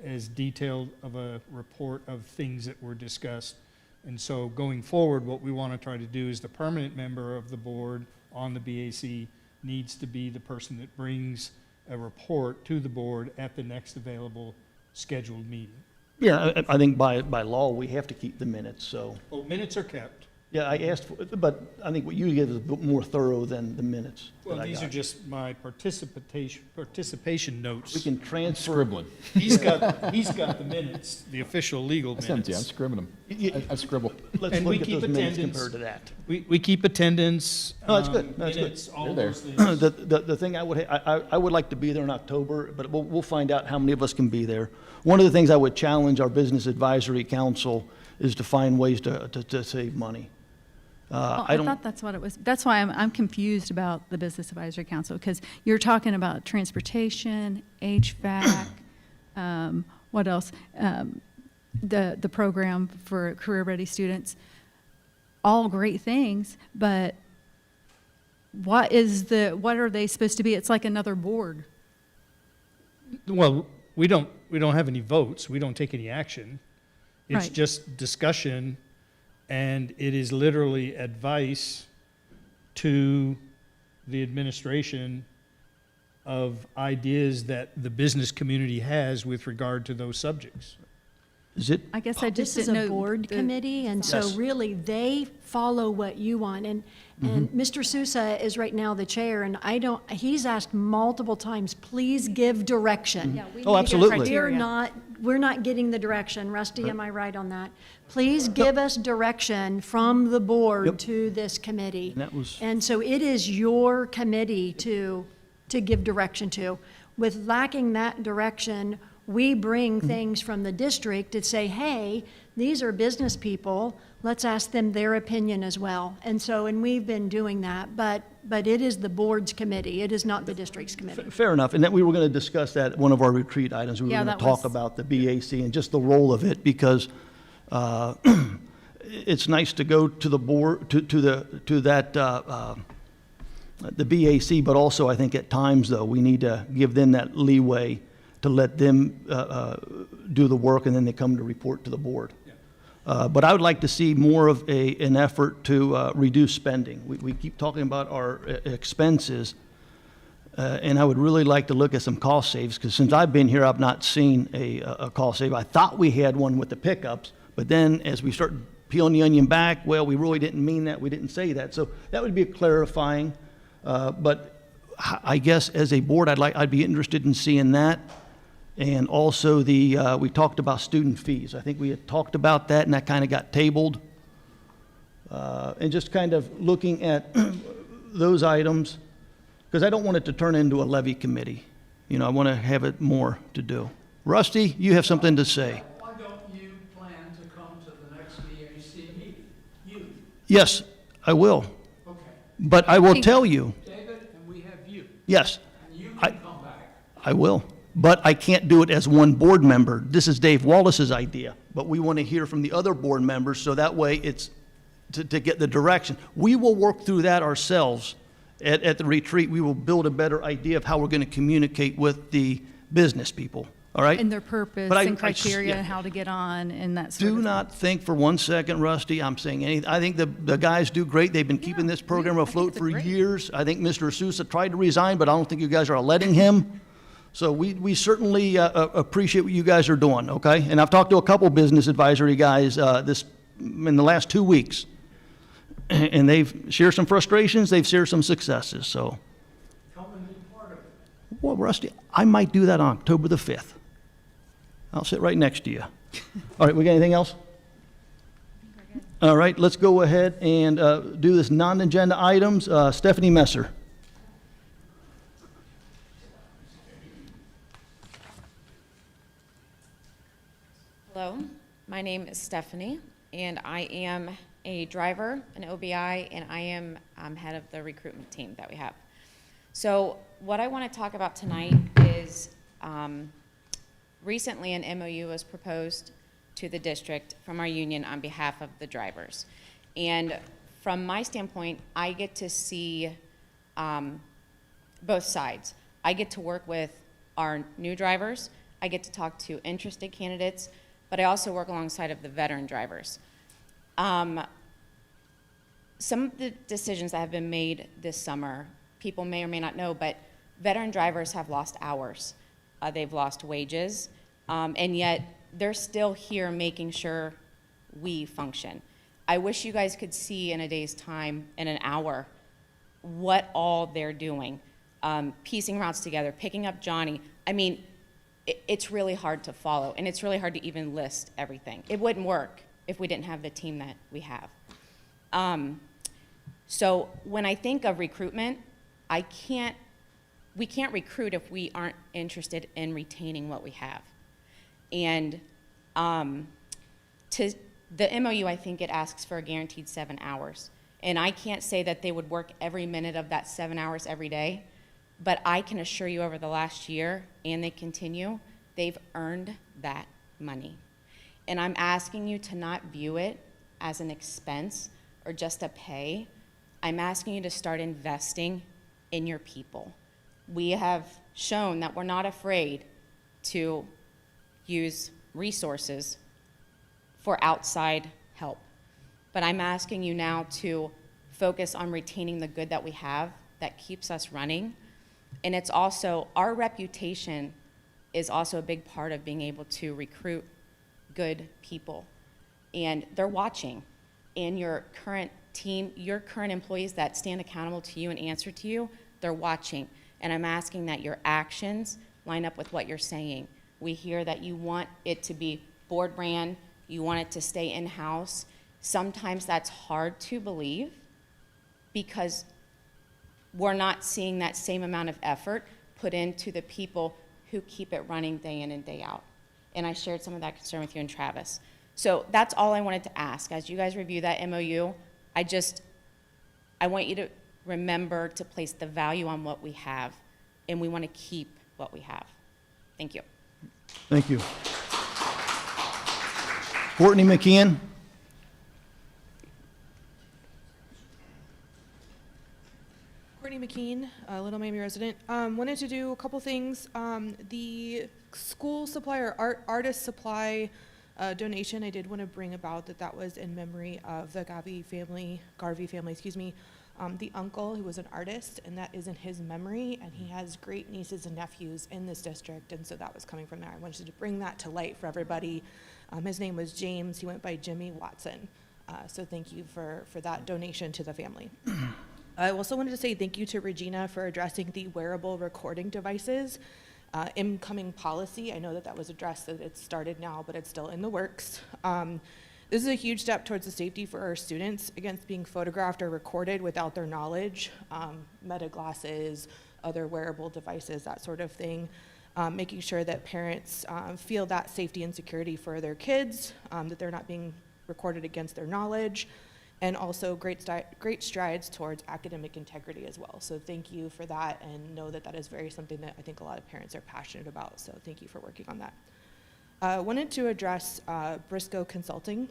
as detailed of a report of things that were discussed. And so going forward, what we want to try to do is the permanent member of the board on the BAC needs to be the person that brings a report to the board at the next available scheduled meeting. Yeah, I think by law, we have to keep the minutes, so. Oh, minutes are kept. Yeah, I asked for, but I think what you give is a bit more thorough than the minutes that Well, I these got. are just my participation notes. We can transfer. Scribbling. He's got the minutes, the official legal I sent it to you. I'm minutes. scribbling Y- them. I scribble. Let's And we look at keep those minutes attendance. compared to that. We keep attendance. No, that's good. That's good. Minutes, all They're those there. things. The thing I would like to be there in October, but we'll find out how many of us can be there. One of the things I would challenge our Business Advisory Council is to find ways to save money. Well, I don't. thought that's what it was. That's why I'm confused about the Business Advisory Council, because you're talking about transportation, HVAC, what else? The program for career-ready students, all great things, but what are they supposed to be? It's like another board. Well, we don't have any votes. We don't take any action. It's Right. just discussion, and it is literally advice to the administration of ideas that the business community has with regard to those subjects. Is it, I guess I just This is didn't a know. board committee, and so Yes. really, they follow what you want. And Mr. Sousa is right now the chair, and he's asked multiple times, please give direction. Oh, absolutely. We're not getting the direction. Rusty, am I right on that? Please give us direction from the board Yep. to this committee. And that was- And so it is your committee to give direction to. With lacking that direction, we bring things from the district to say, hey, these are business people, let's ask them their opinion as well. And we've been doing that, but it is the board's committee, it is not the district's committee. fair enough, and that we were going to discuss that at one of our retreat items. We were Yeah, going to that talk was- about the BAC and just the role of it, because it's nice to go to the board, to that, the BAC, but also I think at times, though, we need to give them that leeway to let them do the work, and then they come to report to the board. But I would like to see more of an effort to reduce spending. We keep talking about our expenses, and I would really like to look at some cost saves, because since I've been here, I've not seen a cost save. I thought we had one with the pickups, but then as we start peeling the onion back, well, we really didn't mean that, we didn't say that. So that would be a clarifying, but I guess as a board, I'd be interested in seeing that. And also we talked about student fees. I think we had talked about that, and that kind of got tabled. And just kind of looking at those items, because I don't want it to turn into a levy committee. You know, I want to have it more to do. Rusty, you have something to say. Why don't you plan to come to the next BAC meeting? You, Yes, I will. okay. But I will tell you, David, and we have you, yes, and you I- can come back. I will. But I can't do it as one board member. This is Dave Wallace's idea, but we want to hear from the other board members, so that way it's to get the direction. We will work through that ourselves at the retreat. We will build a better idea of how we're going to communicate with the business people, all right? And their purpose But and criteria yeah. and how to get on and that sort Do of. not think for one second, Rusty, I'm saying anything. I think the guys do great. They've been keeping this program afloat for years. I think Mr. Sousa tried to resign, but I don't think you guys are letting him. So we certainly appreciate what you guys are doing, okay? And I've talked to a couple business advisory guys in the last 2 weeks, and they've shared some frustrations, they've shared some successes, so. Come and be part of it. Well, Rusty, I might do that on October the 5th. I'll sit right next to you. All right, we got anything else? All right, let's go ahead and do this non-agenda items. Stephanie Messer. Hello, my name is Stephanie, and I am a driver, an OBI, and I am head of the recruitment team that we have. So what I want to talk about tonight is recently an MOU was proposed to the district from our union on behalf of the drivers. And from my standpoint, I get to see both sides. I get to work with our new drivers, I get to talk to interested candidates, but I also work alongside of the veteran drivers. Some of the decisions that have been made this summer, people may or may not know, but veteran drivers have lost hours. They've lost wages, and yet they're still here making sure we function. I wish you guys could see in a day's time, in an hour, what all they're doing. Piecing routes together, picking up Johnny. I mean, it's really hard to follow, and it's really hard to even list everything. It wouldn't work if we didn't have the team that we have. So when I think of recruitment, we can't recruit if we aren't interested in retaining what we have. And to the MOU, I think it asks for a guaranteed 7 hours. And I can't say that they would work every minute of that 7 hours every day, but I can assure you over the last year, and they continue, they've earned that money. And I'm asking you to not view it as an expense or just a pay. I'm asking you to start investing in your people. We have shown that we're not afraid to use resources for outside help. But I'm asking you now to focus on retaining the good that we have that keeps us running. And it's also, our reputation is also a big part of being able to recruit good people. And they're watching. And your current team, your current employees that stand accountable to you and answer to you, they're watching. And I'm asking that your actions line up with what you're saying. We hear that you want it to be board ran, you want it to stay in-house. Sometimes that's hard to believe because we're not seeing that same amount of effort put into the people who keep it running day in and day out. And I shared some of that concern with you and Travis. So that's all I wanted to ask. As you guys review that MOU, I want you to remember to place the value on what we have, and we want to keep what we have. Thank you. Thank you. Courtney McKeon. Courtney McKean, Little Miami resident. Wanted to do a couple things. The school supply or artist supply donation, I did want to bring about that was in memory of the Garvey family, the uncle who was an artist, and that is in his memory, and he has great nieces and nephews in this district, and so that was coming from there. I wanted to bring that to light for everybody. His name was James. He went by Jimmy Watson. So thank you for that donation to the family. I also wanted to say thank you to Regina for addressing the wearable recording devices incoming policy. I know that was addressed, that it's started now, but it's still in the works. This is a huge step towards the safety for our students against being photographed or recorded without their knowledge, meta glasses, other wearable devices, that sort of thing. Making sure that parents feel that safety and security for their kids, that they're not being recorded against their knowledge, and also great strides towards academic integrity as well. So thank you for that, and know that is very something that I think a lot of parents are passionate about, so thank you for working on that. I wanted to address Briscoe Consulting.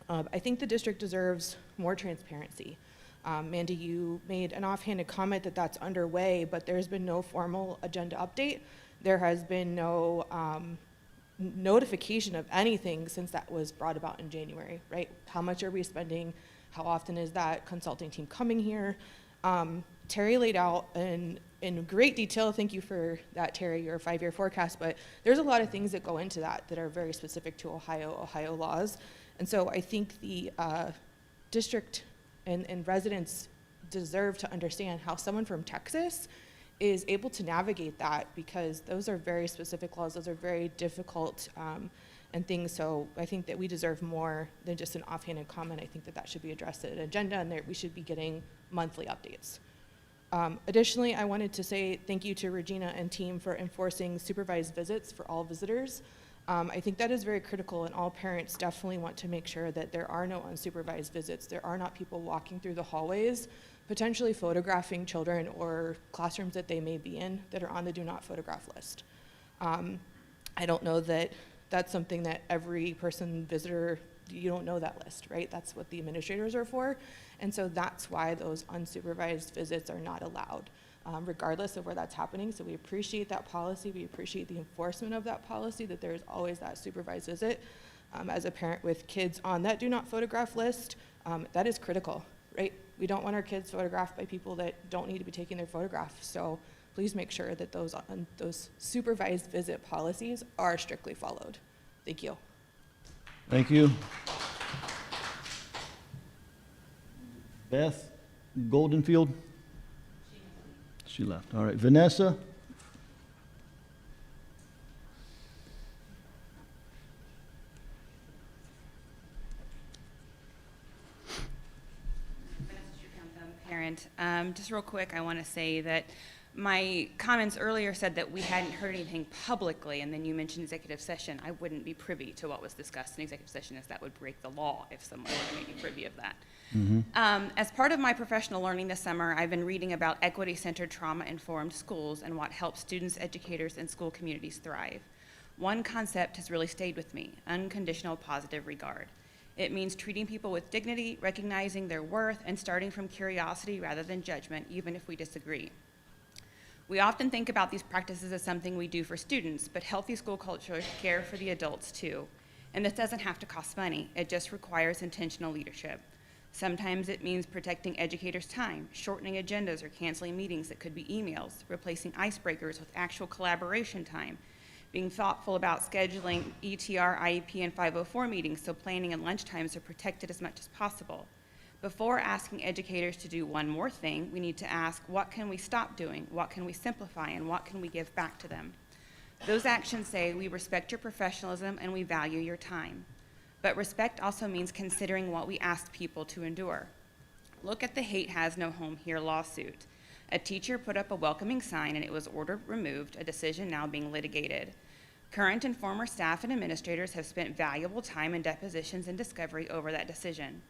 I think the district deserves more transparency. Mandy, you made an offhanded comment that that's underway, but there's been no formal agenda update. There has been no notification of anything since that was brought about in January, right? How much are we spending? How often is that consulting team coming here? Terry laid out in great detail, thank you for that, Terry, your 5-year forecast, but there's a lot of things that go into that are very specific to Ohio laws. And so I think the district and residents deserve to understand how someone from Texas is able to navigate that, because those are very specific laws, those are very difficult and things. So I think that we deserve more than just an offhanded comment. I think that should be addressed at an agenda, and that we should be getting monthly updates. Additionally, I wanted to say thank you to Regina and team for enforcing supervised visits for all visitors. I think that is very critical, and all parents definitely want to make sure that there are no unsupervised visits. There are not people walking through the hallways, potentially photographing children or classrooms that they may be in that are on the do not photograph list. I don't know that that's something that every visitor, you don't know that list, right? That's what the administrators are for. And so that's why those unsupervised visits are not allowed, regardless of where that's happening. So we appreciate that policy. We appreciate the enforcement of that policy, that there is always that supervised visit. As a parent with kids on that do not photograph list, that is critical, right? We don't want our kids photographed by people that don't need to be taking their photographs. So please make sure that those supervised visit policies are strictly followed. Thank you. Thank you. Beth Goldenfield? She left. All right. Vanessa? Parent. Just real quick, I want to say that my comments earlier said that we hadn't heard anything publicly, and then you mentioned executive session. I wouldn't be privy to what was discussed in executive session, as that would break the law if someone were to make me privy of that. As part of my professional learning this summer, I've been reading about equity-centered, trauma-informed schools and what helps students, educators, and school communities thrive. One concept has really stayed with me: unconditional positive regard. It means treating people with dignity, recognizing their worth, and starting from curiosity rather than judgment, even if we disagree. We often think about these practices as something we do for students, but healthy school cultures care for the adults too. And this doesn't have to cost money. It just requires intentional leadership. Sometimes it means protecting educators' time, shortening agendas or canceling meetings that could be emails, replacing icebreakers with actual collaboration time, being thoughtful about scheduling ETR, IEP, and 504 meetings so planning and lunch times are protected as much as possible. Before asking educators to do one more thing, we need to ask, what can we stop doing? What can we simplify? And what can we give back to them? Those actions say, we respect your professionalism and we value your time. But respect also means considering what we asked people to endure. Look at the Hate Has No Home Here lawsuit. A teacher put up a welcoming sign and it was ordered removed, a decision now being litigated. Current and former staff and administrators have spent valuable time in depositions and discovery over that decision.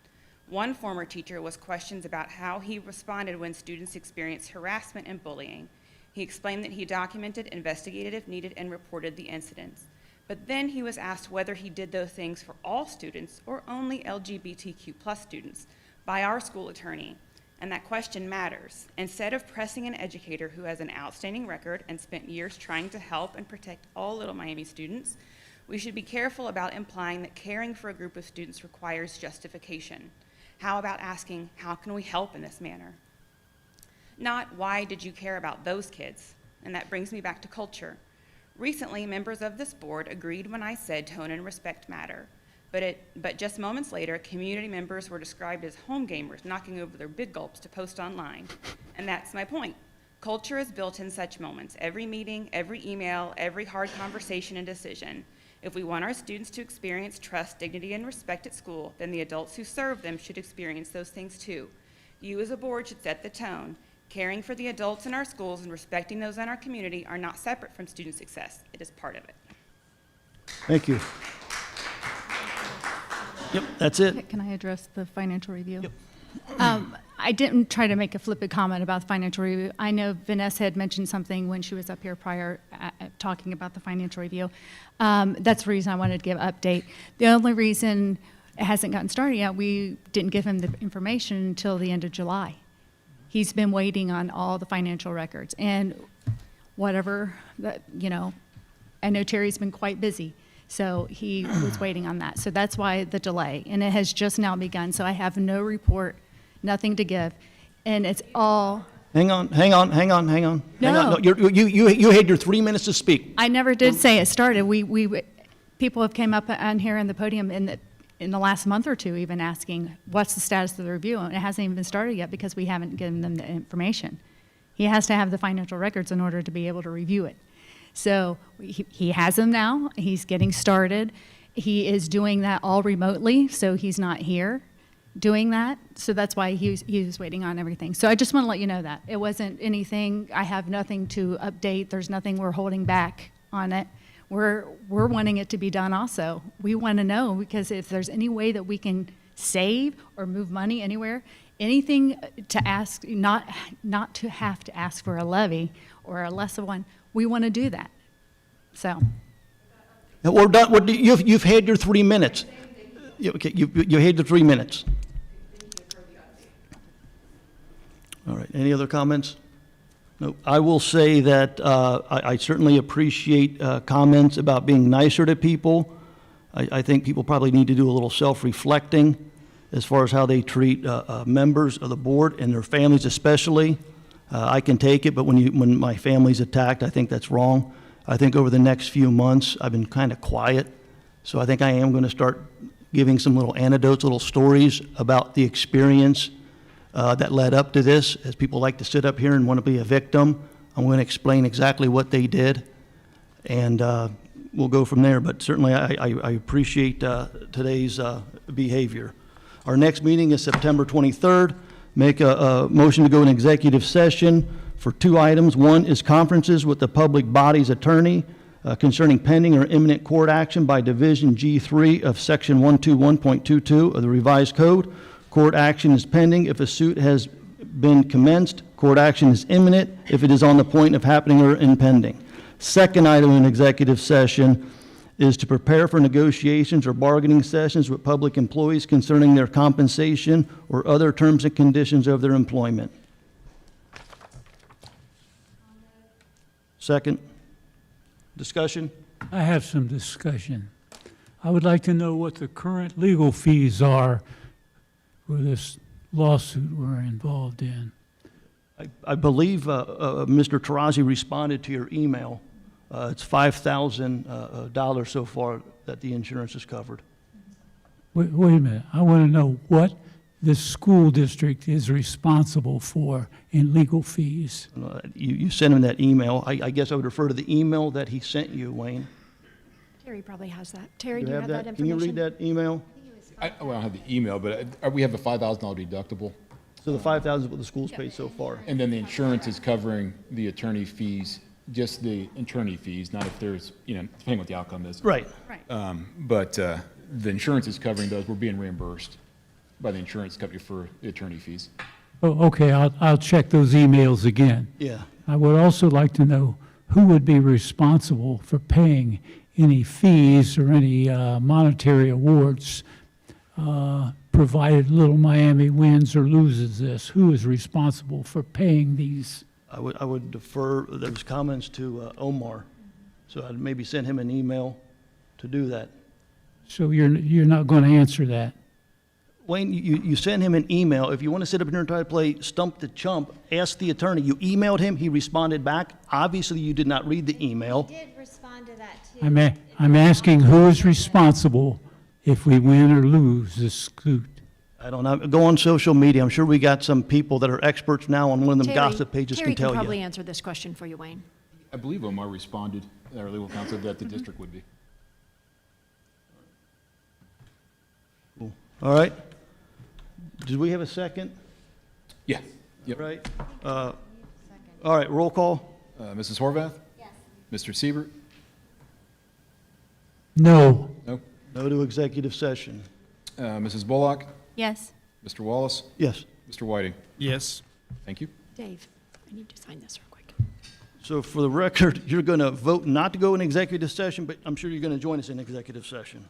One former teacher was questioned about how he responded when students experienced harassment and bullying. He explained that he documented, investigated if needed, and reported the incidents. But then he was asked whether he did those things for all students or only LGBTQ+ students by our school attorney. And that question matters. Instead of pressing an educator who has an outstanding record and spent years trying to help and protect all Little Miami students, we should be careful about implying that caring for a group of students requires justification. How about asking, how can we help in this manner? Not, why did you care about those kids? And that brings me back to culture. Recently, members of this board agreed when I said tone and respect matter. But just moments later, community members were described as home gamers, knocking over their big gulps to post online. And that's my point. Culture is built in such moments. Every meeting, every email, every hard conversation and decision. If we want our students to experience trust, dignity, and respect at school, then the adults who serve them should experience those things too. You as a board should set the tone. Caring for the adults in our schools and respecting those in our community are not separate from student success. It is part of it. Thank you. Yep, that's it. Can I address the financial review? Yep. I didn't try to make a flippant comment about the financial review. I know Vanessa had mentioned something when she was up here prior talking about the financial review. That's the reason I wanted to give an update. The only reason it hasn't gotten started yet, we didn't give him the information until the end of July. He's been waiting on all the financial records and whatever, that, you know, I know Terry's been quite busy. So he was waiting on that. So that's why the delay. And it has just now begun. So I have no report, nothing to give. And it's all. Hang on. No. Hang on. No, you had your 3 minutes to speak. I never did say it started. People have came up on here in the podium in the last month or two even asking, what's the status of the review? And it hasn't even been started yet because we haven't given them the information. He has to have the financial records in order to be able to review it. So he has them now. He's getting started. He is doing that all remotely, so he's not here doing that. So that's why he was waiting on everything. So I just want to let you know that. It wasn't anything, I have nothing to update. There's nothing we're holding back on it. We're wanting it to be done also. We want to know, because if there's any way that we can save or move money anywhere, anything to ask, not to have to ask for a levy or a less of one, we want to do that. So. We're done. You've had your 3 minutes. Okay, you had the 3 minutes. All right, any other comments? No. I will say that I certainly appreciate comments about being nicer to people. I think people probably need to do a little self-reflecting as far as how they treat members of the board and their families especially. I can take it, but when my family's attacked, I think that's wrong. I think over the next few months, I've been kind of quiet, so I think I am going to start giving some little anecdotes, little stories about the experience that led up to this. As people like to sit up here and want to be a victim, I'm going to explain exactly what they did, and we'll go from there. But certainly, I appreciate today's behavior. Our next meeting is September 23rd. Make a motion to go in executive session for 2 items. One is conferences with the public body's attorney concerning pending or imminent court action by Division G3 of Section 121.22 of the Revised Code. Court action is pending if a suit has been commenced. Court action is imminent if it is on the point of happening or impending. Second item in executive session is to prepare for negotiations or bargaining sessions with public employees concerning their compensation or other terms and conditions of their employment. Second. Discussion? I have some discussion. I would like to know what the current legal fees are for this lawsuit we're involved in. I believe Mr. Tarazi responded to your email It's $5,000 so far that the insurance has covered. Wait a minute, I want to know what the school district is responsible for in legal fees. You sent him that email. I guess I would refer to the email that he sent you, Wayne. Terry probably has that. Terry, do you have that Can you information? read that email? I don't have the email, but we have a $5,000 deductible. So the $5,000 is what the school's paid so far. And then the insurance is covering the attorney fees, just the attorney fees, not if there's, depending what the outcome is. Right. But the insurance is covering those. We're being reimbursed by the insurance company for the attorney fees. Oh, okay, I'll check those emails again. Yeah. I would also like to know who would be responsible for paying any fees or any monetary awards provided Little Miami wins or loses this. Who is responsible for paying these? I would defer those comments to Omar. So I'd maybe send him an email to do that. So you're not going to answer that? Wayne, you sent him an email. If you want to sit up here and try to play stump the chump, ask the attorney. You emailed him, he responded back. Obviously, you did not read the email. I did respond to that too. I'm asking who is responsible if we win or lose this suit? I don't know. Go on social media. I'm sure we got some people that are experts now on one of them Terry- gossip pages Terry can tell probably you. answer this question for you, Wayne. I believe Omar responded, our legal counsel, that the district would be. All right? Did we have a second? Yeah. Yep. Right? All right, roll call. Mrs. Horvath? Yes. Mr. Siebert? No. No. No to executive session. Mrs. Bullock? Yes. Mr. Wallace? Yes. Mr. Whiting? Yes. Thank you. Dave, I need to sign this real quick. So for the record, you're going to vote not to go in executive session, but I'm sure you're going to join us in executive session.